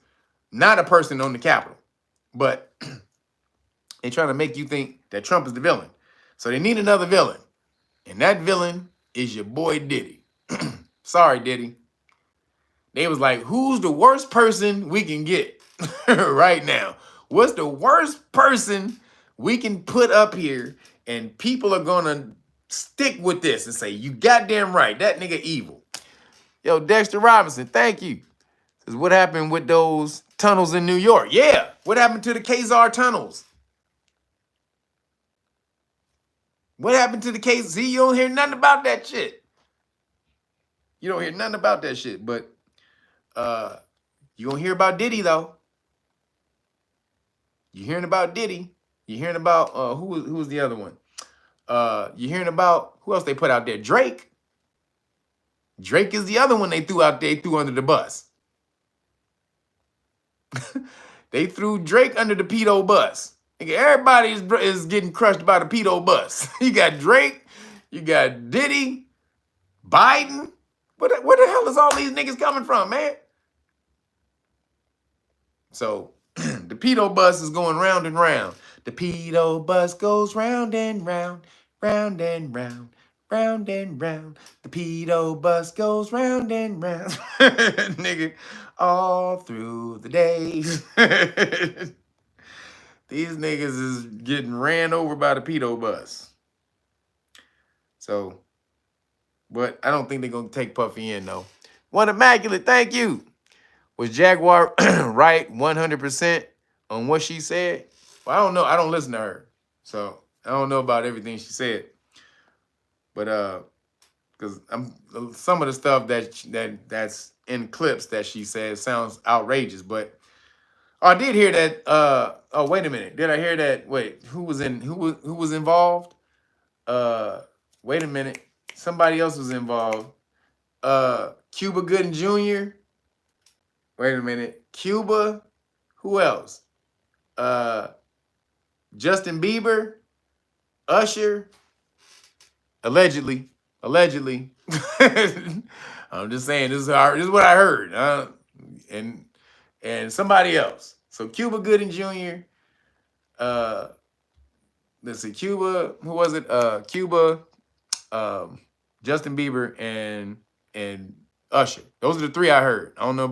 not a person on the Capitol. But they're trying to make you think that Trump is the villain. So they need another villain. And that villain is your boy Diddy. Sorry, Diddy. They was like, who's the worst person we can get right now? What's the worst person we can put up here and people are going to stick with this and say, you goddamn right, that nigga evil. Yo, Dexter Robinson, thank you. Says, what happened with those tunnels in New York? Yeah, what happened to the Khazar tunnels? What happened to the case? See, you don't hear nothing about that shit. You don't hear nothing about that shit, but you gonna hear about Diddy though. You hearing about Diddy? You hearing about who was the other one? You hearing about who else they put out there? Drake. Drake is the other one they threw out there, threw under the bus. They threw Drake under the pedo bus. Everybody is getting crushed by the pedo bus. You got Drake, you got Diddy, Biden. Where the hell is all these niggas coming from, man? So the pedo bus is going round and round. The pedo bus goes round and round, round and round, round and round. The pedo bus goes round and round. Nigga, all through the day. These niggas is getting ran over by the pedo bus. So, but I don't think they're going to take Puffy in, though. One Immaculate, thank you. Was Jaguar right 100% on what she said? Well, I don't know. I don't listen to her. So, I don't know about everything she said. But, because some of the stuff that's in clips that she says sounds outrageous. But Oh, I did hear that. Oh, wait a minute. Did I hear that? Wait, who was involved? Uh, Wait a minute. Somebody else was involved. Cuba Gooding Jr. Wait a minute. Cuba. Who else? Uh, Justin Bieber, Usher. Allegedly. Allegedly. I'm just saying this is what I heard. And somebody else. So Cuba Gooding Jr. Uh, let's see, Cuba. Who was it? Cuba, Justin Bieber, and Usher. Those are the three I heard. I don't know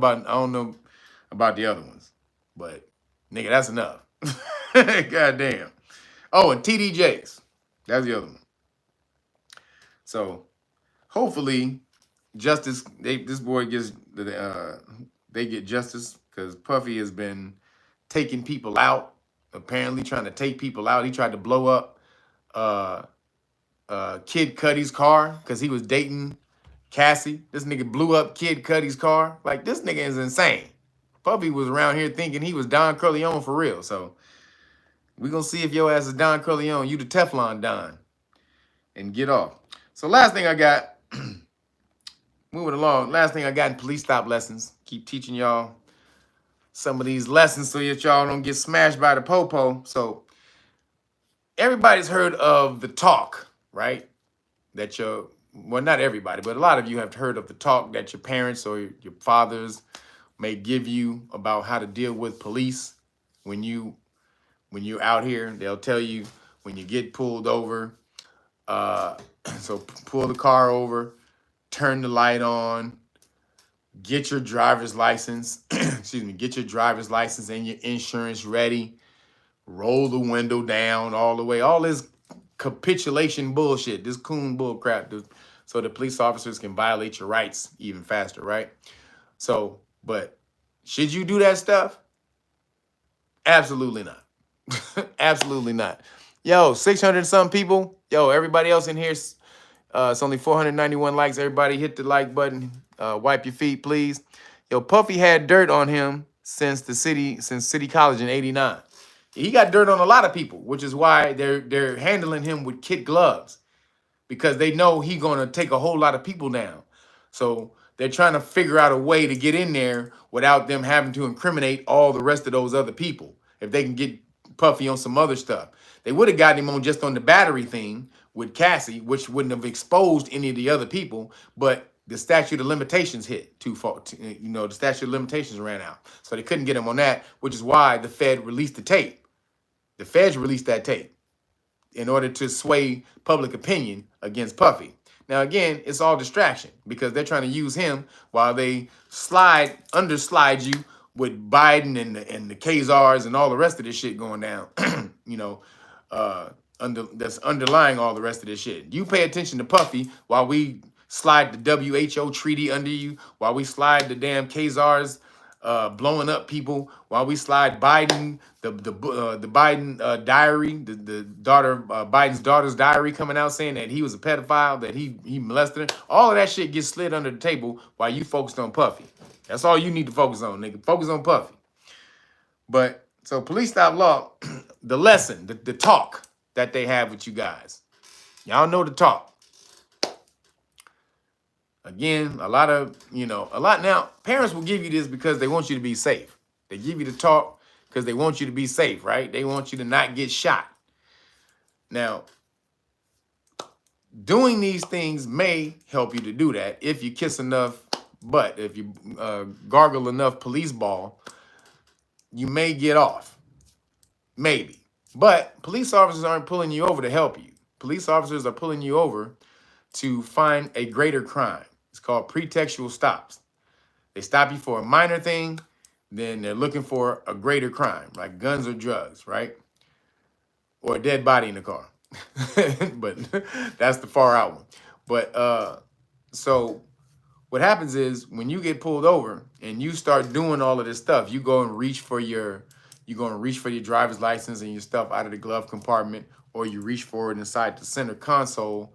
about the other ones, but nigga, that's enough. God damn. Oh, and TD Jakes. That's the other one. So hopefully, justice. This boy gets they get justice because Puffy has been taking people out. Apparently, trying to take people out. He tried to blow up uh, Kid Cudi's car because he was dating Cassie. This nigga blew up Kid Cudi's car. Like, this nigga is insane. Puffy was around here thinking he was Don Corleone for real. So we gonna see if your ass is Don Corleone. You the Teflon Don, and get off. So last thing I got. Moving along, last thing I got in police stop lessons. Keep teaching y'all some of these lessons so that y'all don't get smashed by the popo. So everybody's heard of the talk, right? That well, not everybody, but a lot of you have heard of the talk that your parents or your fathers may give you about how to deal with police when you're out here. They'll tell you when you get pulled over, so pull the car over, turn the light on, get your driver's license, excuse me, get your driver's license and your insurance ready, roll the window down all the way, all this capitulation bullshit, this coon bull crap, so the police officers can violate your rights even faster, right? So, but should you do that stuff? Absolutely not. Absolutely not. Yo, 600 and some people. Yo, everybody else in here, it's only 491 likes. Everybody hit the like button. Wipe your feet, please. Yo, Puffy had dirt on him since City College in '89. He got dirt on a lot of people, which is why they're handling him with kid gloves, because they know he's gonna take a whole lot of people down. So they're trying to figure out a way to get in there without them having to incriminate all the rest of those other people. If they can get Puffy on some other stuff, they would have gotten him on just on the battery thing with Cassie, which wouldn't have exposed any of the other people. But the statute of limitations hit too far. The statute of limitations ran out, so they couldn't get him on that, which is why the Fed released the tape. The feds released that tape in order to sway public opinion against Puffy. Now, again, it's all distraction because they're trying to use him while they underslide you with Biden and the Khazars and all the rest of this shit going down. That's underlying all the rest of this shit. You pay attention to Puffy while we slide the WHO treaty under you, while we slide the damn Khazars blowing up people, while we slide Biden, the Biden diary, the daughter Biden's daughter's diary coming out saying that he was a pedophile, that he molested her. All of that shit gets slid under the table while you focused on Puffy. That's all you need to focus on, nigga. Focus on Puffy. But so police stop law, the lesson, the talk that they have with you guys. Y'all know the talk. Again, a lot now, parents will give you this because they want you to be safe. They give you the talk because they want you to be safe, right? They want you to not get shot. Now, doing these things may help you to do that if you kiss enough butt, if you gargle enough police ball, you may get off. Maybe. But police officers aren't pulling you over to help you. Police officers are pulling you over to find a greater crime. It's called pretextual stops. They stop you for a minor thing, then they're looking for a greater crime, like guns or drugs, right? Or a dead body in the car. But that's the far out one. But so what happens is when you get pulled over and you start doing all of this stuff, you go and reach for your driver's license and your stuff out of the glove compartment, or you reach for it inside the center console,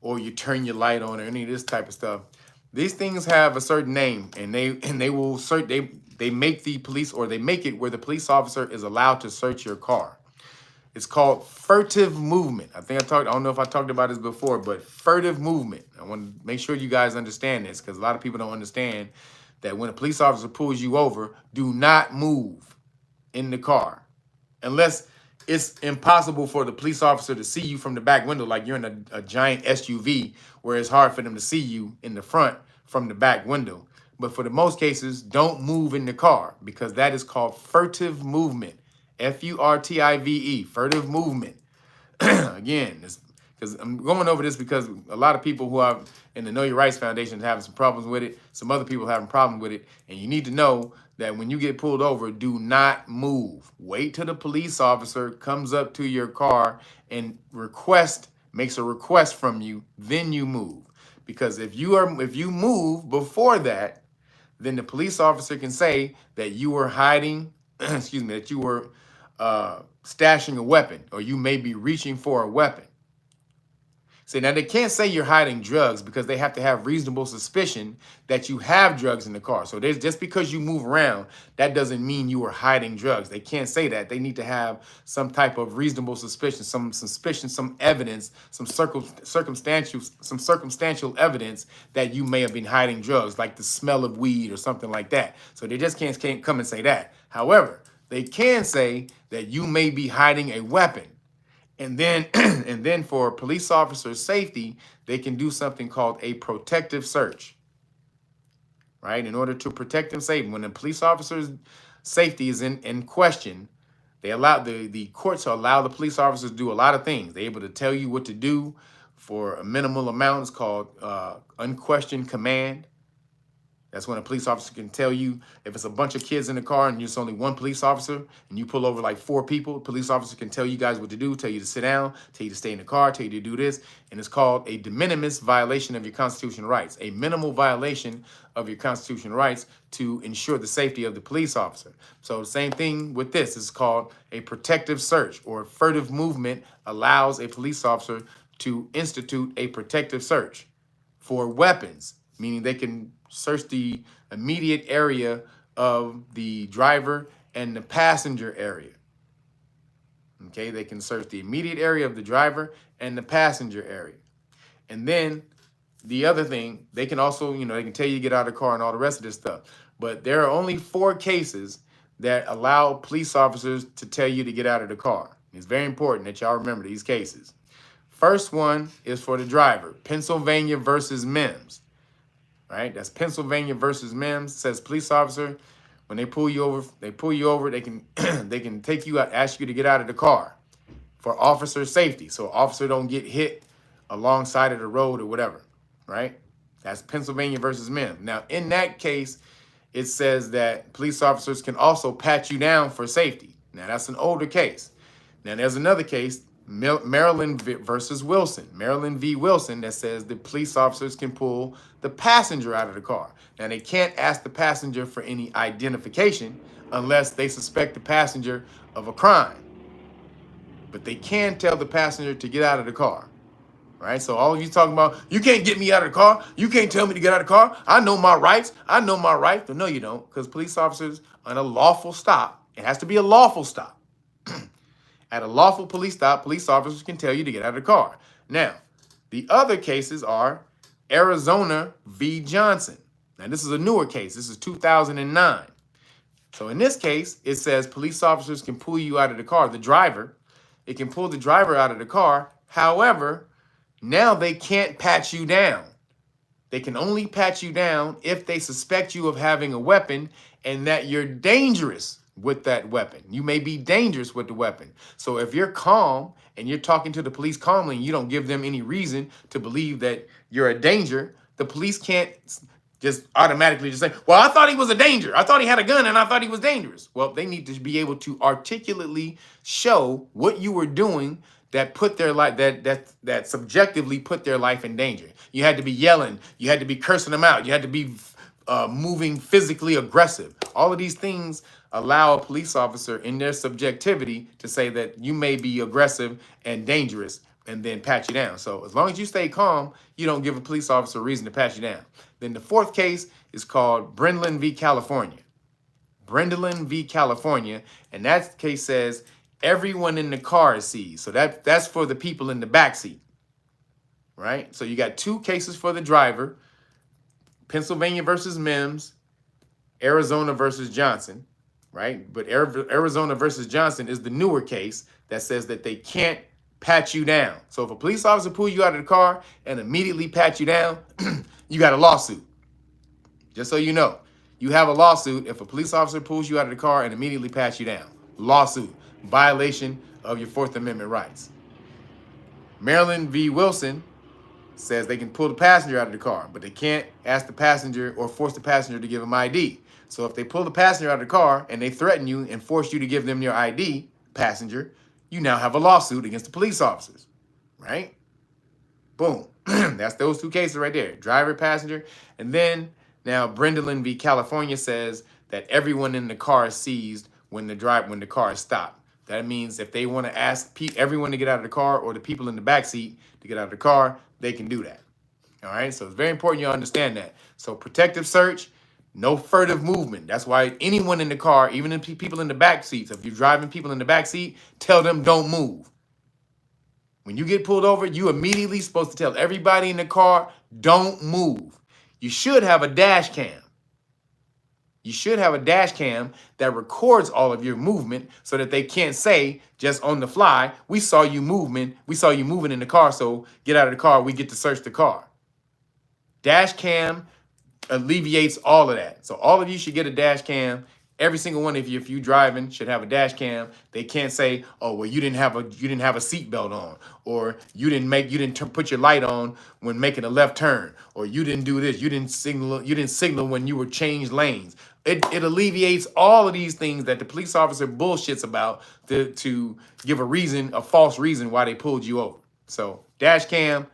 or you turn your light on, or any of this type of stuff. These things have a certain name, and they they make the police, or they make it where the police officer is allowed to search your car. It's called furtive movement. I don't know if I talked about this before, but furtive movement. I want to make sure you guys understand this, because a lot of people don't understand that when a police officer pulls you over, do not move in the car unless it's impossible for the police officer to see you from the back window, like you're in a giant SUV where it's hard for them to see you in the front from the back window. But for the most cases, don't move in the car, because that is called furtive movement. F-U-R-T-I-V-E, furtive movement. Again, because I'm going over this because a lot of people who are in the Know Your Rights Foundation are having some problems with it. Some other people are having problems with it. And you need to know that when you get pulled over, do not move. Wait till the police officer comes up to your car and makes a request from you, then you move. Because if you move before that, then the police officer can say that you were hiding, that you were stashing a weapon, or you may be reaching for a weapon. See, now they can't say you're hiding drugs, because they have to have reasonable suspicion that you have drugs in the car. So just because you move around, that doesn't mean you are hiding drugs. They can't say that. They need to have some type of reasonable suspicion, some evidence, some circumstantial evidence that you may have been hiding drugs, like the smell of weed or something like that. So they just can't come and say that. However, they can say that you may be hiding a weapon. And then for police officers' safety, they can do something called a protective search, right? In order to protect them safely. When the police officer's safety is in question, they allow the courts allow the police officers to do a lot of things. They're able to tell you what to do for a minimal amount. It's called unquestioned command. That's when a police officer can tell you, if it's a bunch of kids in the car and there's only one police officer and you pull over like 4 people, the police officer can tell you guys what to do, tell you to sit down, tell you to stay in the car, tell you to do this. And it's called a de minimis violation of your constitutional rights, a minimal violation of your constitutional rights to ensure the safety of the police officer. So the same thing with this. It's called a protective search, or furtive movement allows a police officer to institute a protective search for weapons, meaning they can search the immediate area of the driver and the passenger area. Okay, they can search the immediate area of the driver and the passenger area. And then the other thing, they can also, they can tell you to get out of the car and all the rest of this stuff. But there are only 4 cases that allow police officers to tell you to get out of the car. It's very important that y'all remember these cases. First one is for the driver, Pennsylvania versus Mims. Right? That's Pennsylvania versus Mims. It says police officer, when they pull you over, they can they can take you out, ask you to get out of the car for officer safety. So officer don't get hit alongside of the road or whatever. Right? That's Pennsylvania versus Mims. Now, in that case, it says that police officers can also pat you down for safety. Now, that's an older case. Now, there's another case, Maryland versus Wilson. Maryland v. Wilson, that says the police officers can pull the passenger out of the car. Now, they can't ask the passenger for any identification unless they suspect the passenger of a crime. But they can tell the passenger to get out of the car. Right? So all of you talking about, you can't get me out of the car. You can't tell me to get out of the car. I know my rights. I know my rights. But no, you don't, because police officers on a lawful stop, it has to be a lawful stop. At a lawful police stop, police officers can tell you to get out of the car. Now, the other cases are Arizona v. Johnson. Now, this is a newer case. This is 2009. So in this case, it says police officers can pull you out of the car, the driver. It can pull the driver out of the car. However, now they can't pat you down. They can only pat you down if they suspect you of having a weapon and that you're dangerous with that weapon. You may be dangerous with the weapon. So if you're calm and you're talking to the police calmly and you don't give them any reason to believe that you're a danger, the police can't just automatically just say, well, I thought he was a danger. I thought he had a gun and I thought he was dangerous. Well, they need to be able to articulately show what you were doing that put their life, that subjectively put their life in danger. You had to be yelling. You had to be cursing them out. You had to be moving physically aggressive. All of these things allow a police officer in their subjectivity to say that you may be aggressive and dangerous and then pat you down. So as long as you stay calm, you don't give a police officer a reason to pat you down. Then the 4th case is called Brenlin v. California. Brendelen v. California, and that case says everyone in the car is seized. So that's for the people in the back seat, right? So you got two cases for the driver, Pennsylvania versus Mims, Arizona versus Johnson, right? But Arizona versus Johnson is the newer case that says that they can't pat you down. So if a police officer pulls you out of the car and immediately pat you down, you got a lawsuit. Just so you know, you have a lawsuit if a police officer pulls you out of the car and immediately pats you down. Lawsuit, violation of your Fourth Amendment rights. Maryland v. Wilson says they can pull the passenger out of the car, but they can't ask the passenger or force the passenger to give them ID. So if they pull the passenger out of the car and they threaten you and force you to give them your ID, passenger, you now have a lawsuit against the police officers, right? Boom. That's those two cases right there, driver, passenger. And then now Brendelen v. California says that everyone in the car is seized when the car is stopped. That means if they want to ask everyone to get out of the car or the people in the back seat to get out of the car, they can do that. All right, so it's very important you understand that. So protective search, no furtive movement. That's why anyone in the car, even the people in the back seats, if you're driving people in the back seat, tell them don't move. When you get pulled over, you immediately supposed to tell everybody in the car, don't move. You should have a dash cam. You should have a dash cam that records all of your movement so that they can't say just on the fly, we saw you moving in the car, so get out of the car, we get to search the car. Dash cam alleviates all of that. So all of you should get a dash cam. Every single one of you, if you driving, should have a dash cam. They can't say, "Oh, well, you didn't have a seatbelt on, or you didn't put your light on when making a left turn, or you didn't do this, you didn't signal when you were changed lanes." It alleviates all of these things that the police officer bullshits about to give a false reason why they pulled you over. So dash cam,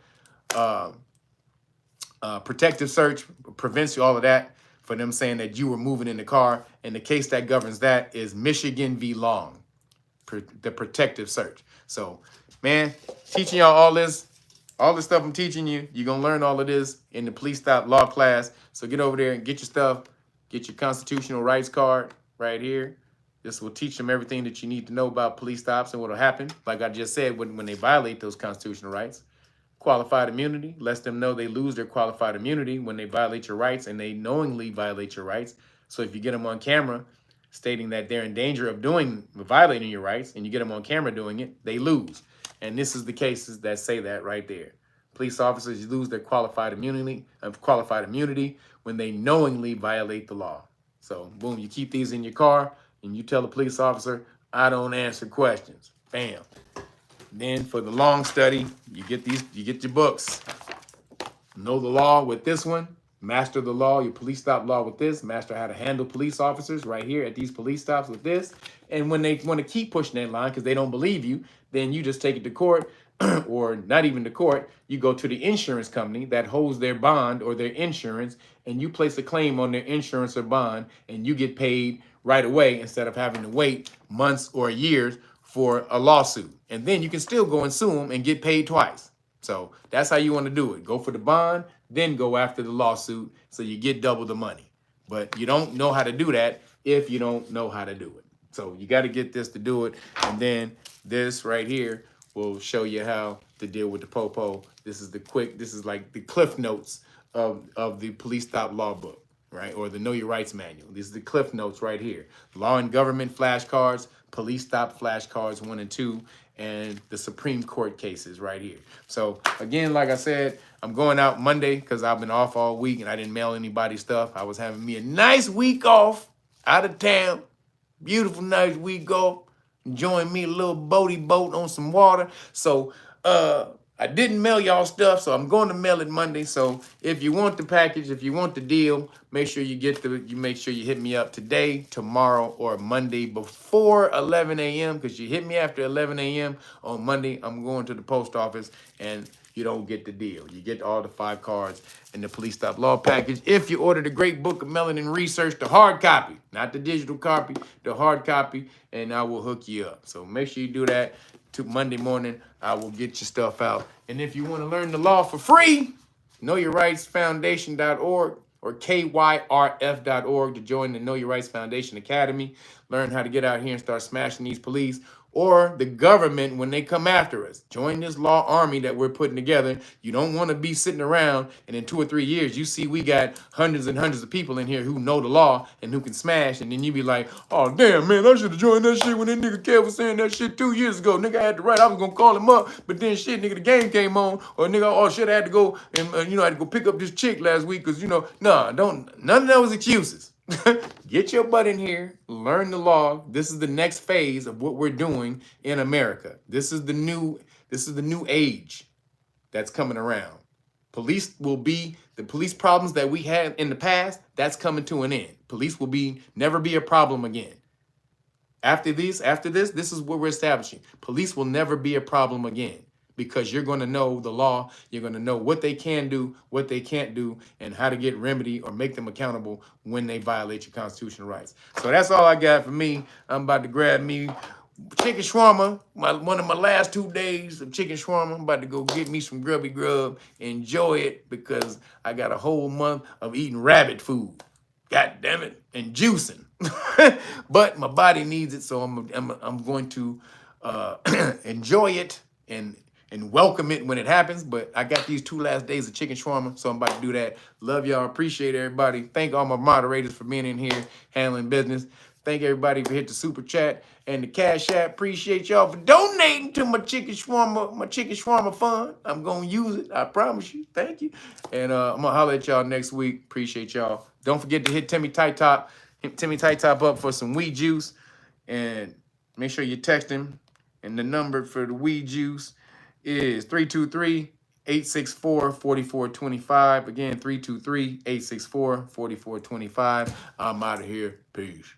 protective search prevents you all of that for them saying that you were moving in the car. And the case that governs that is Michigan v. Long, the protective search. So, man, teaching y'all all this stuff I'm teaching you, you're going to learn all of this in the Police Stop Law class. So get over there and get your stuff, get your constitutional rights card right here. This will teach them everything that you need to know about police stops and what will happen. Like I just said, when they violate those constitutional rights. Qualified immunity lets them know they lose their qualified immunity when they violate your rights, and they knowingly violate your rights. So if you get them on camera stating that they're in danger of violating your rights, and you get them on camera doing it, they lose. And this is the cases that say that right there. Police officers lose their qualified immunity when they knowingly violate the law. So boom, you keep these in your car and you tell the police officer, I don't answer questions. Bam. Then for the long study, you get your books. Know the law with this one. Master the law, your police stop law with this. Master how to handle police officers right here at these police stops with this. And when they want to keep pushing that line because they don't believe you, then you just take it to court or not even to court. You go to the insurance company that holds their bond or their insurance, and you place a claim on their insurance or bond, and you get paid right away instead of having to wait months or years for a lawsuit. And then you can still go and sue them and get paid twice. So that's how you want to do it. Go for the bond, then go after the lawsuit so you get double the money. But you don't know how to do that if you don't know how to do it. So you got to get this to do it. And then this right here will show you how to deal with the popo. This is like the cliff notes of the police stop law book, right? Or the Know Your Rights manual. These are the cliff notes right here. Law and government flashcards, police stop flashcards 1 and 2, and the Supreme Court cases right here. So again, like I said, I'm going out Monday because I've been off all week and I didn't mail anybody stuff. I was having me a nice week off out of town. Beautiful, nice week off. Enjoying me a little boaty boat on some water. So I didn't mail y'all stuff, so I'm going to mail it Monday. So if you want the package, if you want the deal, make sure you hit me up today, tomorrow, or Monday before 11 a.m. because you hit me after 11 a.m. on Monday, I'm going to the post office and you don't get the deal. You get all the 5 cards and the Police Stop Law package. If you order the Great Book of Melanin Research, the hard copy, not the digital copy, the hard copy, and I will hook you up. So make sure you do that. To Monday morning, I will get your stuff out. And if you want to learn the law for free, knowyourrightsfoundation.org or KYRF.org to join the Know Your Rights Foundation Academy. Learn how to get out here and start smashing these police or the government when they come after us. Join this law army that we're putting together. You don't want to be sitting around and in 2 or 3 years, you see we got hundreds and hundreds of people in here who know the law and who can smash. And then you be like, oh, damn, man, I should have joined that shit when that nigga Kev was saying that shit 2 years ago. Nigga, I had to write. I was going to call him up. But then shit, nigga, the game came on. Or nigga, oh, shit, I had to go and, I had to go pick up this chick last week because, none of those excuses. Get your butt in here, learn the law. This is the next phase of what we're doing in America. This is the new age that's coming around. The police problems that we had in the past, that's coming to an end. Police will never be a problem again. After this, this is what we're establishing. Police will never be a problem again. Because you're going to know the law, you're going to know what they can do, what they can't do, and how to get remedy or make them accountable when they violate your constitutional rights. So that's all I got for me. I'm about to grab me chicken shawarma, one of my last 2 days of chicken shawarma. I'm about to go get me some grubby grub, enjoy it, because I got a whole month of eating rabbit food. God damn it, and juicing. But my body needs it, so I'm going to enjoy it and welcome it when it happens. But I got these 2 last days of chicken shawarma, so I'm about to do that. Love y'all. Appreciate everybody. Thank all my moderators for being in here, handling business. Thank everybody for hitting the super chat and the cash app. Appreciate y'all for donating to my chicken shawarma fund. I'm going to use it. I promise you. Thank you. And I'm going to holler at y'all next week. Appreciate y'all. Don't forget to hit Timmy Tight Top up for some weed juice. And make sure you text him. And the number for the weed juice is 323-864-4425. Again, 323-864-4425. I'm out of here. Peace.